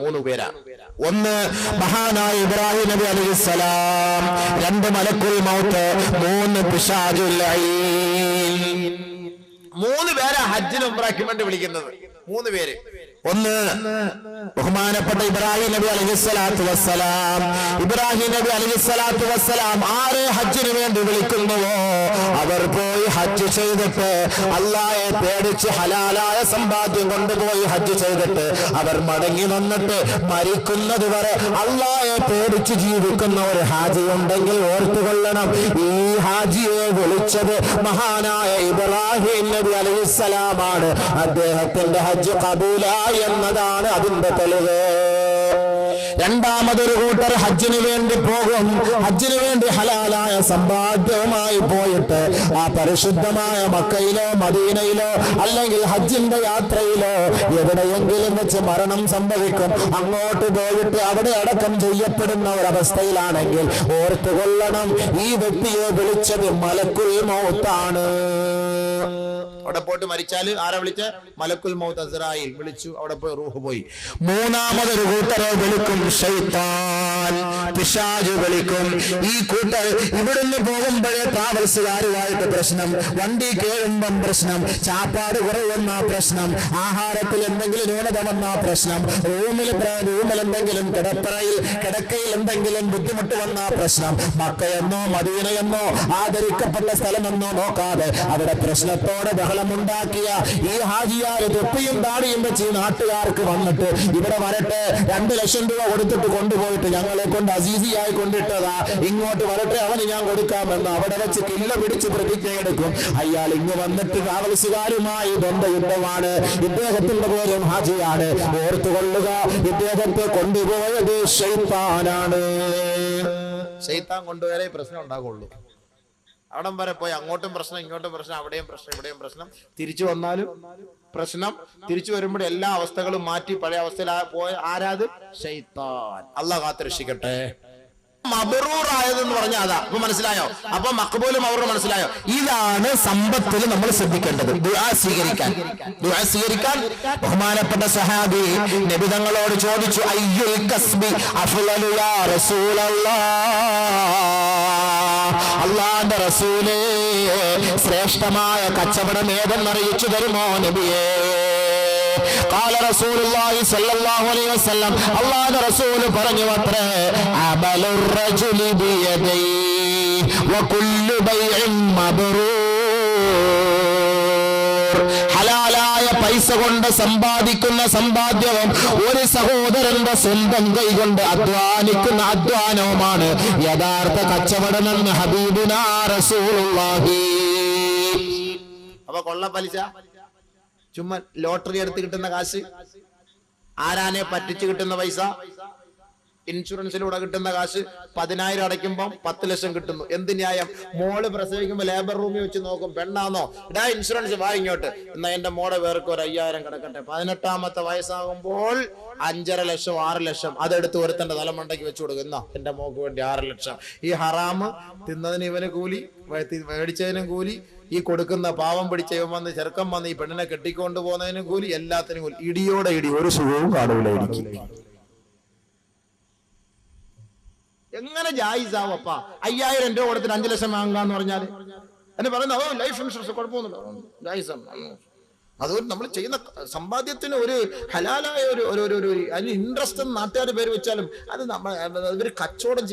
3 പേരാണ്. ഒന്ന് മഹാനായ ഇബ്രാഹിം നബി അലൈഹിസ്സലാം, 2 മലക്കുൽ മൗത്ത്, 3 പിശാചുൽ ഐൻ. 3 പേരാ ഹജ്ജിന് ഉംറയ്ക്ക് വേണ്ടി വിളിക്കുന്നത്. 3 പേര്. ഒന്ന്, ബഹുമാനപ്പെട്ട ഇബ്രാഹിം നബി അലൈഹിസ്സലാത്തു വസ്സലാം. ഇബ്രാഹിം നബി അലൈഹിസ്സലാത്തു വസ്സലാം ആരെ ഹജ്ജിന് വേണ്ടി വിളിക്കുന്നുവോ അവർ പോയി ഹജ്ജ് ചെയ്തിട്ട് അല്ലാഹയെ പേടിച്ച് ഹലാലായ സമ്പാദ്യം കൊണ്ടുപോയി ഹജ്ജ് ചെയ്തിട്ട് അവർ മടങ്ങി വന്നിട്ട് മരിക്കുന്നത് വരെ അല്ലാഹയെ പേടിച്ച് ജീവിക്കുന്ന ഒരു ഹാജി ഉണ്ടെങ്കിൽ ഓർത്തുകൊള്ളണം, ഈ ഹാജിയെ വിളിച്ചത് മഹാനായ ഇബ്രാഹിം നബി അലൈഹിസ്സലാമാണ്. അദ്ദേഹത്തിന്റെ ഹജ്ജ് ഖബൂലായി എന്നതാണ് അതിന്റെ തെളിവ്. രണ്ടാമതൊരു കൂട്ടർ ഹജ്ജിന് വേണ്ടി പോകും. ഹജ്ജിന് വേണ്ടി ഹലാലായ സമ്പാദ്യവുമായി പോയിട്ട് ആ പരിശുദ്ധമായ മക്കയിലോ മദീനയിലോ അല്ലെങ്കിൽ ഹജ്ജിന്റെ യാത്രയിലോ എവിടെയെങ്കിലും വെച്ച് മരണം സംഭവിക്കും. അങ്ങോട്ട് പോയിട്ട് അവിടെ അടക്കം ചെയ്യപ്പെടുന്ന ഒരവസ്ഥയിലാണെങ്കിൽ ഓർത്തുകൊള്ളണം, ഈ വ്യക്തിയെ വിളിച്ചത് മലക്കുൽ മൗത്താണ്. അവിടെ പോയിട്ട് മരിച്ചാൽ ആരെ വിളിച്ച? മലക്കുൽ മൗത്ത് അസ്രായിൽ വിളിച്ചു, അവിടെ പോയി റൂഹ് പോയി. മൂന്നാമതൊരു കൂട്ടരെ വിളിക്കും ശൈത്താൻ, പിശാച് വിളിക്കും. ഈ കൂട്ടർ ഇവിടുന്ന് പോകുമ്പോഴേ ട്രാവൽസുകാരുമായിട്ട് പ്രശ്നം, വണ്ടി കേഴുമ്പം പ്രശ്നം, ചാപ്പാട് കുറവെന്ന പ്രശ്നം, ആഹാരത്തിൽ എന്തെങ്കിലും ന്യൂനത വന്ന പ്രശ്നം, റൂമിൽ എന്തെങ്കിലും കിടക്കയിൽ എന്തെങ്കിലും ബുദ്ധിമുട്ട് വന്ന പ്രശ്നം, മക്കയെന്നോ മദീനയെന്നോ ആദരിക്കപ്പെട്ട സ്ഥലമെന്നോ നോക്കാതെ അവിടെ പ്രശ്നത്തോടെ ബഹളമുണ്ടാക്കിയ ഈ ഹാജിയാര് തൊപ്പിയും താടിയും വെച്ച് നാട്ടുകാർക്ക് വന്നിട്ട് ഇവിടെ വരട്ടെ, 2 ലക്ഷം രൂപ കൊടുത്തിട്ട് കൊണ്ടുപോയിട്ട് ഞങ്ങളെ കൊണ്ട് അസീസിയായി കൊണ്ടിട്ടതാ, ഇങ്ങോട്ട് വരട്ടെ അവന് ഞാൻ കൊടുക്കാമെന്ന് അവിടെ വെച്ച് കില്ല പിടിച്ച് പ്രതിജ്ഞയെടുക്കും. അയാൾ ഇങ്ങ് വന്നിട്ട് ട്രാവൽസുകാരുമായി ബന്ധയുദ്ധമാണ്. ഇദ്ദേഹത്തിന്റെ പേരും ഹാജിയാണ്. ഓർത്തുകൊള്ളുക, ഇദ്ദേഹത്തെ കൊണ്ടുപോയത് ശൈത്താനാണ്. ശൈത്താൻ കൊണ്ടുവരെ പ്രശ്നം ഉണ്ടാകുള്ളൂ. അവിടം വരെ പോയി അങ്ങോട്ടും പ്രശ്നം ഇങ്ങോട്ടും പ്രശ്നം, അവിടെയും പ്രശ്നം ഇവിടെയും പ്രശ്നം, തിരിച്ചു വന്നാലും പ്രശ്നം. തിരിച്ചു വരുമ്പോൾ എല്ലാ അവസ്ഥകളും മാറ്റി പഴയ അവസ്ഥയിൽ പോയ ആരാത്? ശൈത്താൻ. അല്ലാഹ് കാത്തുരക്ഷിക്കട്ടെ. മബ്റൂർ ആയതെന്ന് പറഞ്ഞാൽ അതാ. അപ്പൊ മനസ്സിലായോ? അപ്പൊ മഖ്ബൂലും മബ്റൂർ മനസ്സിലായോ? ഇതാണ് സമ്പത്തിൽ നമ്മൾ ശ്രദ്ധിക്കേണ്ടത്. ദുആ സ്വീകരിക്കാൻ ബഹുമാനപ്പെട്ട സഹാബി നബി തങ്ങളോട് ചോദിച്ചു, അയ്യുൽ കസ്ബി അഫ്ളലു യാ റസൂലല്ലാഹ്, അല്ലാഹുവിന്റെ റസൂലേ ശ്രേഷ്ഠമായ കച്ചവടം ഏതെന്നറിയിച്ചു തരുമോ നബിയേ? قال رسول الله صلى الله عليه وسلم, അല്ലാഹുവിന്റെ റസൂൽ പറഞ്ഞു അത്രേ, അമലുർ റജുലി ബിയദൈ വകുല്ലു ബൈഇൻ മബ്റൂർ. ഹലാലായ പൈസ കൊണ്ട് സമ്പാദിക്കുന്ന സമ്പാദ്യവും ഒരു സഹോദരന്റെ സ്വന്തം കൈകൊണ്ട് അധ്വാനിക്കുന്ന അധ്വാനവുമാണ് യഥാർത്ഥ കച്ചവടമെന്ന് ഹബീബുനാ റസൂലുള്ളാഹി. അപ്പൊ കൊള്ള പലിശ, ചുമ്മാ ലോട്ടറി എടുത്ത് കിട്ടുന്ന കാശ്, ആരാനെ പറ്റിച്ച് കിട്ടുന്ന പൈസ, ഇൻഷുറൻസിലൂടെ കിട്ടുന്ന കാശ്, 10,000 അടയ്ക്കുമ്പോൾ 10 ലക്ഷം കിട്ടുന്നു. എന്ത് ന്യായം? മോള് പ്രസവിക്കുമ്പോൾ ലേബർ റൂമിൽ വെച്ച് നോക്കും, പെണ്ണാന്നോ, ഇടാ ഇൻഷുറൻസ് വാ ഇങ്ങോട്ട്, എന്നാ എന്റെ മോടെ പേർക്ക് ഒരു 5,000 കിടക്കട്ടെ. 18ാമത്തെ വയസ്സാകുമ്പോൾ 5.5 ലക്ഷം 6 ലക്ഷം അതെടുത്ത് ഒരുത്തന്റെ തലമണ്ടയ്ക്ക് വെച്ചു കൊടുക്കും, എന്നാ എന്റെ മോക്ക് വേണ്ടി 6 ലക്ഷം. ഈ ഹറാമ് തിന്നതിന് ഇവന് കൂലി, മേടിച്ചതിനും കൂലി, ഈ കൊടുക്കുന്ന പാവം പിടിച്ച ഇവൻ വന്ന് ചെറുക്കം വന്ന് ഈ പെണ്ണിനെ കെട്ടിക്കൊണ്ട് പോകുന്നതിനും കൂലി, എല്ലാത്തിനും കൂലി. ഇടിയോടെ ഇടി, ഒരു സുഖവും കാണൂല ഇടിക്ക്. എങ്ങനെ ജായിസാവപ്പ 5,000 രൂപ കൊടുത്തിട്ട് 5 ലക്ഷം വാങ്ങാന്ന് പറഞ്ഞാല് എന്നെ പറയുന്നത്, ഓ ലൈഫ് ഇൻഷുറൻസ് കുഴപ്പമൊന്നുമില്ല, ജായിസാണ്. അതുകൊണ്ട് നമ്മൾ ചെയ്യുന്ന സമ്പാദ്യത്തിന് ഒരു ഹലാലായ ഒരു അതിന് ഇൻട്രസ്റ്റ് എന്ന് നാട്ടുകാരുടെ പേര് വെച്ചാലും അത് നമ്മൾ ഇവർ കച്ചവടം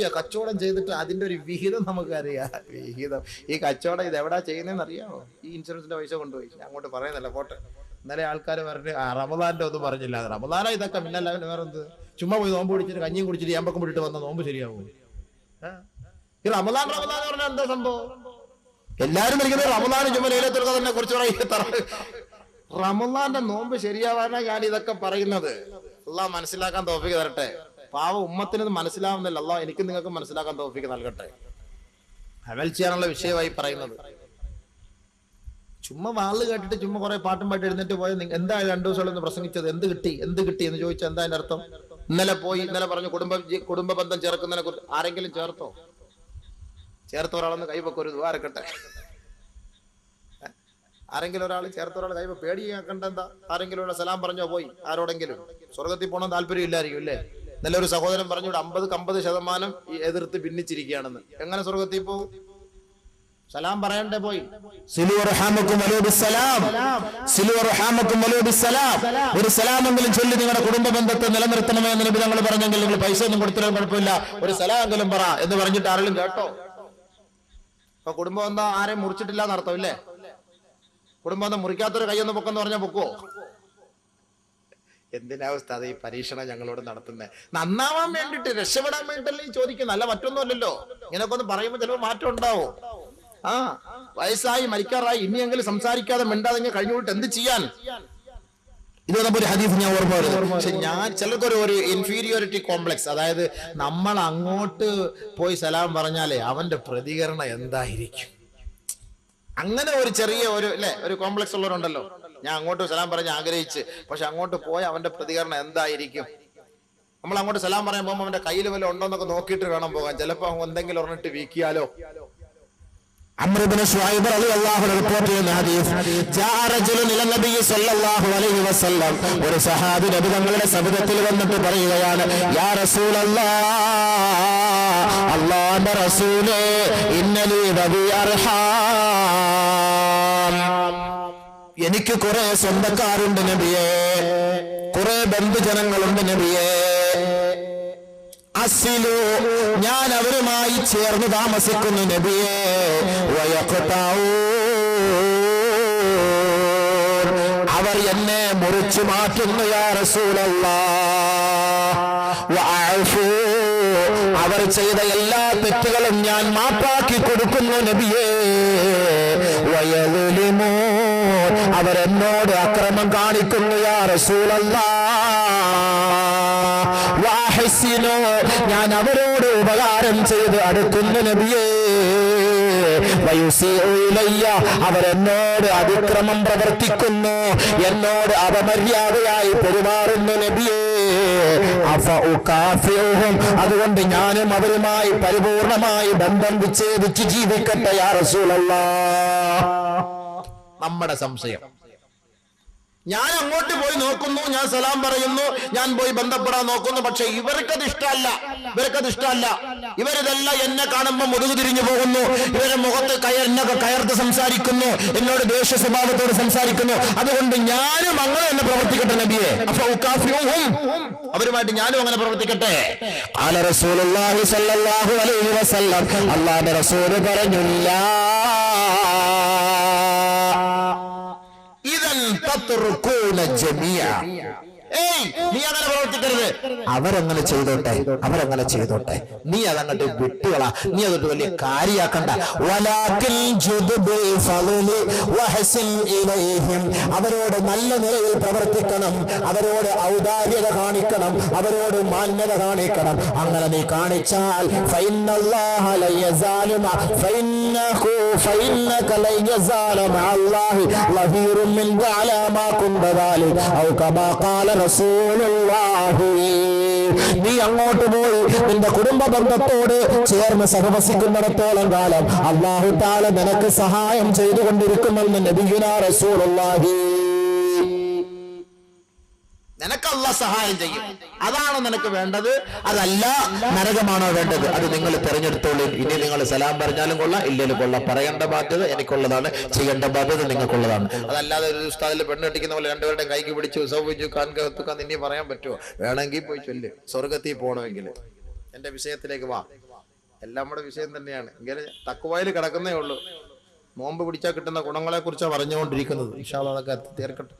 ചെയ്തിട്ട് അതിന്റെ ഒരു വിഹിതം നമുക്കറിയാം. വിഹിതം ഈ കച്ചവടം ഇത് എവിടാ ചെയ്യുന്നതെന്ന് അറിയാമോ? ഈ ഇൻഷുറൻസിന്റെ പൈസ കൊണ്ടുപോയി. ഞാൻ അങ്ങോട്ട് പറയുന്നില്ല, പോട്ടെ. ഇന്നലെ ആൾക്കാർ പറഞ്ഞ് റമദാന്റെ ഒന്നും പറഞ്ഞില്ല. റമദാന ഇതൊക്കെ പിന്നല്ല, വേറെ എന്ത്? ചുമ്മാ പോയി നോമ്പ് പിടിച്ചിട്ട് കഞ്ഞിയും കുടിച്ചിട്ട് ഏമ്പക്കം വിട്ടിട്ട് വന്ന നോമ്പ് ശരിയാവും? ഈ റമദാൻ പറഞ്ഞാൽ എന്താ സംഭവം? എല്ലാരും ഇരിക്കുന്നത് റമദാൻ ചുമ്മാ ലൈലത്തുൽ ഖദറിനെ കുറിച്ച് റമദാന്റെ നോമ്പ് ശരിയാവാനാ ഞാൻ ഇതൊക്കെ പറയുന്നത്. അള്ളാഹ് മനസ്സിലാക്കാൻ തൗഫീഖ് തരട്ടെ. പാവ ഉമ്മത്തിന് ഇത് മനസ്സിലാവുന്നില്ല. അള്ളാഹ് എനിക്ക് നിങ്ങൾക്ക് മനസ്സിലാക്കാൻ തൗഫീഖ് നൽകട്ടെ. അമൽ ചെയ്യാനുള്ള വിഷയമായി പറയുന്നത്. ചുമ്മാ വാള് കേട്ടിട്ട് ചുമ്മാ കുറെ പാട്ടും പാട്ട് എഴുന്നേറ്റ് പോയ എന്താ 2 ദിവസം പ്രസംഗിച്ചത്? എന്ത് കിട്ടി എന്ന് ചോദിച്ചാൽ എന്താ അതിന്റെ അർത്ഥം? ഇന്നലെ പറഞ്ഞു കുടുംബ ബന്ധം ചേർക്കുന്നതിനെ കുറിച്ച് ആരെങ്കിലും ചേർത്ത ഒരാളെന്ന് കൈവൊക്കെ ഒരു ദ്വാരക്കട്ടെ. ആരെങ്കിലും ഒരാൾ ചേർത്ത ഒരാൾ കൈവ പേടിയാക്കണ്ട. എന്താ? ആരെങ്കിലും ഉള്ള സലാം പറഞ്ഞോ പോയി ആരോടെങ്കിലും സ്വർഗത്തിൽ പോകണം താല്പര്യം ഇല്ലായിരിക്കും അല്ലേ? നല്ലൊരു സഹോദരൻ പറഞ്ഞു 50% എതിർത്ത് ഭിന്നിച്ചിരിക്കുകയാണെന്ന്. എങ്ങനെ സ്വർഗത്തിൽ പോകും? സലാം പറയണ്ടേ പോയി? സിലു അർഹാമക്കും വലൂ ബിസ്സലാം, സിലു അർഹാമക്കും വലൂ ബിസ്സലാം. ഒരു സലാമെങ്കിലും ചൊല്ലി നിങ്ങളുടെ കുടുംബ ബന്ധത്തെ നിലനിർത്തണമേ എന്ന് നബി തങ്ങൾ പറഞ്ഞെങ്കിൽ നിങ്ങൾ പൈസ ഒന്നും കൊടുത്തില്ല, കുഴപ്പമില്ല, ഒരു സലാമെങ്കിലും പറ എന്ന് പറഞ്ഞിട്ട് ആരെങ്കിലും കേട്ടോ? അപ്പൊ കുടുംബം എന്താ ആരെയും മുറിച്ചിട്ടില്ല എന്നർത്ഥം ഇല്ലേ? കുടുംബം എന്താ മുറിക്കാത്തൊരു കൈയൊന്ന് പൊക്കെന്ന് പറഞ്ഞാൽ പൊക്കുവോ? എന്തിനാവസ്ഥ അത് ഈ പരീക്ഷണം ഞങ്ങളോട് നടത്തുന്നത്? നന്നാവാൻ വേണ്ടിട്ട്, രക്ഷപ്പെടാൻ വേണ്ടിട്ടല്ലേ ഈ ചോദിക്കുന്നത്, അല്ല മറ്റൊന്നും അല്ലല്ലോ. ഇങ്ങനെയൊക്കെ ഒന്ന് പറയുമ്പോൾ ചിലപ്പോൾ മാറ്റം ഉണ്ടാവും. വയസ്സായി മരിക്കാറായി, ഇനിയെങ്കിലും സംസാരിക്കാതെ മിണ്ടാതെ കഴിഞ്ഞുപോയിട്ട് എന്ത് ചെയ്യാൻ? ഇത് ഒരു ഹദീസ് ഞാൻ ഓർമ്മ വരുന്നത്. പക്ഷെ ഞാൻ ചിലർക്കൊരു ഇൻഫീരിയോറിറ്റി കോംപ്ലക്സ്, അതായത് നമ്മൾ അങ്ങോട്ട് പോയി സലാം പറഞ്ഞാലേ അവന്റെ പ്രതികരണം എന്തായിരിക്കും, അങ്ങനെ ഒരു ചെറിയ ഒരു കോംപ്ലക്സ് ഉള്ളവരുണ്ടല്ലോ. ഞാൻ അങ്ങോട്ട് സലാം പറഞ്ഞ് ആഗ്രഹിച്ച്, പക്ഷെ അങ്ങോട്ട് പോയ അവന്റെ പ്രതികരണം എന്തായിരിക്കും? നമ്മൾ അങ്ങോട്ട് സലാം പറയാൻ പോകുമ്പോൾ അവന്റെ കയ്യിൽ വല്ല ഉണ്ടോ എന്നൊക്കെ നോക്കിയിട്ട് വേണം പോകാൻ. ചിലപ്പോ എന്തെങ്കിലും ഒരെണ്ണിട്ട് വീക്കിയാലോ. അംർ ഇബ്നു ശുഐബ് റളിയല്ലാഹു അൻഹു റിപ്പോർട്ട് ചെയ്യുന്ന ഹദീസ്, ജാഅ റജുലുൻ ഇല നബി സ്വല്ലല്ലാഹു അലൈഹി വസല്ലം, ഒരു സഹാബി നബി തങ്ങളുടെ സവിധത്തിൽ വന്നിട്ട് പറയുകയാണ്, യാ റസൂലല്ലാഹ്, അല്ലാഹുവിന്റെ റസൂലേ, ഇന്നലി വബി അർഹാം, എനിക്ക് കുറെ സ്വന്തക്കാരുണ്ട് നബിയേ, കുറെ ബന്ധുജനങ്ങളുണ്ട് നബിയേ. അസിലു, ഞാൻ അവരുമായി ചേർന്ന് താമസിക്കുന്നു നബിയേ. വയഖ്തഊ, അവർ എന്നെ മുറിച്ചു മാറ്റുന്നു യാ റസൂലല്ലാഹ്. വഅഫു, അവർ ചെയ്ത എല്ലാ തെറ്റുകളും ഞാൻ മാപ്പാക്കി കൊടുക്കുന്നു നബിയേ. വയളുലിമു, അവരെന്നോട് അക്രമം കാണിക്കുന്നു യാ റസൂലല്ലാഹ്. വഅഹ്സിനു, ഞാൻ അവരോട് ഉപകാരം ചെയ്ത് അടുക്കുന്നു നബിയേ. വയുസിഉ ഇലയ്യ, അവരെന്നോട് അതിക്രമം പ്രവർത്തിക്കുന്നു, എന്നോട് അപമര്യാദയായി പെരുമാറുന്നു നബിയേ. അഫഉകാഫിഉഹും, അതുകൊണ്ട് ഞാനും അവരുമായി പരിപൂർണമായി ബന്ധം വിച്ഛേദിച്ച് ജീവിക്കട്ടെ യാ റസൂലല്ലാഹ്. നമ്മുടെ സംശയം, ഞാൻ അങ്ങോട്ട് പോയി നോക്കുന്നു, ഞാൻ സലാം പറയുന്നു, ഞാൻ പോയി ബന്ധപ്പെടാൻ നോക്കുന്നു, പക്ഷെ ഇവർക്കത് ഇഷ്ടമല്ല, ഇവരിതെല്ലാം എന്നെ കാണുമ്പോൾ മുതുകു തിരിഞ്ഞു പോകുന്നു, ഇവരെ മുഖത്ത് എന്നൊക്കെ കയർത്ത് സംസാരിക്കുന്നു, എന്നോട് ദേഷ്യ സ്വഭാവത്തോട് സംസാരിക്കുന്നു, അതുകൊണ്ട് ഞാനും അങ്ങനെ തന്നെ പ്രവർത്തിക്കട്ടെ നബിയെ. അവരുമായിട്ട് ഞാനും അങ്ങനെ പ്രവർത്തിക്കട്ടെ. ഖാല റസൂലുള്ളാഹി സ്വല്ലല്ലാഹു അലൈഹി വസല്ലം, അല്ലാഹുവിന്റെ റസൂൽ പറഞ്ഞില്ല, നീ അങ്ങനെ പ്രവർത്തിക്കരുത്, അവരങ്ങനെ ചെയ്തോട്ടെ, നീ അതങ്ങോട്ട് വിട്ടുകള, നീ അതൊരു വലിയ കാര്യാക്കണ്ട. അവരോട് നല്ല നിലയിൽ പ്രവർത്തിക്കണം, അവരോട് ഔദാര്യത കാണിക്കണം, അവരോട് മാന്യത കാണിക്കണം. അങ്ങനെ നീ കാണിച്ചാൽ നീ അങ്ങോട്ട് പോയി നിന്റെ കുടുംബ ബന്ധത്തോട് ചേർന്ന് സഹവസിക്കുന്നിടത്തോളം കാലം അല്ലാഹു തആല നിനക്ക് സഹായം ചെയ്തുകൊണ്ടിരിക്കുമെന്ന് നബിയുനാ റസൂലുള്ളാഹി. നിനക്ക് അല്ലാഹ് സഹായം ചെയ്യും, അതാണ് നിനക്ക് വേണ്ടത്, അതല്ല നരകമാണോ വേണ്ടത്, അത് നിങ്ങൾ തിരഞ്ഞെടുത്തോളൂ. ഇനി നിങ്ങൾ സലാം പറഞ്ഞാലും കൊള്ളാം, ഇല്ലെങ്കിലും കൊള്ളാം, പറയേണ്ട ബാധ്യത എനിക്കുള്ളതാണ്, ചെയ്യേണ്ട ബാധ്യത നിങ്ങൾക്കുള്ളതാണ്. അതല്ലാതെ ഒരു ഉസ്താദിൽ പെണ്ണ് കെട്ടിക്കുന്ന പോലെ രണ്ടുപേരുടെയും കൈക്ക് പിടിച്ചു സൗവിച്ചു കാൻകത്തുക്കാൻ ഇനി പറയാൻ പറ്റുമോ? വേണമെങ്കിൽ പോയി ചൊല്ല്, സ്വർഗത്തിൽ പോകണമെങ്കിൽ. എന്റെ വിഷയത്തിലേക്ക് വാ, എല്ലാം നമ്മുടെ വിഷയം തന്നെയാണ്. ഇങ്ങനെ തക്കുവായിൽ കിടക്കുന്നേ ഉള്ളൂ. നോമ്പ് പിടിച്ചാൽ കിട്ടുന്ന ഗുണങ്ങളെ കുറിച്ചാണ് പറഞ്ഞുകൊണ്ടിരിക്കുന്നത്. ഇൻഷാ അല്ലാഹ് അതൊക്കെ തീർക്കട്ടെ.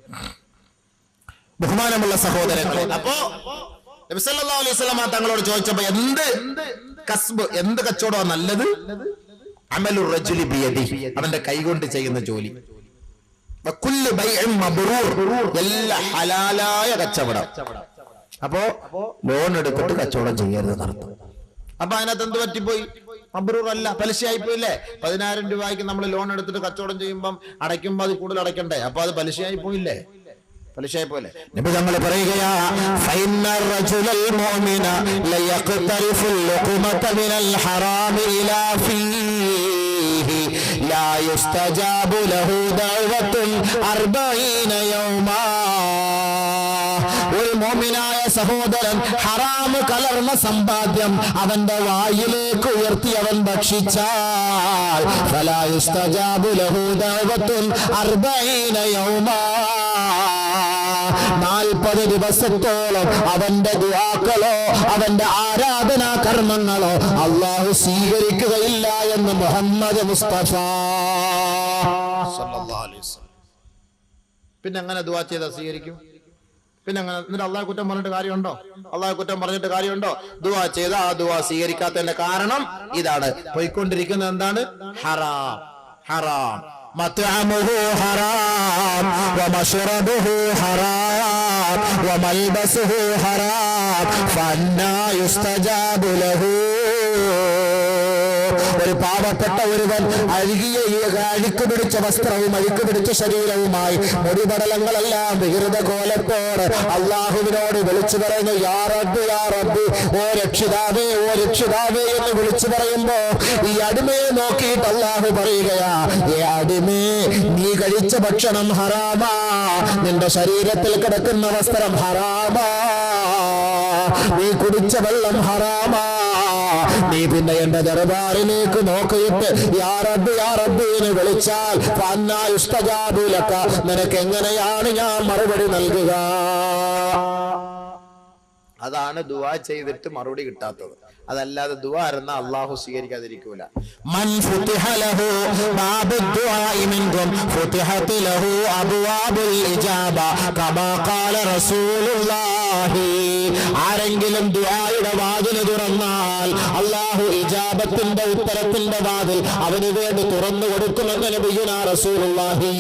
ബഹുമാനമുള്ള സഹോദരങ്ങളെ, അപ്പോ നബി സല്ലല്ലാഹു അലൈഹി വസല്ലം തങ്ങളോട് ചോദിച്ചപ്പോ എന്ത് കച്ചവടമാണ് നല്ലത്? അമലുർ റജുലി ബിയദിഹി, അവന്റെ കൈകൊണ്ട് ചെയ്യുന്ന ജോലി. വകുല്ലു ബൈഇൻ മബ്റൂർ, എല്ലാ ഹലാലായ കച്ചവടം. അപ്പോ ലോൺ എടുത്തിട്ട് കച്ചവടം ചെയ്യരുത് നടത്തും. അപ്പൊ അതിനകത്ത് എന്ത് പറ്റിപ്പോയി? മബ്റൂർ അല്ല, പലിശയായി പോയില്ലേ? 10,000 രൂപയ്ക്ക് നമ്മൾ ലോൺ എടുത്തിട്ട് കച്ചവടം ചെയ്യുമ്പോൾ അടയ്ക്കുമ്പോൾ അത് കൂടുതൽ അടയ്ക്കണ്ടേ? അപ്പൊ അത് പലിശയായി പോയില്ലേ? പലിശയായി പോലെ. നബി തങ്ങൾ പറയുകയാ, ഫൈനർ റജുലൽ മുഅ്മിന ലയഖ്തരിഫുൽ ലുഖ്മത മിനൽ ഹറാമി ഇലാ ഫീഹി ലാ യുസ്തജാബു ലഹു ദഅവത്തുൻ 40 യൗമാ. ഒരു മുഅ്മിനായ സഹോദരൻ ഹറാം കലർന്ന സമ്പാദ്യം അവന്റെ വായിലേക്ക് ഉയർത്തി അവൻ ഭക്ഷിച്ചാൽ ഫലാ യുസ്തജാബു ലഹു ദഅവത്തുൻ 40 യൗമാ 40 ദിവസത്തോളം അവന്റെ ദുആക്കളോ അവന്റെ ആരാധനാ കർമ്മങ്ങളോ അല്ലാഹു സ്വീകരിക്കുകയില്ല എന്ന് മുഹമ്മദ് മുസ്തഫ സല്ലല്ലാഹു അലൈഹി വസല്ലം. പിന്നെ അങ്ങനെ ദുആ ചെയ്താൽ സ്വീകരിക്കും? പിന്നെ അങ്ങനെ എന്നിട്ട് അള്ളാഹു കുറ്റം പറഞ്ഞിട്ട് കാര്യമുണ്ടോ? അള്ളാഹു കുറ്റം പറഞ്ഞിട്ട് കാര്യമുണ്ടോ? ദുആ ചെയ്ത ആ ദുആ സ്വീകരിക്കാത്തതിന്റെ കാരണം ഇതാണ്. പോയിക്കൊണ്ടിരിക്കുന്നത് എന്താണ്? ഹറാം. ഹറാം. മത്അമുഹു ഹറാം വമശ്റബുഹു ഹറാം വമൽബസുഹു ഹറാം ഫഅന്നാ യുസ്തജാബു ലഹു. ഒരു പാവപ്പെട്ട ഒരുവൻ അഴുക്ക് പിടിച്ച വസ്ത്രവും അഴുക്ക് പിടിച്ച ശരീരവുമായി മുടിപടലങ്ങളെല്ലാം വികൃത കോലത്തോട് അള്ളാഹുവിനോട് വിളിച്ചു പറയുന്നു, യാ റബ്ബ് യാ റബ്ബ്, ഓ രക്ഷിതാവേ ഓ രക്ഷിതാവേ എന്ന് വിളിച്ചു പറയുമ്പോ ഈ അടിമയെ നോക്കിയിട്ട് അള്ളാഹു പറയുകയാ, ഏ അടിമേ, നീ കഴിച്ച ഭക്ഷണം ഹറാമാ, നിന്റെ ശരീരത്തിൽ കിടക്കുന്ന വസ്ത്രം ഹറാമാ, നീ കുടിച്ച വെള്ളം ഹറാമാ, നീ പിന്നെ എന്റെ ദർബാറിലേക്ക് നോക്കിയിട്ട് യാ റബ്ബ് യാ റബ്ബ് എന്ന് വിളിച്ചാൽ ഫഅന്നാ യുസ്തജാബു ലക, നിനക്ക് എങ്ങനെയാണ് ഞാൻ മറുപടി നൽകുക? അതാണ് ദുആ ചെയ്തിട്ട് മറുപടി കിട്ടാത്തത്. അതല്ലാതെ ദുആ അരുന്ന അല്ലാഹു സ്വീകരിക്കാതിരിക്കൂല. മൻ ഫുതിഹ ലഹു ബാബുദ് ദുആഇ മിൻകും ഫുതിഹത് ലഹു അബ്വാബുൽ ഇജാബ കമാ ഖാല റസൂലുള്ളാഹി. ആരെങ്കിലും ദുആയുടെ വാതിൽ തുറന്നാൽ അല്ലാഹു ഇജാബത്തിന്റെ ഉത്തരത്തിന്റെ വാതിൽ അവന് വേണ്ടി തുറന്നു കൊടുക്കുമെന്ന് നബിയുനാ റസൂലുള്ളാഹി.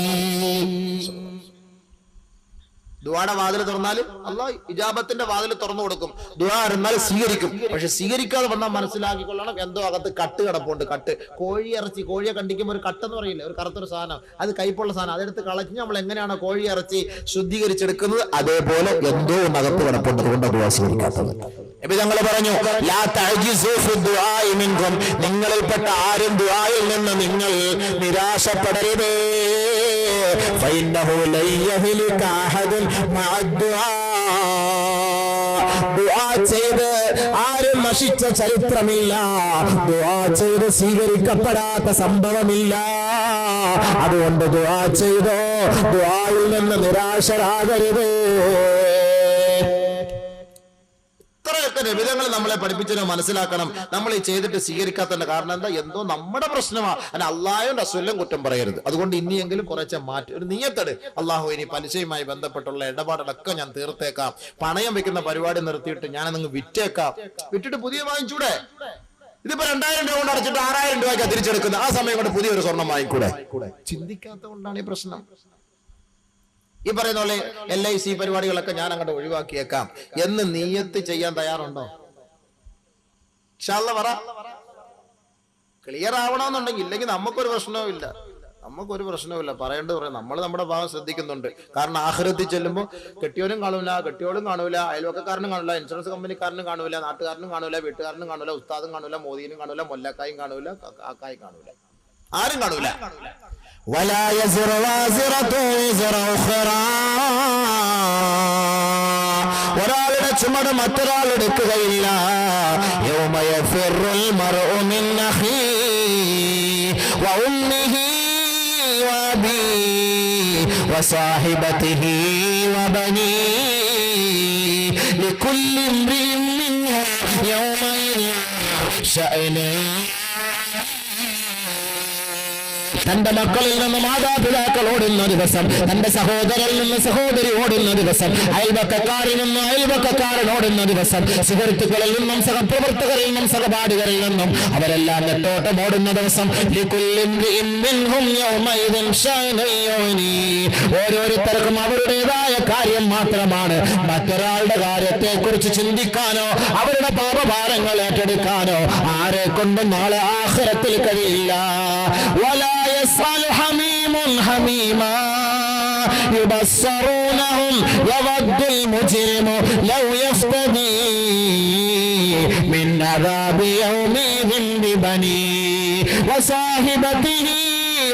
ദുആയുടെ വാതിൽ തുറന്നാൽ അല്ലാഹു ഇജാബത്തിന്റെ വാതിൽ തുറന്നു കൊടുക്കും. ദുആ എന്നാൽ സ്വീകരിക്കും. പക്ഷെ സ്വീകരിക്കാതെ വന്നാൽ മനസ്സിലാക്കിക്കൊള്ളണം, എന്തോ അകത്ത് കട്ട് കിടപ്പുണ്ട്. കട്ട്, കോഴി ഇറച്ചി, കോഴിയെ കണ്ടിക്കുമ്പോൾ ഒരു കട്ടെന്ന് പറയില്ല, ഒരു കറുത്തൊരു സാധനം, അത് കയ്പുള്ള സാധനം, അതെടുത്ത് കളഞ്ഞ് നമ്മൾ എങ്ങനെയാണോ കോഴി ഇറച്ചി ശുദ്ധീകരിച്ചെടുക്കുന്നത് അതേപോലെ എന്തോ അകത്ത് കിടപ്പുണ്ട്. അതുകൊണ്ട് ദുആ സ്വീകരിക്കാത്തത്. നബി തങ്ങൾ പറഞ്ഞു, ലാ തഅജിസു ഫി ദുആഇ മിൻകും, നിങ്ങളിൽപ്പെട്ട ആരും ദുആയിൽ നിന്ന് നിങ്ങൾ നിരാശപ്പെടരുത്. ഫഇന്നഹു ലൻ യഹ്ലിക അഹദുൻ മഅ ദുആ. ദുആ ചെയ്ത് ആരും നശിച്ച ചരിത്രമില്ല, ദുആ ചെയ്ത് സ്വീകരിക്കപ്പെടാത്ത സംഭവമില്ല. അതുകൊണ്ട് ദുആ ചെയ്തോ, ദുആയിൽ നിന്ന് നിരാശരാകരുത്. വിധങ്ങൾ നമ്മളെ പഠിപ്പിച്ചതിനെ മനസ്സിലാക്കണം. നമ്മൾ ഈ ചെയ്തിട്ട് സ്വീകരിക്കാത്തതിന്റെ കാരണം എന്താ? എന്തോ നമ്മുടെ പ്രശ്നമാണ്. അതിന് അള്ളാഹും റസൂലും കുറ്റം പറയരുത്. അതുകൊണ്ട് ഇനിയെങ്കിലും കുറച്ച് മാറ്റി ഒരു നിയത്തെട്, അള്ളാഹു ഇനി പലിശയുമായി ബന്ധപ്പെട്ടുള്ള ഇടപാടുകളൊക്കെ ഞാൻ തീർത്തേക്കാം, പണയം വെക്കുന്ന പരിപാടി നിർത്തിയിട്ട് ഞാനങ്ങ് വിറ്റേക്കാം, വിറ്റിട്ട് പുതിയ വാങ്ങിച്ചൂടെ? ഇതിപ്പോ 2000 രൂപ കൊണ്ട് അടച്ചിട്ട് 6000 രൂപയ്ക്ക് തിരിച്ചെടുക്കുന്നത്, ആ സമയം കൊണ്ട് പുതിയൊരു സ്വർണം വാങ്ങിക്കൂടെ? ചിന്തിക്കാത്ത കൊണ്ടാണ് ഈ പ്രശ്നം. ഈ പറയുന്ന പോലെ LIC പരിപാടികളൊക്കെ ഞാൻ അങ്ങോട്ട് ഒഴിവാക്കിയേക്കാം എന്ന് നിയത്ത് ചെയ്യാൻ തയ്യാറുണ്ടോ? ഇൻഷാ അല്ലാഹ് പറ. ക്ലിയർ ആവണമെന്നുണ്ടെങ്കിൽ, ഇല്ലെങ്കിൽ നമുക്കൊരു പ്രശ്നവും ഇല്ല. നമുക്കൊരു പ്രശ്നവുമില്ല, പറയേണ്ടത് പറയാം. നമ്മൾ നമ്മുടെ ഭാഗം ശ്രദ്ധിക്കുന്നുണ്ട്. കാരണം ആഖിറത്തിൽ ചെല്ലുമ്പോൾ കെട്ടിയോനും കാണൂല, കെട്ടിയോളും കാണൂല, അയൽവക്കക്കാരനും കാണൂല, ഇൻഷുറൻസ് കമ്പനിക്കാരനും കാണൂല, നാട്ടുകാരനും കാണൂല, വീട്ടുകാരനും കാണൂല, ഉസ്താദും കാണൂല, മോദീനും കാണൂല, മൊല്ലക്കായും കാണൂല, കാക്കായും കാണൂല, ആരും കാണൂല. ولا يزر وازرة وزر أخرى. ഒരാളുടെ ചുമട് മറ്റൊരാൾ എടുക്കുകയില്ല. يوم يفر المرء من أخيه وأمه وأبيه وصاحبته وبنيه لكل امرئ منهم يومئذ شأن. തന്റെ മക്കളിൽ നിന്ന് മാതാപിതാക്കൾ ഓടുന്ന ദിവസം, തന്റെ സഹോദരനിൽ നിന്ന് സഹോദരി ഓടുന്ന ദിവസം, അയൽവക്കക്കാരിൽ നിന്ന് അയൽവക്കക്കാരൻ ഓടുന്ന ദിവസം, സുഹൃത്തുക്കളിൽ നിന്നും സഹപ്രവർത്തകരിൽ നിന്നും സഹപാഠികരിൽ നിന്നും അവരെല്ലാം നെട്ടോട്ടം ഓടുന്ന ദിവസം, ഓരോരുത്തർക്കും അവരുടേതായ കാര്യം മാത്രമാണ്. മറ്റൊരാളുടെ കാര്യത്തെ കുറിച്ച് ചിന്തിക്കാനോ അവരുടെ പാപഭാരങ്ങൾ ഏറ്റെടുക്കാനോ ആരെ കൊണ്ടും നാളെ ആഖിറത്തിൽ കഴിയില്ല. يسأل حميم حميما يبصرونهم يود المجرم لو يفتدي من عذاب يومئذ ببنيه وصاحبته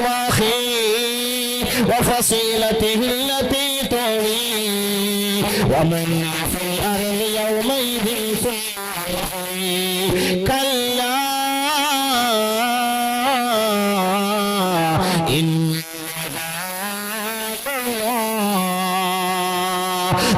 وأخيه وفصيلته التي تؤويه ومن في الأرض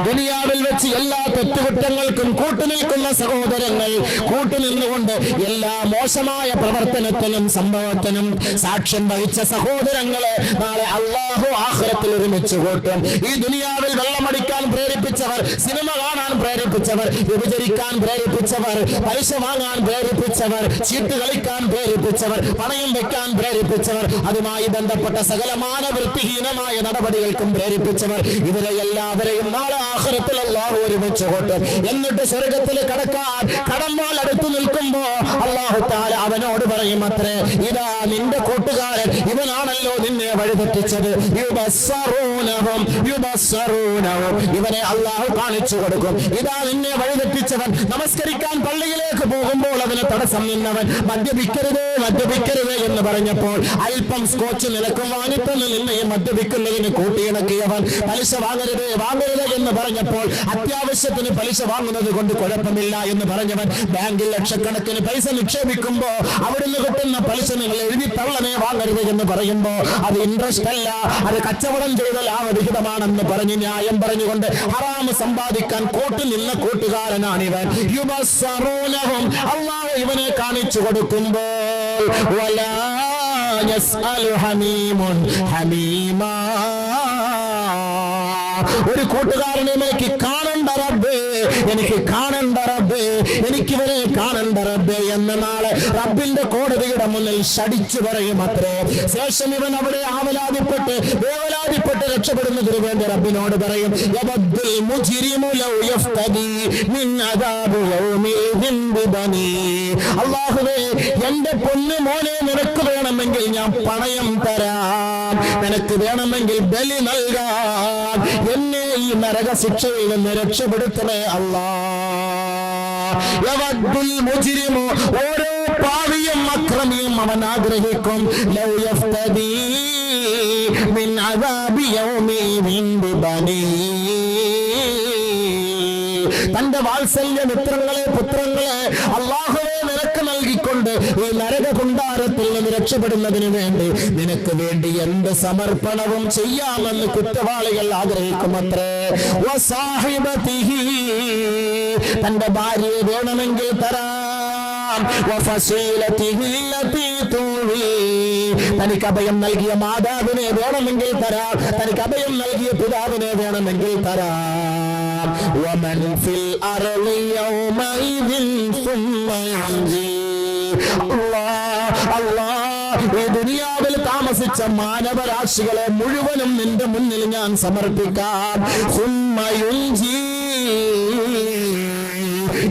ദുനിയാവിൽ വെച്ച് എല്ലാ തെറ്റുകുറ്റങ്ങൾക്കും കൂട്ടുനിൽക്കുന്ന സഹോദരങ്ങൾ, കൂട്ടുനിന്നുകൊണ്ട് എല്ലാ മോശമായ പ്രവർത്തനത്തിനും സംഭവത്തിനും സാക്ഷ്യം വഹിച്ച സഹോദരങ്ങളെ നാളെ അല്ലാഹു ആഖിറത്തിൽ ഒരുമിച്ച് കൂട്ടും. ഈ ദുനിയാവിൽ വെള്ളമടിക്കാൻ പ്രേരിപ്പിച്ചവർ, സിനിമ കാണാൻ പ്രേരിപ്പിച്ചവർ, വ്യഭിചരിക്കാൻ പ്രേരിപ്പിച്ചവർ, പലിശ വാങ്ങാൻ പ്രേരിപ്പിച്ചവർ, ചീട്ട് കളിക്കാൻ പ്രേരിപ്പിച്ചവർ, പണയം വെക്കാൻ പ്രേരിപ്പിച്ചവർ, അതുമായി ബന്ധപ്പെട്ട സകലമാന വൃത്തിഹീനമായ നടപടികൾക്കും പ്രേരിപ്പിച്ചവർ, ഇവരെ എല്ലാവരെയും നാളെ ആഖിറത്തിൽ അല്ലാഹു ഒരുമിച്ച് കൂട്ടും. എന്നിട്ട് സ്വർഗ്ഗത്തിൽ കടക്കാൻ കടമ്പോൾ അടുത്തു നിൽക്കുമ്പോ അല്ലാഹു തആല അവനോട് പറയും അത്രേ, ഇതാ നിന്റെ കൂട്ടുകാരൻ, ഇവനാണല്ലോ നിന്നെ വഴിതെറ്റിച്ചത്. ഇവനെ അല്ലാഹു കാണിച്ചു കൊടുക്കും. ഇതാ നിന്നെ വഴിതെറ്റിച്ചവൻ, നമസ്കരിക്കാൻ പള്ളിയിലേക്ക് പോകുമ്പോൾ അവന് തടസ്സം നിന്നവൻ, മദ്യപിക്കരുത് മദ്യപിക്കരുത് എന്ന് പറഞ്ഞപ്പോൾ അല്പം സ്കോച്ച് നിലക്കും വാങ്ങിത്തന്ന് നിന്നെയും മദ്യപിക്കുന്നതിന് കൂട്ടിയിണക്കിയവൻ, പലിശ വാങ്ങരുത് വാങ്ങരുത് എന്ന് പറഞ്ഞപ്പോൾ അത്യാവശ്യത്തിന് പലിശ വാങ്ങുന്നത് കൊണ്ട് കുഴപ്പമില്ല എന്ന് പറഞ്ഞവൻ, ബാങ്കിൽ ലക്ഷക്കണക്കിന് പൈസ നിക്ഷേപിക്കുമ്പോ അവിടുന്ന് കിട്ടുന്ന പലിശ നിങ്ങൾ എഴുതി തള്ളനെ വാങ്ങരുത് എന്ന് പറയുമ്പോ അത് ഇൻട്രസ്റ്റ് അല്ല, അത് കച്ചവടം ചെയ്ത ലാഭവിഹിതമാണെന്ന് പറഞ്ഞ് ന്യായം പറഞ്ഞുകൊണ്ട് ഹറാമ് സമ്പാദിക്കാൻ കൂട്ടു നിന്ന കൂട്ടുകാരനാണിവൻ. അല്ലാഹു ഇവനെ കാണിച്ചു കൊടുക്കുമ്പോൾ വലാ യസ്അലു ഹമീമുൻ ഹമീമാ, ഒരു കൂട്ടുകാരനെ എനിക്ക് കാണണ്ട റബ്ബേ, എനിക്ക് കാണണ്ട റബ്ബേ, എനിക്കിവരെ കാണണ്ട റബ്ബേ എന്ന് നാളെ റബ്ബിന്റെ കോടതിയുടെ മുന്നിൽ ശടിച്ചു പറയും അത്രേ. ശേഷം ഇവൻ അവിടെ ആവലാതിപ്പെട്ട് വേവലാതിപ്പെട്ട് രക്ഷപ്പെടുന്നതിന് വേണ്ടി റബ്ബിനോട് പറയും, യബദ്ദുൽ മുജ്രിമു ലൗ യഫ്തദി മിൻ അദാബി യൗമിദിൻ ബിബനി, അല്ലാഹുവേ എന്റെ പൊന്നു മോനെ നിനക്ക് വേണമെങ്കിൽ ഞാൻ പണയം തരാം, നിനക്ക് വേണമെങ്കിൽ ബലി നൽകാം, എന്നെ ഈ നരക ശിക്ഷയിൽ നിന്ന് രക്ഷപ്പെടുത്തണേ അല്ലാഹ്. യവദ്ദുൽ മുജ്രിമു, ഓരോ പാവിയും അക്രമിയും അവൻ ആഗ്രഹിക്കും, ലൗ യഫ്തദി മിൻ അദാബി യൗമിദിൻ ബിബനി, തന്റെ വാത്സല്യ മിത്രങ്ങളെ പുത്രങ്ങളെ അല്ലാഹുവേ നിനക്ക് നൽകിക്കൊണ്ട് ഈ നരക കുണ്ടാരത്തിൽ നിന്ന് രക്ഷപ്പെടുന്നതിന് വേണ്ടി നിനക്ക് വേണ്ടി എന്ത് സമർപ്പണവും ചെയ്യാമെന്ന് കുറ്റവാളികൾ ആഗ്രഹിക്കുമത്രേ. വസാഹിബതിഹി, തന്റെ ഭാര്യയെ വേണമെങ്കിൽ തരാം, വഫസീലതിഹി ലതി തുവി, തനിക്ക് അഭയം നൽകിയ മാതാവിനെ വേണമെങ്കിൽ തരാം, തനിക്ക് അഭയം നൽകിയ പിതാവിനെ വേണമെങ്കിൽ തരാം. വമൻ ഫിൽ അർളി യൗമൈദിൻ സുമ്മ യൻജി, ഈ ദുനിയാവിൽ താമസിച്ച മാനവരാശികളെ മുഴുവനും നിന്റെ മുന്നിൽ ഞാൻ സമർപ്പിക്കാം. സുമ്മ യുൻജി,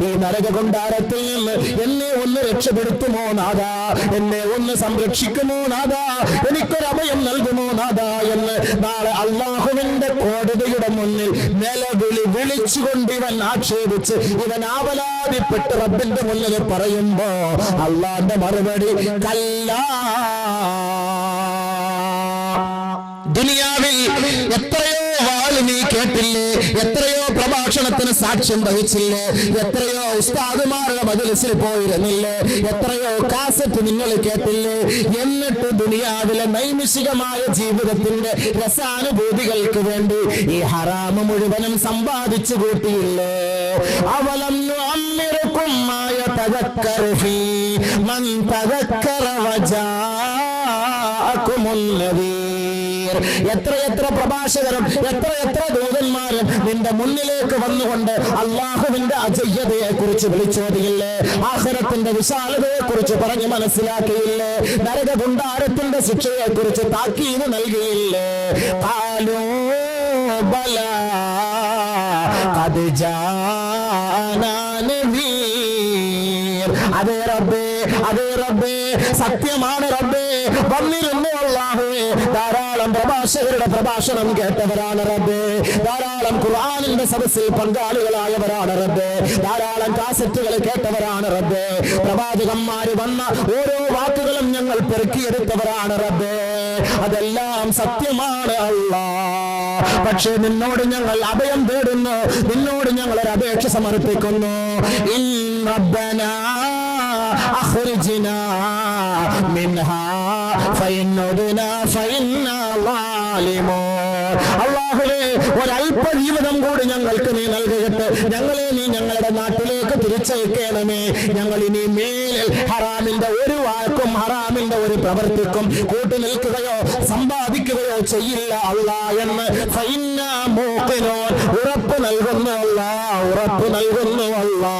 ഈ നരക കൊണ്ടാരത്തിൽ നിന്ന് എന്നെ ഒന്ന് രക്ഷപ്പെടുത്തുമോ നാഥാ, എന്നെ ഒന്ന് സംരക്ഷിക്കുമോ നാഥാ, എനിക്കൊരഭയം നൽകുമോ നാഥാ എന്ന് നാളെ അല്ലാഹുവിന്റെ കോടതിയുടെ മുന്നിൽ നിലവിളി വിളിച്ചുകൊണ്ട് ഇവൻ ആക്ഷേപിച്ച് ഇവൻ ആവലാതിപ്പെട്ട് റബ്ബിന്റെ മുന്നിൽ പറയുമ്പോ അല്ലാഹുവിന്റെ മറുപടി കല്ലാ. ദുനിയാവിൽ എത്രയോ വാള് നീ കേട്ടില്ലേ, എത്രയോ പ്രഭാഷണത്തിന് സാക്ഷ്യം വഹിച്ചില്ലേ, എത്രയോ ഉസ്താദുമാരുടെ മജ്‌ലിസിൽ പോയിരുന്നില്ലേ, എത്രയോ കാസറ്റ് നിങ്ങൾ കേട്ടില്ലേ, എന്നിട്ട് ദുനിയാവിലെ നൈമിഷികമായ ജീവിതത്തിന്റെ രസാനുഭൂതികൾക്ക് വേണ്ടി ഈ ഹറാമ് മുഴുവനും സമ്പാദിച്ചു കൂട്ടിയില്ലേ. അവലം നുഅമ്മിറുകും മാ യതദക്കറു ഫീ മൻ തദക്കറ വജാഅകുമുൻ നദീർ. എത്രയെത്ര പ്രഭാഷകരും എത്രയെത്ര ദൂതന്മാരും നിന്റെ മുന്നിലേക്ക് വന്നുകൊണ്ട് അല്ലാഹുവിന്റെ അജയ്യതയെ കുറിച്ച് വിളിച്ചോതിയില്ലേ, ആഖിറത്തിന്റെ വിശാലതയെ കുറിച്ച് പറഞ്ഞ് മനസ്സിലാക്കിയില്ലേ, നരക കുണ്ടാരത്തിന്റെ ശിക്ഷയെ കുറിച്ച് താക്കീത് നൽകിയില്ലേ. ഖാലൂ ബലാ ഖദ് ജാനാ നദീർ, അതേ റബ്ബേ, അതേ റബ്ബേ, സത്യമാണ് റബ്ബേ, വന്നിരുന്നു അല്ലാഹുവേ. ധാരാളം പ്രഭാഷകരുടെ പ്രഭാഷണം കേട്ടവരാണ് റബ്ബേ, ധാരാളം ഖുർആനിന്റെ സദസ്സിൽ പങ്കാളികളായവരാണ് റബ്ബേ, ധാരാളം കാസറ്റുകൾ കേട്ടവരാണ് റബ്ബേ, പ്രവാചകന്മാര് വന്ന ഓരോ വാക്കുകളും ഞങ്ങൾ പെറുക്കിയെടുത്തവരാണ് റബ്ബേ, അതെല്ലാം സത്യമാണ് അല്ലാഹ്. പക്ഷേ നിന്നോട് ഞങ്ങൾ അഭയം തേടുന്നു, നിന്നോട് ഞങ്ങൾ ഒരു അപേക്ഷ സമർപ്പിക്കുന്നു. റബ്ബനാ അഖ്രിജ്നാ മിൻഹാ ഫഇന്നദുനാ ഫഇന്നാ ളാലിമൂൻ. അല്ലാഹുവേ, ഒരല്പ ജീവിതം കൂടി ഞങ്ങൾക്ക് നീ നൽകട്ടെ. ഞങ്ങളെ നീ ഞങ്ങളുടെ നാട്ടിലേക്ക് തിരിച്ചയക്കണമേ. ഞങ്ങൾ ഇനി മേലിൽ ഹറാമിന്റെ ഒരു വാക്കും ഹറാമിന്റെ ഒരു പ്രവൃത്തിക്കും കൂട്ടുനിൽക്കുകയോ സമ്പാദിക്കുകയോ ചെയ്യില്ല അല്ലാ എന്ന് ഫഇന്നാ മൂഖിനൂൻ ഉറപ്പ് നൽകുന്നു അല്ലാ, ഉറപ്പ് നൽകുന്നു അല്ലാ.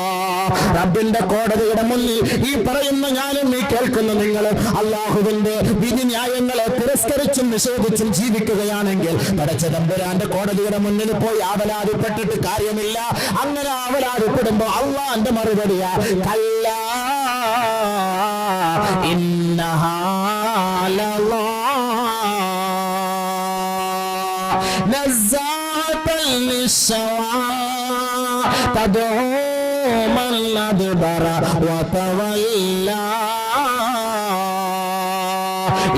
റബ്ബിന്റെ കോടതിയുടെ മുന്നിൽ ഈ പറയുന്ന ഞാനും നീ കേൾക്കുന്ന നിങ്ങളും അല്ലാഹുവിന്റെ വിധി ന്യായങ്ങളെ തിരസ്കരിച്ചും നിഷേധിച്ചും ജീവിക്കുകയാണെങ്കിൽ പടച്ച തമ്പുരാന്റെ കോടതിയുടെ മുന്നിൽ പോയി ആവലാതിപ്പെട്ടിട്ട് കാര്യമില്ല. അങ്ങനെ ആവലാതിപ്പെടുമ്പോ അള്ളാന്റെ മറുപടിയാ കല്ലാ ഇന്നഹാ ലളാ നസ്സാഅതൻ ലിശ്ശവാ തദ്ഉ മൻ അദ്ബറ വതവല്ലാ.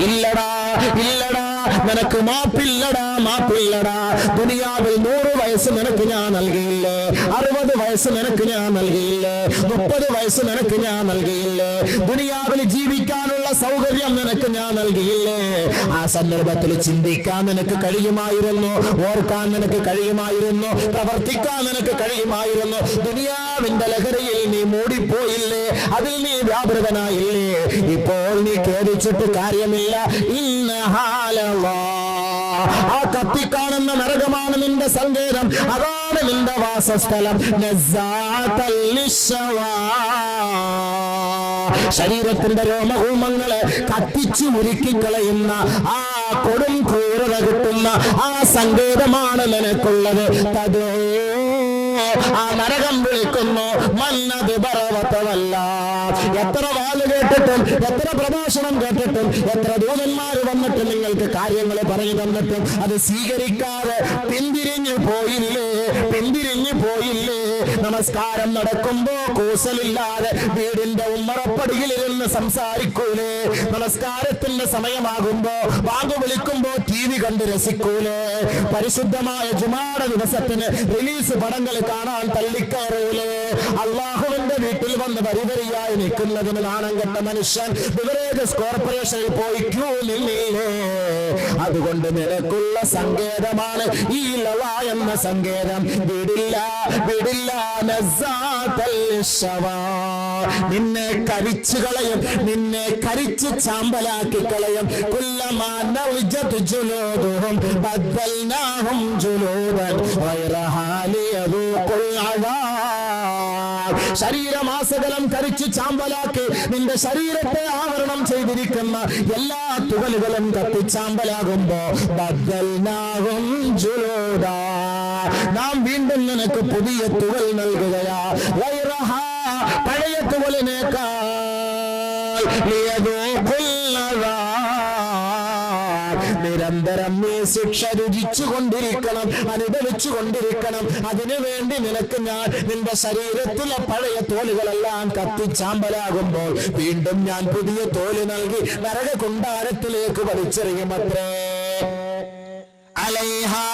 ഇല്ലടാ ഇല്ലടാ, നിനക്ക് മാപ്പില്ലടാ, മാപ്പില്ലടാ. ദുനിയാവിൽ 100 വയസ്സ് നിനക്ക് ഞാൻ നൽകിയില്ലേ, 60 വയസ്സ് നിനക്ക് ഞാൻ നൽകിയില്ലേ, 30 വയസ്സ് നിനക്ക് ഞാൻ നൽകിയില്ലേ, ദുനിയാവിൽ ജീവിക്കാനുള്ള സൗകര്യം നിനക്ക് ഞാൻ നൽകിയില്ലേ. ആ സന്ദർഭത്തിൽ ചിന്തിക്കാൻ നിനക്ക് കഴിയുമായിരുന്നു, ഓർക്കാൻ നിനക്ക് കഴിയുമായിരുന്നു, പ്രവർത്തിക്കാൻ നിനക്ക് കഴിയുമായിരുന്നു. ദുനിയാവിന്റെ ലഹരിയിൽ നീ മൂടിപ്പോയില്ലേ, അതിൽ നീ വ്യാപൃതനായില്ലേ. ഇപ്പോൾ നീ ഖേദിച്ചിട്ട് കാര്യമില്ല. ആ കത്തിക്കാണുന്ന നരകമാണ് നിന്റെ സങ്കേതം, അതാണ് നിന്റെ വാസസ്ഥലം. ശരീരത്തിന്റെ രോമകൂമങ്ങളെ കത്തിച്ചു മുരുക്കിക്കളയുന്ന ആ കൊടും ക്രൂരത കിട്ടുന്ന ആ സങ്കേതമാണ് നിനക്കുള്ളത്. തതോ ആ നരകം വിളിക്കുന്നു മന്നത് പർവ്വതമല്ല. എത്ര വാല് കേട്ടിട്ടും എത്ര പ്രഭാഷണം കേട്ടിട്ടും എത്ര ദൂതന്മാർ വന്നിട്ട് നിങ്ങൾക്ക് കാര്യങ്ങൾ പറഞ്ഞു തന്നിട്ടും അത് സ്വീകരിക്കാതെ പിന്തിരിഞ്ഞു പോയില്ലേ, പിന്തിരിഞ്ഞു പോയില്ലേ. നമസ്കാരം നടക്കുമ്പോ കൂസലില്ലാതെ വീടിന്റെ ഉമ്മറപ്പടിയിലിരുന്ന് സംസാരിക്കൂലേ, നമസ്കാരത്തിന്റെ സമയമാകുമ്പോ ബാങ്ക് വിളിക്കുമ്പോ TV കണ്ട് രസിക്കൂലേ, പരിശുദ്ധമായ ജുമാടെ ദിവസത്തിന് റിലീസ് പടങ്ങൾ കാണാൻ തള്ളിക്കയറൂലേ, അള്ളാഹുവിന്റെ വീട്ടിൽ വന്ന് വരിവരിയായി നിൽക്കുന്നതിന് നാണം കെട്ട മനുഷ്യൻ ബിവറേജസ് കോർപ്പറേഷനിൽ പോയി ക്യൂ നിന്നില്ലേ. അതുകൊണ്ട് നിനക്കുള്ള സങ്കേതമാണ് ഈ ലള എന്ന സങ്കേതം. വിടില്ല വിടില്ല. നിന്നെ കരിച്ചു കളയും, നിന്നെ കരിച്ച് ചാമ്പലാക്കി കളയും. ശരീരമാസകലം കരിച്ച് ചാമ്പലാക്കി നിന്റെ ശരീരത്തെ ആവരണം ചെയ്തിരിക്കുന്ന എല്ലാ തുകലുകളും കത്തിച്ചാമ്പലാകുമ്പോ ബദ്ദൽനാഹും ജുലൂദാ, നാം വീണ്ടും നിനക്ക് പുതിയ തുകൽ നൽകുകയാ. പഴയ തുകലിനേക്കാൾ നിരന്തരം നീ ശിക്ഷ രുചിച്ചു കൊണ്ടിരിക്കണം, അനുഭവിച്ചു കൊണ്ടിരിക്കണം. അതിനുവേണ്ടി നിനക്ക് ഞാൻ നിന്റെ ശരീരത്തിലെ പഴയ തോലുകളെല്ലാം കത്തിച്ചാമ്പലാകുമ്പോൾ വീണ്ടും ഞാൻ പുതിയ തോല് നൽകി നരക കുണ്ടാരത്തിലേക്ക് വലിച്ചെറിയുമത്രേ. അലൈഹാ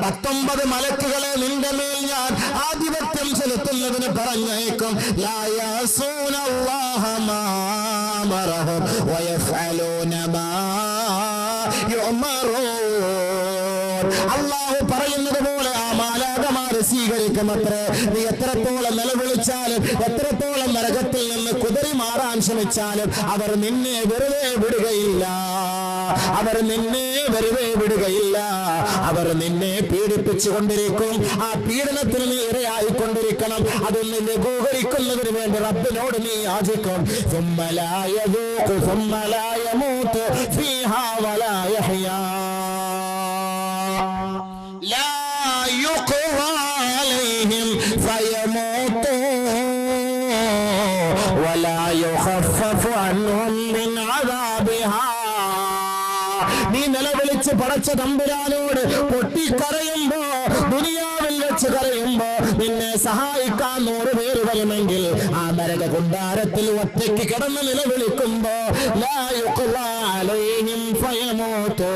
19 മലക്കുകളെ നിന്റെ മേൽ ഞാൻ ആധിപത്യം ചെലുത്തുന്നതിന് പറഞ്ഞേക്കും. ലാ യഅസൂനല്ലാഹ മാ അമറഹും വയഫഅലൂന മാ യുഅമറൂൻ. അല്ലാഹു പറയുന്നത് പോലെ ആ മാലാഖമാരെ സ്വീകരിക്കുമത്രേ. നീ എത്രത്തോളം നിലവിളിച്ചാലും എത്രത്തോളം നരകത്തിൽ നിന്ന് കുതറി മാറാൻ ശ്രമിച്ചാലും അവർ നിന്നെ വെറുതെ വിടുകയില്ല, അവർ നിന്നെ വെറുതെ വിടുകയില്ല. അവർ നിന്നെ പീഡിപ്പിച്ചുകൊണ്ടിരിക്കും. ആ പീഡനത്തിന് നീ ഇരയായിക്കൊണ്ടിരിക്കണം. അതിൽ നിന്ന് ലഘൂകരിക്കുന്നതിന് വേണ്ടി റബ്ബിനോട് നീ യാചിക്കും. ثم لا يذوق ثم لا يموت فيها ولا يحيا لا يقضى عليهم فيموتوا ولا يخفف عنهم من عذابها. നീ നിലവിളിച്ച് പടച്ച തമ്പുരാനോട് പൊട്ടിക്കരയുമ്പോ, ദുനിയാവിൽ വെച്ച് കരയുമ്പോ നിന്നെ സഹായിക്കാൻ 100 പേര് വരുമെങ്കിൽ ആ നരക കുണ്ടാരത്തിൽ ഒറ്റയ്ക്ക് കിടന്ന് നിലവിളിക്കുമ്പോ ലാ യുഖ്ളാ അലൈഹിം ഫയമൂതു.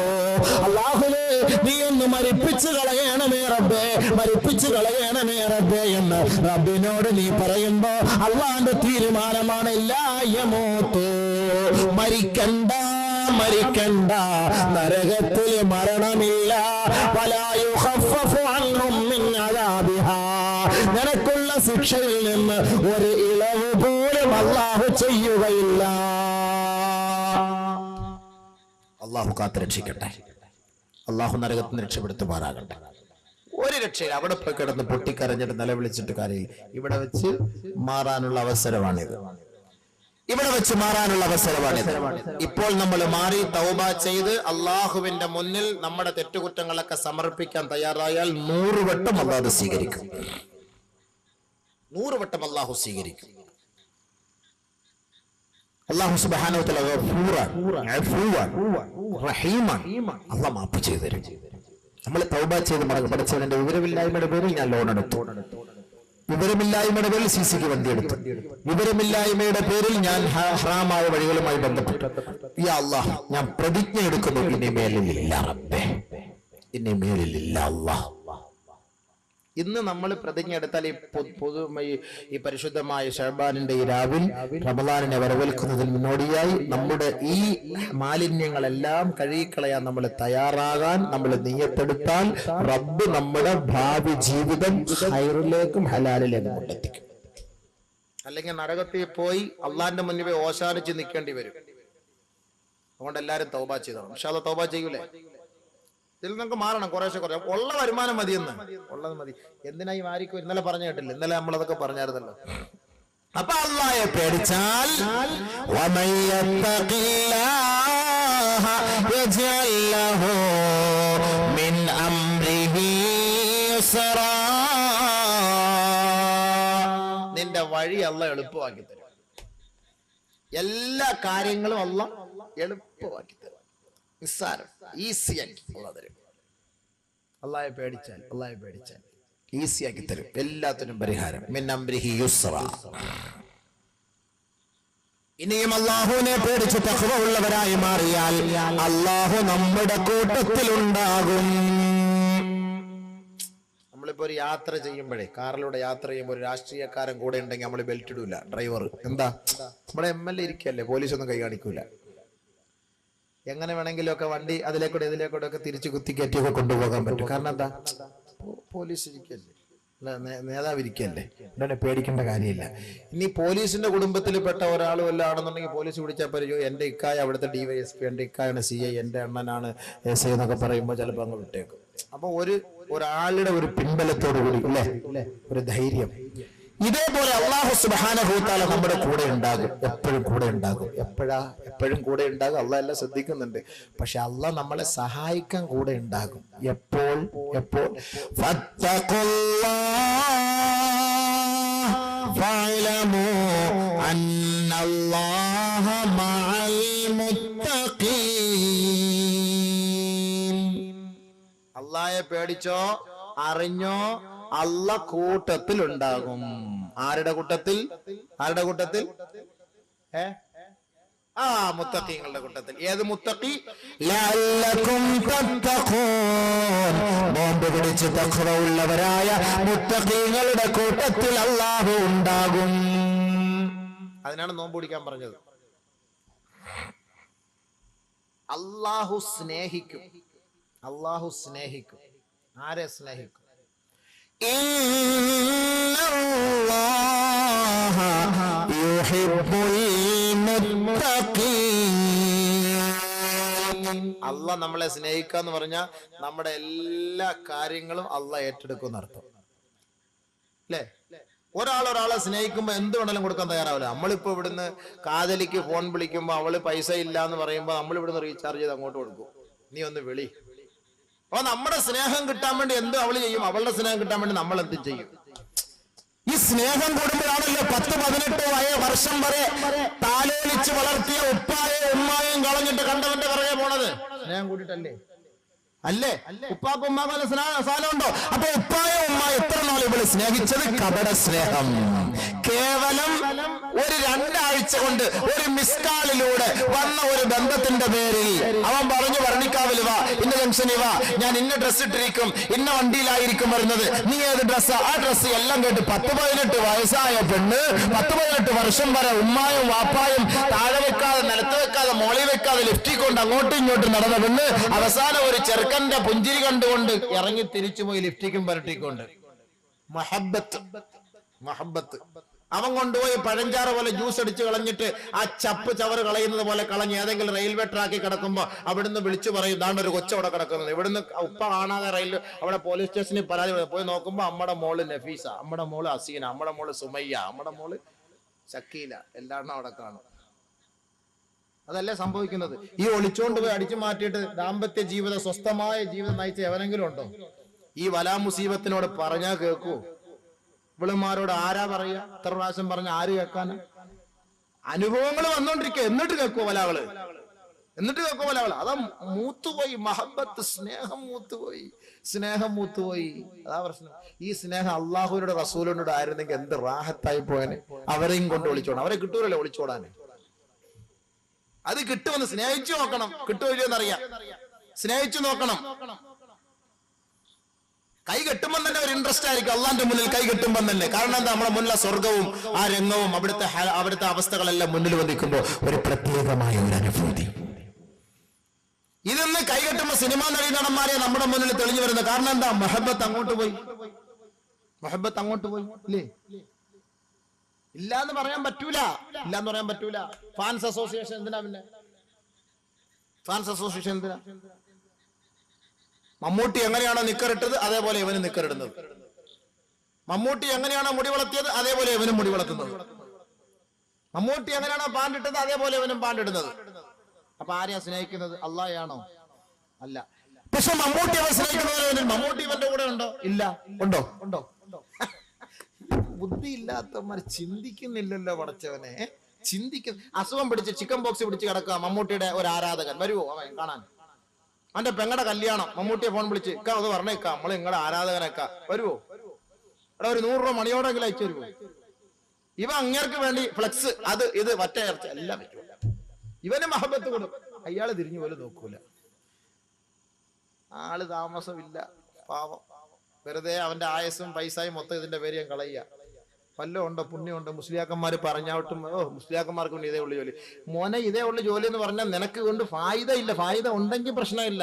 അല്ലാഹുവേ, നീ ഒന്ന് മരിപ്പിച്ചു കളയണമേ റബ്ബേ, മരിപ്പിച്ചു കളയണമേ റബ്ബേ എന്ന് റബ്ബിനോട് നീ പറയുമ്പോ അള്ളാന്റെ തീരുമാനമാണ് ലാ യമൂതു. മരിക്കണ്ട മരിക്കണ്ട, നരകത്തിൽ മരണമില്ല. വലാ യുഖഫഫു അൻഹും മിൻ അദാബിഹാ, നിനക്കുള്ള ശിക്ഷയിൽ നിന്ന് ഒരു ഇളവ് പോലും അല്ലാഹു ചെയ്യുകയില്ല. അള്ളാഹു കാത്തുരക്ഷിക്കട്ടെ. അള്ളാഹു നരകത്തിന് രക്ഷപ്പെടുത്തുമാറാകട്ടെ. ഒരു രക്ഷയിൽ അവിടെ പോയി കിടന്ന് പൊട്ടിക്കരഞ്ഞിട്ട് നിലവിളിച്ചിട്ട് കാര്യമില്ല. ഇവിടെ വെച്ച് മാറാനുള്ള അവസരമാണിത്. ഇവിടെ വെച്ച് മാറാനുള്ള അവസരമാണിത്. ഇപ്പോൾ നമ്മൾ മാറി തൗബ ചെയ്ത് അള്ളാഹുവിന്റെ മുന്നിൽ നമ്മുടെ തെറ്റുകുറ്റങ്ങളൊക്കെ സമർപ്പിക്കാൻ തയ്യാറായാൽ 100 വട്ടം അള്ളാഹു സ്വീകരിക്കും. 100 വട്ടം അള്ളാഹു സ്വീകരിക്കും. അള്ളാഹു സുബ്ഹാനഹു വ തആല ഗഫൂറാൻ അഫൂവാൻ റഹീമാൻ, അള്ളാഹു മാപ്പ് ചെയ്തു തരും. നമ്മൾ തൗബ ചെയ്ത് മടങ്ങും. പഠിച്ചവന്റെ വിവരമില്ലായ്മയുടെ പേരിൽ ഞാൻ ലോൺ എടുത്തു, വിവരമില്ലായ്മയുടെ പേരിൽ സിസിക്ക് വണ്ടി എടുത്തു, വിവരമില്ലായ്മയുടെ പേരിൽ ഞാൻ ഹറാമായ വഴികളുമായി ബന്ധപ്പെട്ടു. യാ അല്ലാഹ്, ഞാൻ പ്രതിജ്ഞ എടുക്കുന്നു, ഇനി മേലില്ല റബ്ബേ, ഇനി മേലില്ല അല്ലാഹ്. ഇന്ന് നമ്മൾ പ്രതിജ്ഞ എടുത്താൽ ഈ പരിശുദ്ധമായ ശഅബാനിന്റെ ഈ രാവിൽ റമളാനിനെ വരവേൽക്കുന്നതിന് മുന്നോടിയായി നമ്മുടെ ഈ മാലിന്യങ്ങളെല്ലാം കഴുകിക്കളയാൻ നമ്മൾ തയ്യാറാകാൻ നമ്മൾ നിയ്യത്തെടുത്താൽ റബ്ബ് നമ്മുടെ ഭാവി ജീവിതം ഖൈറിലേക്കും ഹലാലിലേക്കും കൊണ്ടെത്തിക്കും. അല്ലെങ്കിൽ നരകത്തിൽ പോയി അള്ളാന്റെ മുന്നിൽ പോയി ഓശാനിച്ച് നിൽക്കേണ്ടി വരും. അതുകൊണ്ട് എല്ലാവരും തൗബ ചെയ്തോളാം. ഇൻഷാ അല്ലാഹ് തൗബ ചെയ്യൂലേ? ഇതിൽ നമുക്ക് മാറണം. കുറേശ്ശെ ഉള്ള വരുമാനം മതിയെന്ന്, ഉള്ളത് മതി. എന്തിനായി മാറിക്കും? ഇന്നലെ പറഞ്ഞു കേട്ടില്ല, ഇന്നലെ നമ്മളതൊക്കെ പറഞ്ഞായിരുന്നല്ലോ. അപ്പൊ അല്ലാഹയെ പേടിച്ചാൽ നിന്റെ വഴി അല്ലാഹ് എളുപ്പമാക്കി തരും. എല്ലാ കാര്യങ്ങളും അല്ലാഹ് എളുപ്പമാക്കി തരും. നിസ്സാരം, ഈസിയാക്കി അല്ലാഹ് തരും. അല്ലാഹയെ പേടിച്ചാൽ ഈസിയാക്കി തരും. എല്ലാത്തിനും പരിഹാരം. മിൻ അംരിഹി യുസ്റ. ഇനിയും അല്ലാഹുവിനെ പേടിച്ച് തഖ്വ ഉള്ളവരായി മാറിയാൽ അല്ലാഹു നമ്മുടെ കൂട്ടത്തിലുണ്ടാകും. നമ്മളിപ്പോ ഒരു യാത്ര ചെയ്യുമ്പോഴേ, കാറിലൂടെ യാത്ര ചെയ്യുമ്പോൾ ഒരു രാഷ്ട്രീയക്കാരൻ കൂടെ ഉണ്ടെങ്കിൽ നമ്മൾ ബെൽറ്റ് ഇടൂല. ഡ്രൈവർ എന്താ, നമ്മുടെ MLA ഇരിക്കല്ലേ, പോലീസ് ഒന്നും കൈ കാണിക്കൂല. എങ്ങനെ വേണമെങ്കിലും ഒക്കെ വണ്ടി അതിലേക്കൂടെ ഇതിലേക്കൂടെ ഒക്കെ തിരിച്ചു കുത്തി കയറ്റിയൊക്കെ കൊണ്ടുപോകാൻ പറ്റും. കാരണം എന്താ, പോലീസ് ഇരിക്കല്ലേ, നേതാവ് ഇരിക്കല്ലേ, ഉടനെ പേടിക്കേണ്ട കാര്യമില്ല. ഇനി പോലീസിന്റെ കുടുംബത്തിൽ പെട്ട ഒരാളും എല്ലാം ആണെന്നുണ്ടെങ്കിൽ പോലീസ് പിടിച്ചാൽ പറയോ എന്റെ ഇക്കായ അവിടുത്തെ DYSP, എന്റെ ഇക്കായാണ് CI, എന്റെ അണ്ണനാണ് SI എന്നൊക്കെ പറയുമ്പോൾ ചിലപ്പോൾ അങ്ങ് വിട്ടേക്കും. അപ്പൊ ഒരാളുടെ ഒരു പിൻബലത്തോടു കൂടി അല്ലേ, ഒരു ധൈര്യം. ഇതേപോലെ അല്ലാഹു സുബ്ഹാനഹു വ തആല നമ്മുടെ കൂടെ ഉണ്ടാകും, എപ്പോഴും കൂടെ ഉണ്ടാകും. എപ്പോഴും കൂടെ ഉണ്ടാകും. അല്ലാഹ് എല്ലാം ശ്രദ്ധിക്കുന്നുണ്ട്. പക്ഷെ അല്ലാഹ് നമ്മളെ സഹായിക്കാൻ കൂടെ ഉണ്ടാകും. എപ്പോൾ ഫഅലമു അന്നല്ലാഹ മഅൽ മുത്തഖീൻ. അല്ലാഹയെ പേടിച്ചോ, അറിഞ്ഞോ, അല്ലാഹ് കൂട്ടത്തിൽ ഉണ്ടാകും. ആരുടെ കൂട്ടത്തിൽ? മുത്തഖീങ്ങളുടെ കൂട്ടത്തിൽ. ഏത് മുത്തഖി? ലഅല്ലകും തത്തഖൂൻ. നോമ്പ് പിടിച്ച് തഖ്വ ഉള്ളവരായ മുത്തഖീങ്ങളുടെ കൂട്ടത്തിൽ അല്ലാഹു ഉണ്ടാകും. അതിനാണ് നോമ്പ് പിടിക്കാൻ പറഞ്ഞത്. അല്ലാഹു സ്നേഹിക്കും. ആരെ സ്നേഹിക്കും? അല്ലാഹ് നമ്മളെ സ്നേഹിക്കുക എന്ന് പറഞ്ഞാൽ നമ്മുടെ എല്ലാ കാര്യങ്ങളും അല്ലാഹ് ഏറ്റെടുക്കും എന്നർത്ഥം അല്ലേ? ഒരാളെ സ്നേഹിക്കുമ്പോ എന്ത് വേണമെങ്കിലും കൊടുക്കാൻ തയ്യാറാവില്ല. നമ്മളിപ്പോ ഇവിടുന്ന് കാതലിക്ക് ഫോൺ വിളിക്കുമ്പോ അവള് പൈസ ഇല്ല എന്ന് പറയുമ്പോ നമ്മൾ ഇവിടുന്ന് റീചാർജ് ചെയ്ത് അങ്ങോട്ട് കൊടുക്കും. നീ ഒന്ന് വിളി. അപ്പൊ നമ്മുടെ സ്നേഹം കിട്ടാൻ വേണ്ടി എന്ത് അവള് ചെയ്യും? അവളുടെ സ്നേഹം കിട്ടാൻ വേണ്ടി നമ്മൾ എന്ത് ചെയ്യും? ഈ സ്നേഹം കൂടുമ്പോഴാണല്ലോ 10-18 വർഷം വരെ താലോലിച്ച് വളർത്തിയ ഉപ്പായെയും ഉമ്മായെയും കളഞ്ഞിട്ട് കണ്ടവന്റെ പുറകെ പോണത്. സ്നേഹം കൂടിയിട്ടല്ലേ? അല്ലേ? ഉപ്പാക്കും ഉമ്മാക്കും സാധനമുണ്ടോ? അപ്പൊ ഉപ്പായ ഉമ്മ എത്ര നാൾ ഇവള് സ്നേഹിച്ചത്? കപട സ്നേഹം. കേവലം ഒരു 2 ആഴ്ച കൊണ്ട് ഒരു മിസ്കാളിലൂടെ വന്ന ഒരു ബന്ധത്തിന്റെ പേരിൽ അവൻ പറഞ്ഞു വർണ്ണിക്കാവിൽ വാ, ഇന്ന ജംഗ്ഷനിൽ വാ, ഞാൻ ഇന്ന ഡ്രസ് ഇട്ടിരിക്കും, ഇന്ന വണ്ടിയിലായിരിക്കും വരുന്നത്, നീ ഏത് ഡ്രസ്സാ? ആ ഡ്രസ്സ് എല്ലാം കേട്ട് 10-18 വയസ്സായ പെണ്ണ് 10-18 വർഷം വരെ ഉമ്മായും വാപ്പായും താഴെ വെക്കാതെ നിലത്ത് ഇടാതെ മോളി വെക്കാതെ ലിഫ്റ്റിൽ കൊണ്ട് അങ്ങോട്ടും ഇങ്ങോട്ടും നടന്ന പെണ്ണ് അവസാനം ഒരു ചെറുക്കന്റെ പുഞ്ചിരി കണ്ടുകൊണ്ട് ഇറങ്ങി തിരിച്ചുപോയി ലിഫ്റ്റിക്കും പരട്ടിക്കൊണ്ട്. മഹബത്ത്. അവൻ കൊണ്ടുപോയി പഴഞ്ചാറ് പോലെ ജ്യൂസ് അടിച്ച് കളഞ്ഞിട്ട് ആ ചപ്പ് ചവറ് കളയുന്നത് പോലെ കളഞ്ഞ് ഏതെങ്കിലും റെയിൽവേ ട്രാക്കിൽ കിടക്കുമ്പോ അവിടുന്ന് വിളിച്ചു പറയും, ദാണ്ട് ഒരു കൊച്ചവിടെ കിടക്കുന്നത്. ഇവിടുന്ന് ഉപ്പ കാണാതെ അവിടെ പോലീസ് സ്റ്റേഷനിൽ പരാതി പോയി നോക്കുമ്പോ അമ്മയുടെ മോള് നഫീസ, അമ്മയുടെ മോള് ഹസീന, അമ്മയുടെ മോള് സുമയ്യ, അമ്മയുടെ മോള് ഷക്കീല എല്ലാം അവിടെ കാണും. അതല്ലേ സംഭവിക്കുന്നത്. ഈ ഒളിച്ചോണ്ട് പോയി അടിച്ചു മാറ്റിയിട്ട് ദാമ്പത്യ ജീവിതം സ്വസ്ഥമായ ജീവിതം നയിച്ച എവനെങ്കിലും ഉണ്ടോ? ഈ വലാ മുസീബത്തിനോട് പറഞ്ഞാ കേൾക്കൂ? ഇവളുമാരോട് ആരാ പറയാ? എത്ര പ്രാവശ്യം പറഞ്ഞ ആര് കേൾക്കാന്? അനുഭവങ്ങൾ വന്നോണ്ടിരിക്കുക. എന്നിട്ട് കേൾക്കുവോ വലാകള്? അതാ മൂത്തുപോയി മഹബത്ത്. സ്നേഹം മൂത്തുപോയി. അതാ പ്രശ്നം. ഈ സ്നേഹം അള്ളാഹുവിനോട് റസൂലിനോട് ആയിരുന്നെങ്കിൽ എന്ത് റാഹത്തായി പോയനെ. അവരെയും കൊണ്ട് ഒളിച്ചോണം. അവരെ കിട്ടൂലല്ലോ ഒളിച്ചോടാന്. അത് കിട്ടുമെന്ന് സ്നേഹിച്ചു നോക്കണം. കിട്ടുമില്ലെന്നറിയാം. സ്നേഹിച്ചു നോക്കണം. കൈ കെട്ടുമ്പോൾ തന്നെ ഒരു ഇൻട്രസ്റ്റ് ആയിരിക്കും അള്ളാന്റെ മുന്നിൽ കൈ കെട്ടുമ്പോൾ തന്നെ. കാരണം എന്താ? നമ്മുടെ മുന്നിലെ സ്വർഗവും ആ രംഗവും അവിടുത്തെ അവസ്ഥകളെല്ലാം മുന്നിൽ വന്നിക്കുമ്പോൾ ഒരു പ്രത്യേകമായ ഒരു അനുഭൂതി. ഇതൊന്ന് കൈ കെട്ടുമ്പോ സിനിമാ നടന്മാരെ നമ്മുടെ മുന്നിൽ തെളിഞ്ഞു വരുന്നത്. കാരണം എന്താ? മഹബത്ത് അങ്ങോട്ട് പോയി ഇല്ലേ? ഇല്ലാന്ന് പറയാൻ പറ്റൂല. ഫാൻസ് അസോസിയേഷൻ എന്തിനാ? മമ്മൂട്ടി എങ്ങനെയാണോ നിക്കറിട്ടത് അതേപോലെ ഇവന് നിക്കറിടുന്നത്. മമ്മൂട്ടി എങ്ങനെയാണോ മുടി വളർത്തിയത് അതേപോലെ ഇവനും മുടി വളർത്തുന്നത്. മമ്മൂട്ടി എങ്ങനെയാണോ പാണ്ടിട്ടത് അതേപോലെ ഇവനും പാണ്ടിടുന്നത്. അപ്പൊ ആരെയാ സ്നേഹിക്കുന്നത്? അള്ളാഹയാണോ? അല്ല. പക്ഷെ മമ്മൂട്ടി അവൻ സ്നേഹിക്കുന്നവരെ മമ്മൂട്ടി ഇവന്റെ കൂടെ ഉണ്ടോ? ഇല്ല. ഉണ്ടോ? ബുദ്ധി ഇല്ലാത്തവന്മാർ ചിന്തിക്കുന്നില്ലല്ലോ പടച്ചവനെ. അസുഖം പിടിച്ച് ചിക്കൻ ബോക്സ് പിടിച്ച് കിടക്കുക മമ്മൂട്ടിയുടെ ഒരു ആരാധകൻ വരുവോ അവൻ കാണാൻ? അവന്റെ പെങ്ങടെ കല്യാണം മമ്മൂട്ടിയെ ഫോൺ വിളിച്ച് ഇക്ക അത് പറഞ്ഞേക്ക നമ്മള് നിങ്ങളുടെ ആരാധകനക്ക വരുവോ? എടാ ഒരു 100 രൂപ മണിയോടെങ്കിലും അയച്ചു തരുവോ? ഇവ അങ്ങേർക്ക് വേണ്ടി ഫ്ലെക്സ് അത് ഇത് മറ്റേ ഇറച്ചി എല്ലാം പറ്റും. ഇവന് മഹബത്ത് കൊടുക്കും. അയാള് തിരിഞ്ഞു പോലും നോക്കൂല. ആള് താമസമില്ല, പാവം. വെറുതെ അവന്റെ ആയസും പൈസയും മൊത്തം ഇതിന്റെ പേര് ഞാൻ കളയുക. വല്ലോ ഉണ്ടോ? പുണ്യമുണ്ടോ? മുസ്ലിയാക്കന്മാര് പറഞ്ഞാവട്ടും മുസ്ലിയാക്കന്മാർക്ക് കൊണ്ട് ഇതേ ഉള്ളു ജോലി. മോനെ ഇതേ ഉള്ളു ജോലി എന്ന് പറഞ്ഞാൽ നിനക്ക് കൊണ്ട് ഫായിദ ഇല്ല. ഫായിദ ഉണ്ടെങ്കിൽ പ്രശ്നമില്ല.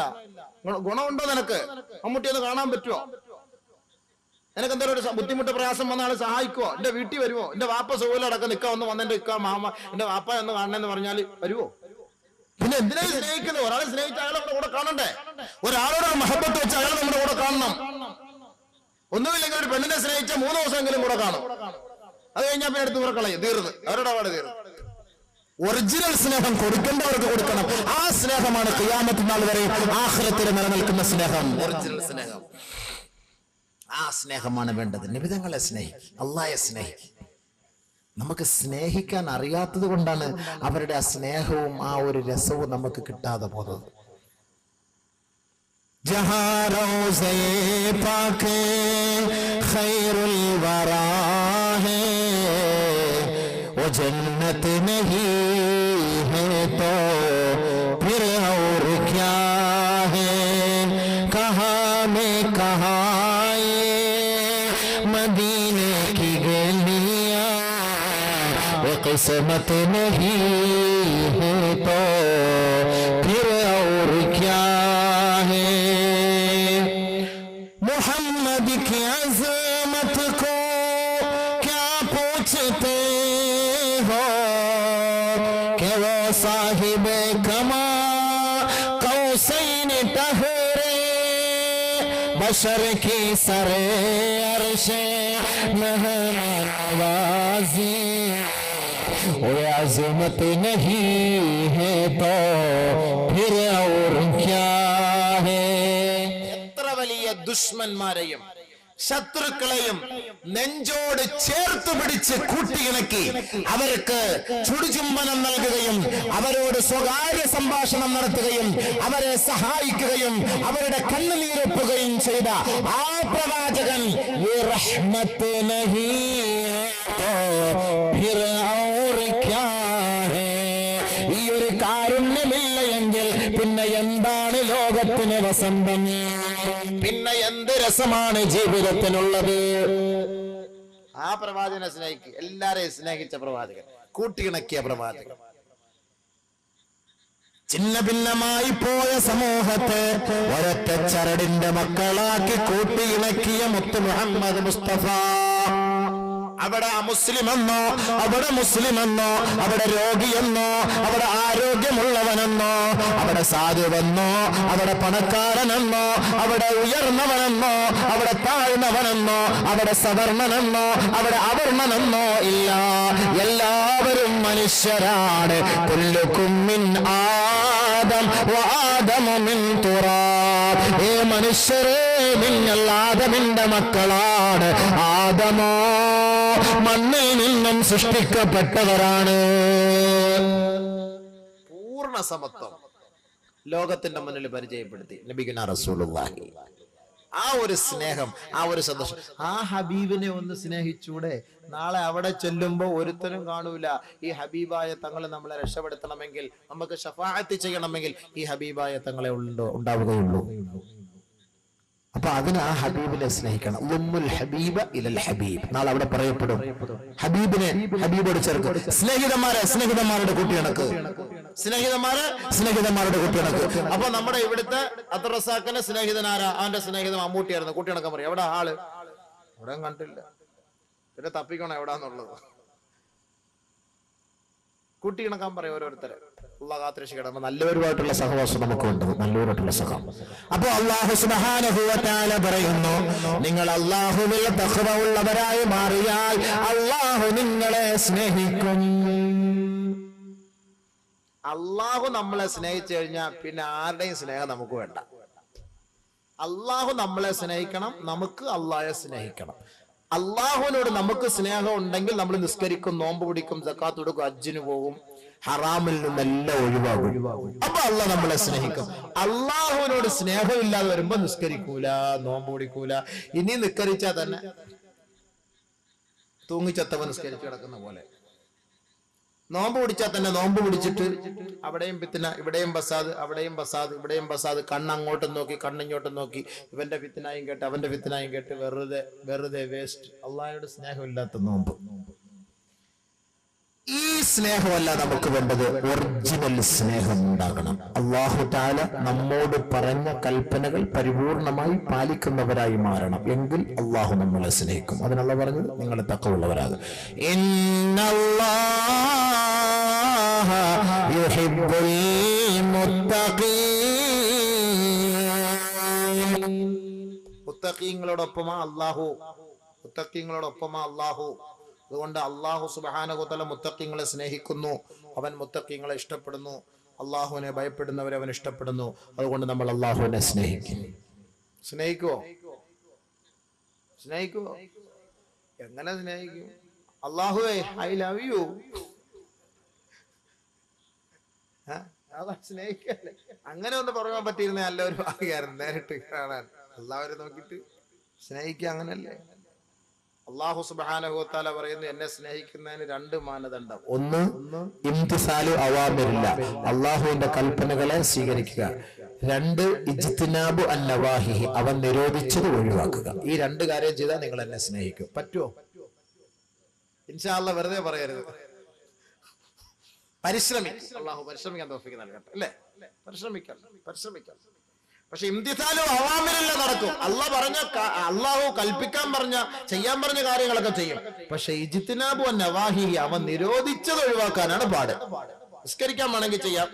ഗുണമുണ്ടോ നിനക്ക്? മമ്മൂട്ടി ഒന്ന് കാണാൻ പറ്റുമോ? നിനക്ക് എന്തെങ്കിലും ഒരു ബുദ്ധിമുട്ട് പ്രയാസം വന്ന ആള് സഹായിക്കുവോ? എന്റെ വീട്ടിൽ വരുവോ? എന്റെ വാപ്പ സുഖം അടക്കം നിക്ക ഒന്ന് വന്നെന്റെ ഇക്ക മാമ എന്റെ വാപ്പ എന്ന് കാണണെന്ന് പറഞ്ഞാല് വരുവോ? പിന്നെ എന്തിനാ സ്നേഹിക്കുന്നത്? ഒരാളെ സ്നേഹിച്ച അയാളെ നമ്മുടെ കൂടെ കാണണ്ടേ? ഒരാളോട് മഹബത്ത് വെച്ച് അയാൾ നമ്മുടെ കൂടെ കാണണം. ഒന്നുമില്ലെങ്കിൽ ഒരു പെണ്ണിനെ സ്നേഹിച്ച 3 ദിവസമെങ്കിലും കൂടെ കാണും. അത് കഴിഞ്ഞാൽ പിന്നെ എടുത്ത് പുറക്കളയും. തീർന്ന് അവരുടെ അവിടെ തീർന്നു. ഒറിജിനൽ സ്നേഹം കൊടുക്കേണ്ടവർക്ക് കൊടുക്കണം. ആ സ്നേഹമാണ് ഖിയാമത്ത് നാൾ വരെ ആഖിറത്തിൽ നിലനിൽക്കുന്ന സ്നേഹം. ഒറിജിനൽ സ്നേഹം. ആ സ്നേഹമാണ് വേണ്ടത്. നബിതങ്ങളെ സ്നേഹിക്കും, അള്ളാഹയെ സ്നേഹിക്കും. നമുക്ക് സ്നേഹിക്കാൻ അറിയാത്തത് കൊണ്ടാണ് അവരുടെ ആ സ്നേഹവും ആ ഒരു രസവും നമുക്ക് കിട്ടാതെ പോകുന്നത്. जहां रोज़े पाक खैरुल वरा है वो जन्नत नहीं है तो फिर और क्या है? कहाँ में कहाँ ये मदीने की गलियां वो किस्मत नहीं है तो फिर और क्या है? मोहम्मद की अज़मत को क्या पूछते हो कि वो साहिब कमा कौसैन टहरे बशर की सरे अर्शे नवाज़ी वो अज़मत नहीं है तो फिर और क्या है? ദുഷ്മന്മാരെയും ശത്രുക്കളെയും നെഞ്ചോട് ചേർത്ത് പിടിച്ച് കൂട്ടിയിണക്കി അവർക്ക് ചുടുചുംബനം നൽകുകയും അവരോട് സ്വകാര്യ സംഭാഷണം നടത്തുകയും അവരെ സഹായിക്കുകയും അവരുടെ കണ്ണുനീരൊപ്പുകയും ചെയ്ത ആ പ്രവാചകൻ യേ റഹ്മത്ത് നഹീ ഫിർ ഔർ ക്യാ ഹേ? ഈ ഒരു കാരുണ്യമില്ല എങ്കിൽ പിന്നെ എന്താണ് ലോകത്തിന് വസന്തം? പിന്നെ എന്ത് രസമാണ് ജീവിതത്തിനുള്ളത്? ആ പ്രവാചകനെ സ്നേഹിക്കുക. എല്ലാരെയും സ്നേഹിച്ച പ്രവാചകൻ, കൂട്ടിയിണക്കിയ പ്രവാചകൻ. ചിന്ന ഭിന്നമായി പോയ സമൂഹത്തെ ഒരൊറ്റ ചരടിന്റെ മക്കളാക്കി കൂട്ടിയിണക്കിയ മുത്ത് മുഹമ്മദ് മുസ്തഫ. അവിടെ അമുസ്ലിമെന്നോ, അവിടെ മുസ്ലിമെന്നോ, അവിടെ രോഗിയെന്നോ, അവിടെ ആരോഗ്യമുള്ളവനെന്നോ, അവിടെ സാധുവെന്നോ, അവിടെ പണക്കാരനെന്നോ, അവിടെ ഉയർന്നവനെന്നോ, അവിടെ താഴ്ന്നവനെന്നോ, അവിടെ സവർണനെന്നോ, അവിടെ അവർണനെന്നോ ഇല്ല. എല്ലാവരും മനുഷ്യരാണ്. കുല്ലുക്കും മിൻ ആദം വആദമു മിൻ തുറാബ്. ഏ മനുഷ്യരേ, നിങ്ങൾ ആദമിന്റെ മക്കളാണ്. ആദമോ മണ്ണിൽ നിന്നും സൃഷ്ടിക്കപ്പെട്ടവരാണ്. പൂർണ്ണ സമത്വം ലോകത്തിന്റെ മുന്നിൽ പരിചയപ്പെടുത്തി നബിഗുനാ റസൂലുള്ളാഹി. ആ ഒരു സ്നേഹം, ആ ഒരു സന്തോഷം, ആ ഹബീബിനെ ഒന്ന് സ്നേഹിച്ചൂടെ? നാളെ അവിടെ ചെല്ലുമ്പോ ഒരുത്തരും കാണൂല. ഈ ഹബീബായ തങ്ങളെ നമ്മളെ രക്ഷപ്പെടുത്തണമെങ്കിൽ, നമുക്ക് ശഫാഅത്ത് ചെയ്യണമെങ്കിൽ ഈ ഹബീബായ തങ്ങളെ ഉണ്ടാവുകയുള്ളൂ. അപ്പൊ അതിന് ആ ഹബീബിനെ സ്നേഹിക്കണം. ഉമ്മുൽ ഹബീബ ഇലൽ ഹബീബ്. നാളെ അവിടെ പറയപ്പെടും ഹബീബിനെ ഹബീബോട് ചേർക്കും. സ്നേഹിതന്മാരെ സ്നേഹിതന്മാരുടെ കുട്ടിയണക്ക്, സ്നേഹിതന്മാരുടെ കുട്ടിയണക്ക്. അപ്പൊ നമ്മുടെ ഇവിടുത്തെ അബ്ദുർ റസാഖിന്റെ സ്നേഹിതനാരാ? അവന്റെ സ്നേഹിതൻ മമ്മൂട്ടിയായിരുന്നു. കുട്ടിയണക്കാൻ പറയും. എവിടെ ആള്? ഇവിടെ കണ്ടില്ല. പിന്നെ തപ്പിക്കണം എവിടാന്നുള്ളത്. കൂട്ടിയിണക്കാൻ പറയും ഓരോരുത്തരെ. നല്ലവരുമായിട്ടുള്ള സഹവാസം നമുക്കുണ്ട്, നല്ലവരുമായിട്ടുള്ള സഹം. അപ്പൊ അല്ലാഹു സുബ്ഹാനഹു വ തആല പറയുന്നു, നിങ്ങൾ അല്ലാഹുവിൽ തഖ്വ ഉള്ളവരായി മാറിയാൽ അല്ലാഹു നിങ്ങളെ സ്നേഹിക്കും. അല്ലാഹു നമ്മളെ സ്നേഹിച്ചു കഴിഞ്ഞാൽ പിന്നെ ആരുടെയും സ്നേഹം നമുക്ക് വേണ്ട. അല്ലാഹു നമ്മളെ സ്നേഹിക്കണം, നമുക്ക് അല്ലാഹയെ സ്നേഹിക്കണം. അല്ലാഹുവിനോട് നമുക്ക് സ്നേഹം ഉണ്ടെങ്കിൽ നമ്മൾ നിസ്കരിക്കും, നോമ്പ് പിടിക്കും, സക്കാത്ത് കൊടുക്കും, ഹജ്ജിന് പോകും, ഹറാമിൽ നിന്നെല്ലാം ഒഴിവാകും. അപ്പൊ അള്ളാഹ് നമ്മളെ സ്നേഹിക്കും. അള്ളാഹുവിനോട് സ്നേഹമില്ലാതെ വരുമ്പോ നിസ്കരിക്കൂല, നോമ്പ് പിടിക്കൂല. ഇനി നിസ്കരിച്ചാൽ തന്നെ തൂങ്ങിച്ചത്തവ നിസ്കരിച്ചു കിടക്കുന്ന പോലെ. നോമ്പ് പിടിച്ചാൽ തന്നെ നോമ്പ് പിടിച്ചിട്ട് അവിടെയും ഫിത്ന, ഇവിടെയും ബസാദ്, അവിടെയും ബസാദ്, ഇവിടെയും ബസാദ്. കണ്ണങ്ങോട്ടും നോക്കി കണ്ണിങ്ങോട്ടും നോക്കി, ഇവന്റെ ഫിത്നായും കേട്ട് അവന്റെ ഫിത്നായും കേട്ട് വെറുതെ വേസ്റ്റ്. അള്ളാഹയോട് സ്നേഹമില്ലാത്ത നോമ്പ്. ഈ സ്നേഹമല്ല നമുക്ക് വേണ്ടത്, ഒറിജിനൽ സ്നേഹം ഉണ്ടാകണം. അല്ലാഹു തആല നമ്മോട് പറഞ്ഞ കൽപ്പനകൾ പരിപൂർണമായി പാലിക്കുന്നവരായി മാറണം. എങ്കിൽ അല്ലാഹു നമ്മളെ സ്നേഹിക്കും. അതിനുള്ള പറഞ്ഞത് നിങ്ങൾ തഖ്വയുള്ളവരാകും. ഇന്നല്ലാഹ യുഹിബ്ബുൽ മുത്തഖീൻ. മുത്തഖീങ്ങളോടൊപ്പമാ അല്ലാഹു, മുത്തഖീങ്ങളോടൊപ്പമാ അല്ലാഹു. അതുകൊണ്ട് അല്ലാഹു സുബ്ഹാനഹു വ തആല മുത്തഖീങ്ങളെ സ്നേഹിക്കുന്നു. അവൻ മുത്തഖീങ്ങളെ ഇഷ്ടപ്പെടുന്നു. അല്ലാഹുവിനെ ഭയപ്പെടുന്നവരെ അവൻ ഇഷ്ടപ്പെടുന്നു. അതുകൊണ്ട് നമ്മൾ അല്ലാഹുവിനെ സ്നേഹിക്കും. സ്നേഹിക്കുവോ? എങ്ങനെ സ്നേഹിക്കും? അല്ലാഹുവേ ഐ ലവ് യു. സ്നേഹിക്കല്ലേ? അങ്ങനെ ഒന്ന് പറയാൻ പറ്റിയിരുന്ന നല്ല ഒരു ഭാഗ്യമായിരുന്നു. നേരിട്ട് കാണാൻ അല്ലാഹുവിനെ നോക്കിയിട്ട് സ്നേഹിക്കുക. അങ്ങനല്ലേ? അല്ലാഹു സുബ്ഹാനഹു വ തആല പറയുന്നു, എന്നെ സ്നേഹിക്കുന്നതിന് രണ്ട് മാനദണ്ഡം. ഒന്ന്, ഇംതിസാലു അവാമിരില്ല, അല്ലാഹുവിന്റെ കൽപ്പനകളെ സ്വീകരിക്കുക. രണ്ട്, ഇജ്തിനാബു അന്നവാഹിഹി, അവൻ നിരോധിച്ചത് ഒഴിവാക്കുക. ഈ രണ്ട് കാര്യം ചെയ്താൽ നിങ്ങൾ എന്നെ സ്നേഹിക്കും. പറ്റുമോ? ഇൻഷാ അല്ലാഹ് വെറുതെ പറയരുത്. പരിശ്രമിക്കും. അല്ലാഹു പരിശ്രമിക്കാൻ തൗഫീഖ് നൽകട്ടെ. അല്ലേ? പരിശ്രമിക്കാം. പക്ഷെ ഇംതിസാലു അവാമിരില്ല നടക്കും. അല്ലാഹു കൽപ്പിക്കാൻ പറഞ്ഞ, ചെയ്യാൻ പറഞ്ഞ കാര്യങ്ങളൊക്കെ ചെയ്യും. പക്ഷെ ഇജ്തിനാബു അന്നവാഹിഹി, അവൻ നിരോധിച്ചത് ഒഴിവാക്കാനാണ് പാട്. നിസ്കരിക്കാൻ വേണമെങ്കിൽ ചെയ്യാം.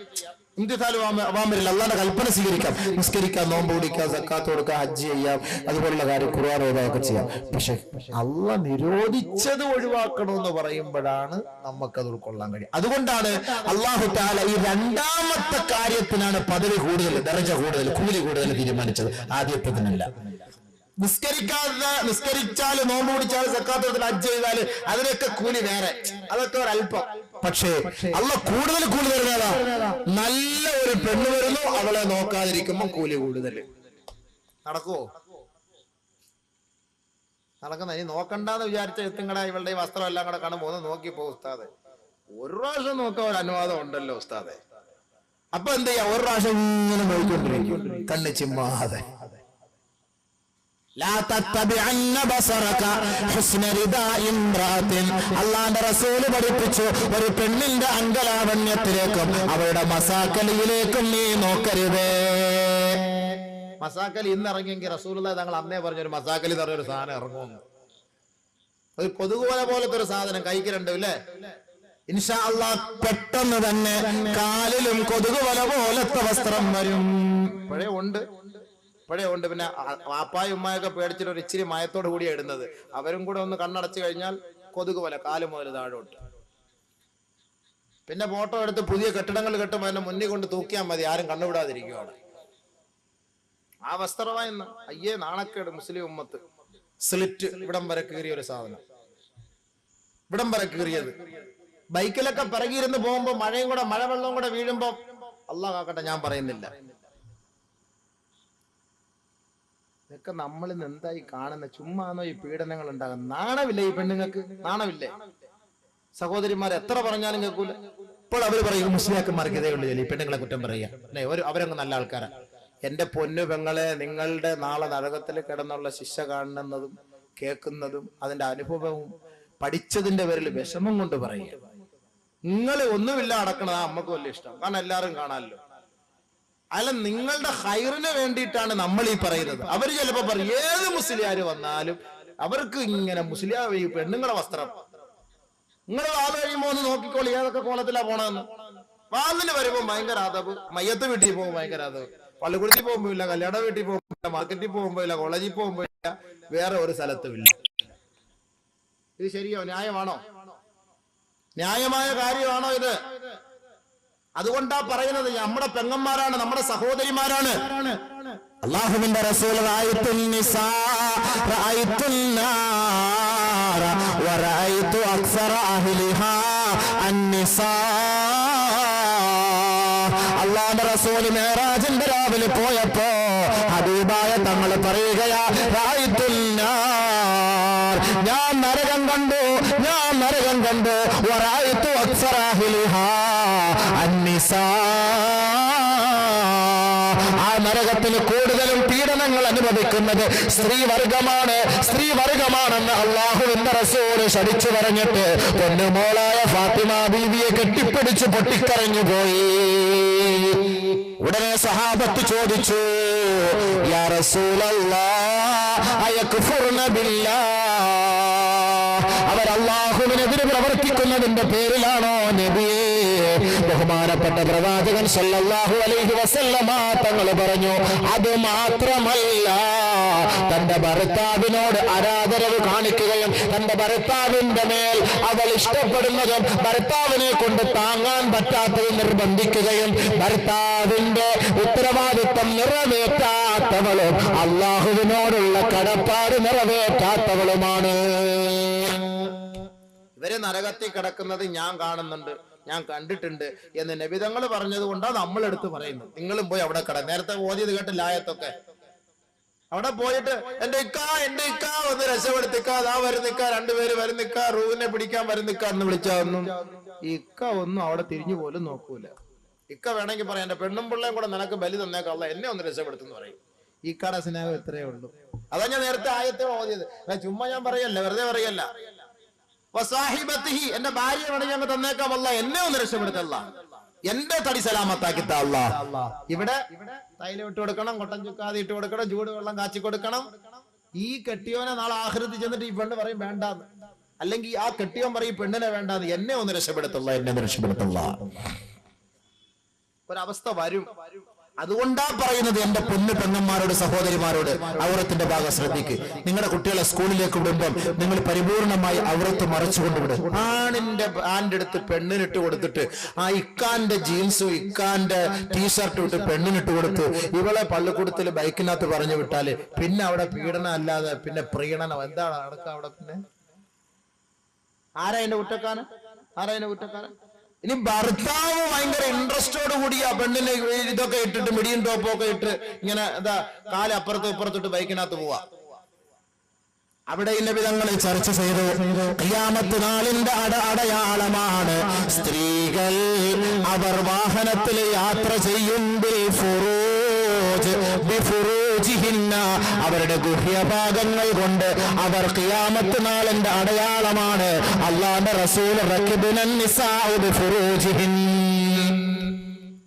ഇംതിസാലു അവാമിരില്ല, അല്ലാഹുവിന്റെ കൽപ്പന സ്വീകരിക്കാം. നിസ്കരിക്കാം, നോമ്പ് പിടിക്കാം, സക്കാത്ത് കൊടുക്കാം, ഹജ്ജ് ചെയ്യാം, അതുപോലുള്ള കാര്യം ഖുർആൻ ഓതുകയൊക്കെ ചെയ്യാം. പക്ഷെ അല്ലാഹ് നിരോധിച്ചത് ഒഴിവാക്കണമെന്ന് പറയുമ്പോഴാണ് നമുക്കത് ഉൾക്കൊള്ളാൻ കഴിയും. അതുകൊണ്ടാണ് അല്ലാഹു തആല ഈ രണ്ടാമത്തെ കാര്യത്തിനാണ് പദവി കൂടുതൽ, ദറജ കൂടുതൽ, കൂലി കൂടുതൽ തീരുമാനിച്ചത്. ആദ്യത്തേതിനല്ല. നിസ്കരിച്ചാല്, നോമ്പ് പിടിച്ചാല്, സക്കാത്ത് കൊടുത്താൽ, ഹജ്ജ് ചെയ്താല് അതിനൊക്കെ കൂലി വേറെ, അതൊക്കെ ഒരല്പം. പക്ഷേ അല്ലാഹ് കൂടുതൽ കൂലി തരുന്നതാ. നല്ല ഒരു പെണ്ണ് വരുന്നു, അവളെ നോക്കാതിരിക്കുമ്പോ കൂലി കൂടുതൽ. നടക്കുവോ? നടക്കുന്ന. ഇനി നോക്കണ്ടെന്ന് വിചാരിച്ച എത്തുങ്ങട ഇവളുടെ വസ്ത്രം എല്ലാം കൂടെ കാണുമ്പോ നോക്കിപ്പോ ഉസ്താദെ. ഒരു പ്രാവശ്യം നോക്കാൻ ഒരു അനുവാദം ഉണ്ടല്ലോ ഉസ്താദെ. അപ്പൊ എന്ത് ചെയ്യാ? ഒരു പ്രാവശ്യം ഇങ്ങനെ നോക്കിക്കൊണ്ടിരിക്കും, കണ്ണ് ചിമ്മാതെ. അള്ളാന്റെ റസൂല് പഠിപ്പിച്ചു, ഒരു പെണ്ണിന്റെ അംഗലാവണ്യത്തിലേക്കും അവരുടെ മസാക്കലിയിലേക്കും നീ നോക്കരുതേ. മസാക്കലി ഇന്ന് ഇറങ്ങിയെങ്കിൽ റസൂലുള്ളാഹി തങ്ങൾ അന്നേ പറഞ്ഞൊരു മസാക്കലി എന്ന് പറഞ്ഞൊരു സാധനം ഇറങ്ങുമെന്ന്. ഒരു കൊതുകുവല പോലത്തെ ഒരു സാധനം കൈക്ക് ഇല്ലേ? ഇൻഷാ അല്ലാഹ് പെട്ടെന്ന് തന്നെ കാലിലും കൊതുകുവല പോലത്തെ വസ്ത്രം വരും. പഴയ ഉണ്ട്. പിന്നെ വാപ്പായും ഉമ്മായൊക്കെ പേടിച്ചിട്ട് ഒരു ഇച്ചിരി മയത്തോട് കൂടിയാണ് ഇടുന്നത്. അവരും കൂടെ ഒന്ന് കണ്ണടച്ചു കഴിഞ്ഞാൽ കൊതുകുവല കാല് മുതൽ താഴോട്ട്. പിന്നെ ഫോട്ടോ എടുത്ത് പുതിയ കെട്ടിടങ്ങൾ കെട്ടുമ്പോൾ അതിന്റെ മുന്നിൽ കൊണ്ട് തൂക്കിയാൽ മതി, ആരും കണ്ണുവിടാതിരിക്കുവാണ്. ആ വസ്ത്രമായി അയ്യേ നാണക്കേട് മുസ്ലിം ഉമ്മത്ത്. സ്ലിറ്റ് ഇവിടം വരെ കീറിയ ഒരു സാധനം, ഇവിടം വരെ കീറിയത്. ബൈക്കിലൊക്കെ പിറകിയിരുന്ന് പോകുമ്പോ മഴവെള്ളവും കൂടെ വീഴുമ്പോ അല്ലാഹ് കാക്കട്ടെ, ഞാൻ പറയുന്നില്ല. ഇതൊക്കെ നമ്മൾ ഇന്ന് എന്തായി കാണുന്ന? ചുമ്മാന്നോ ഈ പീഡനങ്ങൾ ഉണ്ടാകുന്ന? നാണമില്ലേ ഈ പെണ്ണുങ്ങൾക്ക്? നാണമില്ലേ? സഹോദരിമാർ എത്ര പറഞ്ഞാലും കേൾക്കൂല. ഇപ്പോൾ അവർ പറയും മുസ്ലിയാക്കന്മാർക്ക് ഇതേ ഉള്ളൂ, ഈ പെണ്ണുങ്ങളെ കുറ്റം പറയുക, അവരങ്ങ് നല്ല ആൾക്കാരാ. എന്റെ പൊന്നു പെങ്ങളെ, നിങ്ങളുടെ നാളെ നരകത്തിൽ കിടന്നുള്ള ശിക്ഷ കാണുന്നതും കേൾക്കുന്നതും അതിന്റെ അനുഭവവും പഠിച്ചതിന്റെ പേരിൽ വിഷമം കൊണ്ട് പറയുക. നിങ്ങൾ ഒന്നുമില്ല അടക്കണത് അമ്മക്ക് വലിയ ഇഷ്ടം, കാരണം എല്ലാവരും കാണാമല്ലോ. അല്ല, നിങ്ങളുടെ ഹൈറിന് വേണ്ടിയിട്ടാണ് നമ്മൾ ഈ പറയുന്നത്. അവർ ചിലപ്പോ പറയും ഏത് മുസ്ലിയാര് വന്നാലും അവർക്ക് ഇങ്ങനെ മുസ്ലിയാർ ഈ പെണ്ണുങ്ങളെ വസ്ത്രം. നിങ്ങൾ വാത് കഴിയുമ്പോ ഒന്ന് നോക്കിക്കോളി ഏതൊക്കെ കോലത്തിലാ പോണെന്ന്. വാതിന് വരുമ്പോ ഭയങ്കര അതവ്, മയ്യത്ത് വീട്ടിൽ പോകുമ്പോ ഭയങ്കര അതവ്, പള്ളിക്കുടത്തിൽ പോകുമ്പോ ഇല്ല, കല്യാണ വീട്ടിൽ പോകുമ്പോ ഇല്ല, മാർക്കറ്റിൽ പോകുമ്പോ ഇല്ല, കോളേജിൽ പോകുമ്പോ ഇല്ല, വേറെ ഒരു സ്ഥലത്തും ഇല്ല. ഇത് ശരിയോ? ന്യായമാണോ? ന്യായമായ കാര്യമാണോ ഇത്? അതുകൊണ്ടാ പറയുന്നത് നമ്മുടെ പെങ്ങന്മാരാണ്, നമ്മുടെ സഹോദരിമാരാണ്. അല്ലാഹുവിന്റെ റസൂൽ റഅയ്തുൻ നിസാ റഅയ്തുൻ നാര വറഅയ്തു അക്സറ അഹ്ലിഹാ അന്നിസാ. അല്ലാഹുവിന്റെ റസൂൽ മിഅ്റാജിന്റെ രാവിലെ പോയപ്പോ ഹബീബായ തങ്ങൾ പറയുകയാ, റഅയ്തുൻ നാർ, ഞാൻ നരകം കണ്ടു, വറഅയ്തു അക്സറ അഹ്ലിഹാ അന്നിസാ. ആ നരകത്തിൽ കൂടുതലും പീഡനങ്ങൾ അനുഭവിക്കുന്നത് സ്ത്രീവർഗമാണെന്ന് അല്ലാഹുവിന്റെ റസൂൽ ശടിച്ചു പറഞ്ഞിട്ട് പൊന്നുമോളായ ഫാത്തിമ ബീവിയെ കെട്ടിപ്പിടിച്ച് പൊട്ടിക്കരഞ്ഞു പോയി. ഉടനെ സഹാബത്ത് ചോദിച്ചു, യാ റസൂലല്ലാഹ് അയക്ഫുർന ബില്ലാഹ്, അവർ അല്ലാഹുവിനെതിരെ പ്രവർത്തിക്കുന്നതിന്റെ പേരിലാണോ നബിയേ? ബഹുമാനപ്പെട്ട പ്രവാചകൻ സല്ലല്ലാഹു അലൈഹി വസല്ലമ തങ്ങൾ പറഞ്ഞു, അത് മാത്രമല്ല, തന്റെ ഭർത്താവിനോട് ആരാധനവ് കാണിക്കുകയും തന്റെ ഭർത്താവിന്റെ മേൽ അവൾ ഇഷ്ടപ്പെടുന്നതും ഭർത്താവിനെ കൊണ്ട് താങ്ങാൻ പറ്റാത്തത് നിർബന്ധിക്കുകയും ഭർത്താവിന്റെ ഉത്തരവാദിത്വം നിറവേറ്റാത്തവളും അല്ലാഹുവിനോടുള്ള കടപ്പാട് നിറവേറ്റാത്തവളുമാണ്. ഇവര് നരകത്തിൽ കിടക്കുന്നത് ഞാൻ കാണുന്നുണ്ട്, ഞാൻ കണ്ടിട്ടുണ്ട് എന്ന് നബിതങ്ങൾ പറഞ്ഞത് കൊണ്ടാണ് നമ്മളെടുത്ത് പറയുന്നത്. നിങ്ങളും പോയി അവിടെ നേരത്തെ ഓതിയത് കേട്ടില്ല ആയത്തൊക്കെ. അവിടെ പോയിട്ട് എന്റെ ഇക്ക ഒന്ന് രക്ഷപ്പെടുത്തിക്ക, അതാ വരുന്നിക്ക, രണ്ടുപേര് വരുന്നിക്ക, റൂവിനെ പിടിക്കാൻ വരുന്നിക്ക എന്ന് വിളിച്ചാന്നും ഇക്ക ഒന്നും അവിടെ തിരിഞ്ഞു പോലും നോക്കൂല. ഇക്ക വേണമെങ്കിൽ പറയാം, എന്റെ പെണ്ണും പിള്ളേം കൂടെ നിനക്ക് ബലി തന്നേക്കല്ല, എന്നെ ഒന്ന് രക്ഷപ്പെടുത്തുന്നു പറയും. ഇക്കടെ സ്നേഹം എത്രയേ ഉള്ളൂ. അതാ ഞാൻ നേരത്തെ ആയത്തെ ഓതിയത്, ചുമ്മാ ഞാൻ പറയല്ല, വെറുതെ പറയല്ല. വസാഹിബത്തിഹി, എന്റെ ഭാര്യ വേണമെങ്കിൽ ഞങ്ങൾ തന്നേക്കാമല്ല, എന്നെ ഒന്ന് രക്ഷപ്പെടുത്തല്ല, എന്റെ തടി സലാമത്താക്കിത്ത അല്ലാഹ്. ഇവിടെ തൈലം ഇട്ട് കൊടുക്കണം, കൊട്ടൻ ചുക്കാതി ഇട്ട് കൊടുക്കണം, ചൂട് വെള്ളം കാച്ചി കൊടുക്കണം. ഈ കെട്ടിയോനെ നാളെ ആഖിറത്തിൽ ചെന്നിട്ട് ഈ പെണ്ണ് പറയും വേണ്ടാന്ന്, അല്ലെങ്കിൽ ആ കെട്ടിയോൻ പറയും പെണ്ണിനെ വേണ്ടാന്ന്, എന്നെ ഒന്ന് രക്ഷപ്പെടുത്തല്ല, എന്നെ ഒന്ന് രക്ഷപ്പെടുത്തല്ല. ഒരവസ്ഥ വരും. അതുകൊണ്ടാ പറയുന്നത് എന്റെ പൊന്നു പെങ്ങന്മാരോട്, സഹോദരിമാരോട്, ഔറത്തിന്റെ ഭാഗം ശ്രദ്ധിക്ക്. നിങ്ങളുടെ കുട്ടികളെ സ്കൂളിലേക്ക് വിടുമ്പോൾ നിങ്ങൾ പരിപൂർണമായി ഔറത്ത് മറച്ചുകൊണ്ട് വിടും. ആണിന്റെ പാന്റ് എടുത്ത് പെണ്ണിനിട്ട് കൊടുത്തിട്ട് ആ ഇക്കാന്റെ ജീൻസും ഇക്കാന്റെ ടീഷർട്ടും ഇട്ട് പെണ്ണിനിട്ട് കൊടുത്ത് ഇവളെ പള്ളിക്കൂടത്തിൽ ബൈക്കിനകത്ത് പറഞ്ഞു വിട്ടാല് പിന്നെ അവിടെ പീഡനം അല്ലാതെ പിന്നെ പ്രീണനം എന്താണ് നടക്കുക അവിടെ? പിന്നെ ആരാ എന്റെ കുറ്റക്കാരൻ? ഇനി ഭർത്താവ് ഭയങ്കര ഇൻട്രസ്റ്റോട് കൂടി ആ പെണ്ണിന് ഇതൊക്കെ ഇട്ടിട്ട് മിടിയും ടോപ്പൊക്കെ ഇട്ട് ഇങ്ങനെ എന്താ കാല് അപ്പുറത്തും ഇപ്പുറത്തിട്ട് ബൈക്കിനകത്ത് പോവാ. അവിടെ നബിതങ്ങൾ ചർച്ച ചെയ്തു, ഖിയാമത്ത് നാളിന്റെ അടയാളമാണ് സ്ത്രീകൾ അവർ വാഹനത്തിൽ യാത്ര ചെയ്യുമ്പോൾ ഫുറൂജ ഫറൂജ് ബിഫുറൂജിഹിന്ന, അവരുടെ ഗുഹ്യഭാഗങ്ങൾ കൊണ്ട് അവർ ഖിയാമത്ത് നാളിന്റെ അടയാളമാണ്. അല്ലാഹുവിന്റെ റസൂൽ റകിബുനൻ നിസാഉ ബിഫുറൂജിഹിൻ,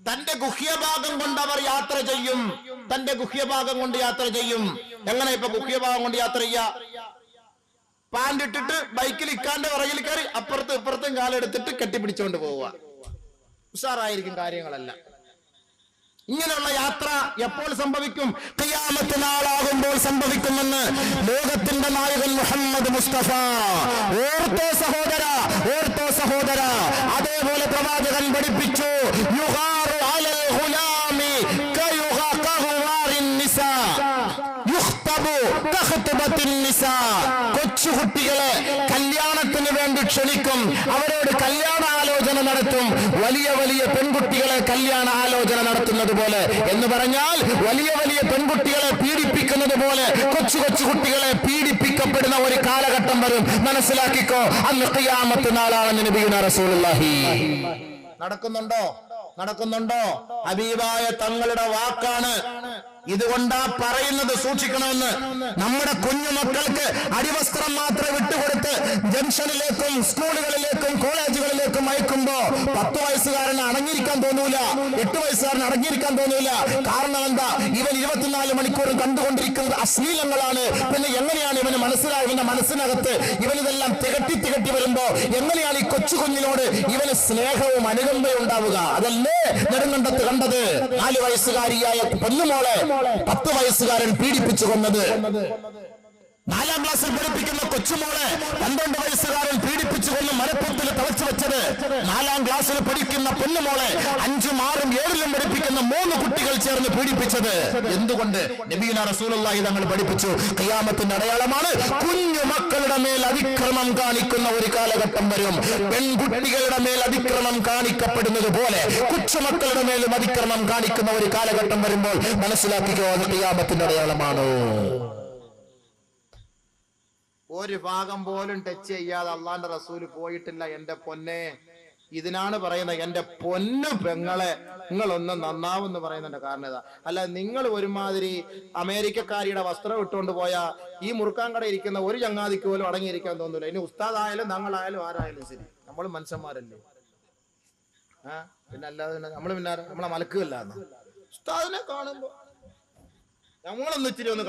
തന്റെ ഗുഹ്യഭാഗം കൊണ്ട് അവർ യാത്ര ചെയ്യും. തന്റെ ഗുഹ്യഭാഗം കൊണ്ട് യാത്ര ചെയ്യും. എങ്ങനെ ഇപ്പൊ ഗുഹ്യഭാഗം കൊണ്ട് യാത്ര ചെയ്യാ? പാൻറ് ഇട്ടിട്ട് ബൈക്കിൽ ഇക്കാന്റെ പുറകിൽ കയറി അപ്പുറത്തും ഇപ്പുറത്തും കാലെടുത്തിട്ട് കെട്ടിപ്പിടിച്ചുകൊണ്ട് പോവുക. ഉഷാറായിരിക്കും കാര്യങ്ങളെല്ലാം. ഇങ്ങനെയുള്ള യാത്ര എപ്പോൾ സംഭവിക്കും? ഖിയാമത്ത് നാളാകുമ്പോൾ സംഭവിക്കുമെന്ന് ലോകത്തിന്റെ നായകൻ മുഹമ്മദ് മുസ്തഫ. ഓർത്തോ സഹോദര, ഓർത്തോ സഹോദര. അതേപോലെ പ്രവാചകൻ പഠിപ്പിച്ചു, യുഗാറു അലൽ ഗുലാമി കയുഗഖുവാറിൻ നിസാ യുഖ്തബു കഖ്തബത്തിൻ നിസാ. കൊച്ചുകുട്ടികളെ കല്യാണത്തിന് വേണ്ടി ക്ഷണിക്കും, അവരോട് കല്യാണ ആലോചന നടത്തും. വലിയ വലിയ പെൺകുട്ടികളെ കല്യാണ ആലോചന നടത്തുന്നത് പോലെ എന്ന് പറഞ്ഞാൽ വലിയ വലിയ പെൺകുട്ടികളെ പീഡിപ്പിക്കുന്നത് പോലെ കൊച്ചു കൊച്ചു കുട്ടികളെ പീഡിപ്പിക്കപ്പെടുന്ന ഒരു കാലഘട്ടം വരും. മനസ്സിലാക്കിക്കോ, അന്ന് ഖിയാമത്ത് നാളാണെന്ന് നബിയുനാ റസൂലുള്ളാഹി. നടക്കുന്നുണ്ടോ? നടക്കുന്നുണ്ടോ? ഹബീബായ തങ്ങളുടെ വാക്കാണ്. ഇതുകൊണ്ടാ പറയുന്നത്, സൂക്ഷിക്കണമെന്ന്. നമ്മുടെ കുഞ്ഞുമക്കൾക്ക് അടിവസ്ത്രം മാത്രം വിട്ടുകൊടുത്ത് ജംഗ്ഷനിലേക്കും സ്കൂളുകളിലേക്കും കോളേജുകളിലേക്കും അയക്കുമ്പോ 10 വയസ്സുകാരന് അടങ്ങിയിരിക്കാൻ തോന്നൂല, 8 വയസ്സുകാരന് അടങ്ങിയിരിക്കാൻ തോന്നൂല. കാരണം എന്താ? ഇവൻ 24 മണിക്കൂറും കണ്ടുകൊണ്ടിരിക്കുന്നത് അശ്ലീലങ്ങളാണ്. പിന്നെ എങ്ങനെയാണ് ഇവന് മനസ്സിലായി? ഇവന്റെ മനസ്സിനകത്ത് ഇവനിതെല്ലാം തികട്ടി വരുമ്പോ എങ്ങനെയാണ് ഈ കൊച്ചു കുഞ്ഞിനോട് ഇവന് സ്നേഹവും അനുകമ്പയും ഉണ്ടാവുക? അതല്ലേ നെടുങ്കണ്ടത്ത് കണ്ടത്? 4 വയസ്സുകാരിയായ പൊന്നുമോളെ 10 വയസ്സുകാരൻ പീഡിപ്പിച്ചു കൊന്നത്. 4ാം ക്ലാസ്സിൽ പഠിപ്പിക്കുന്ന കൊച്ചുമോളെ 12 വയസ്സുകാരൻ പീഡിപ്പിച്ചു കൊന്ന് മരപ്പത്തിൽ തളച്ചു വെച്ചത്. 4ാം ക്ലാസ്സിൽ പഠിക്കുന്ന പൊന്നുമോളെ 5ഉം 6ഉം 7ലും പഠിപ്പിക്കുന്ന 3 കുട്ടികൾ ചേർന്ന് പീഡിപ്പിച്ചത്. എന്തുകൊണ്ട്? നബിയുനാ റസൂലുള്ളാഹി തങ്ങൾ പഠിപ്പിച്ചു, ഖിയാമത്തിന്റെ അടയാളമാണ് കുഞ്ഞു മക്കളുടെ മേൽ അതിക്രമം കാണിക്കുന്ന ഒരു കാലഘട്ടം വരും. പെൺകുട്ടികളുടെ മേൽ അതിക്രമം കാണിക്കപ്പെടുന്നത് പോലെ കൊച്ചുമക്കളുടെ മേലും അതിക്രമം കാണിക്കുന്ന ഒരു കാലഘട്ടം വരുമ്പോൾ മനസ്സിലാക്കിക്കോ, അത് ഖിയാമത്തിന്റെ അടയാളമാണ്. ഒരു ഭാഗം പോലും ടച്ച് ചെയ്യാതെ അള്ളാന്റെ റസൂല് പോയിട്ടില്ല. എന്റെ പൊന്നെ, ഇതിനാണ് പറയുന്നത്, എന്റെ പൊന്നു പെങ്ങളെ നിങ്ങളൊന്ന് നന്നാവെന്ന് പറയുന്നുണ്ട്. കാരണം ഇതാ, അല്ല നിങ്ങൾ ഒരുമാതിരി അമേരിക്കക്കാരിയുടെ വസ്ത്രം ഇട്ടുകൊണ്ട് പോയാ ഈ മുറുക്കാൻകട ഇരിക്കുന്ന ഒരു ചങ്ങാതിക്ക് പോലും അടങ്ങിയിരിക്കാൻ തോന്നില്ല. ഇനി ഉസ്താദായാലും ഞങ്ങളായാലും ആരായാലും ശരി, നമ്മൾ മനുഷ്യന്മാരല്ലേ. പിന്നെ അല്ലാതെ നമ്മളെ മലക്കുകയല്ല. ഉസ്താദിനെ കാണുമ്പോ നമ്മളൊന്ന് ഇച്ചിരി ഒന്ന്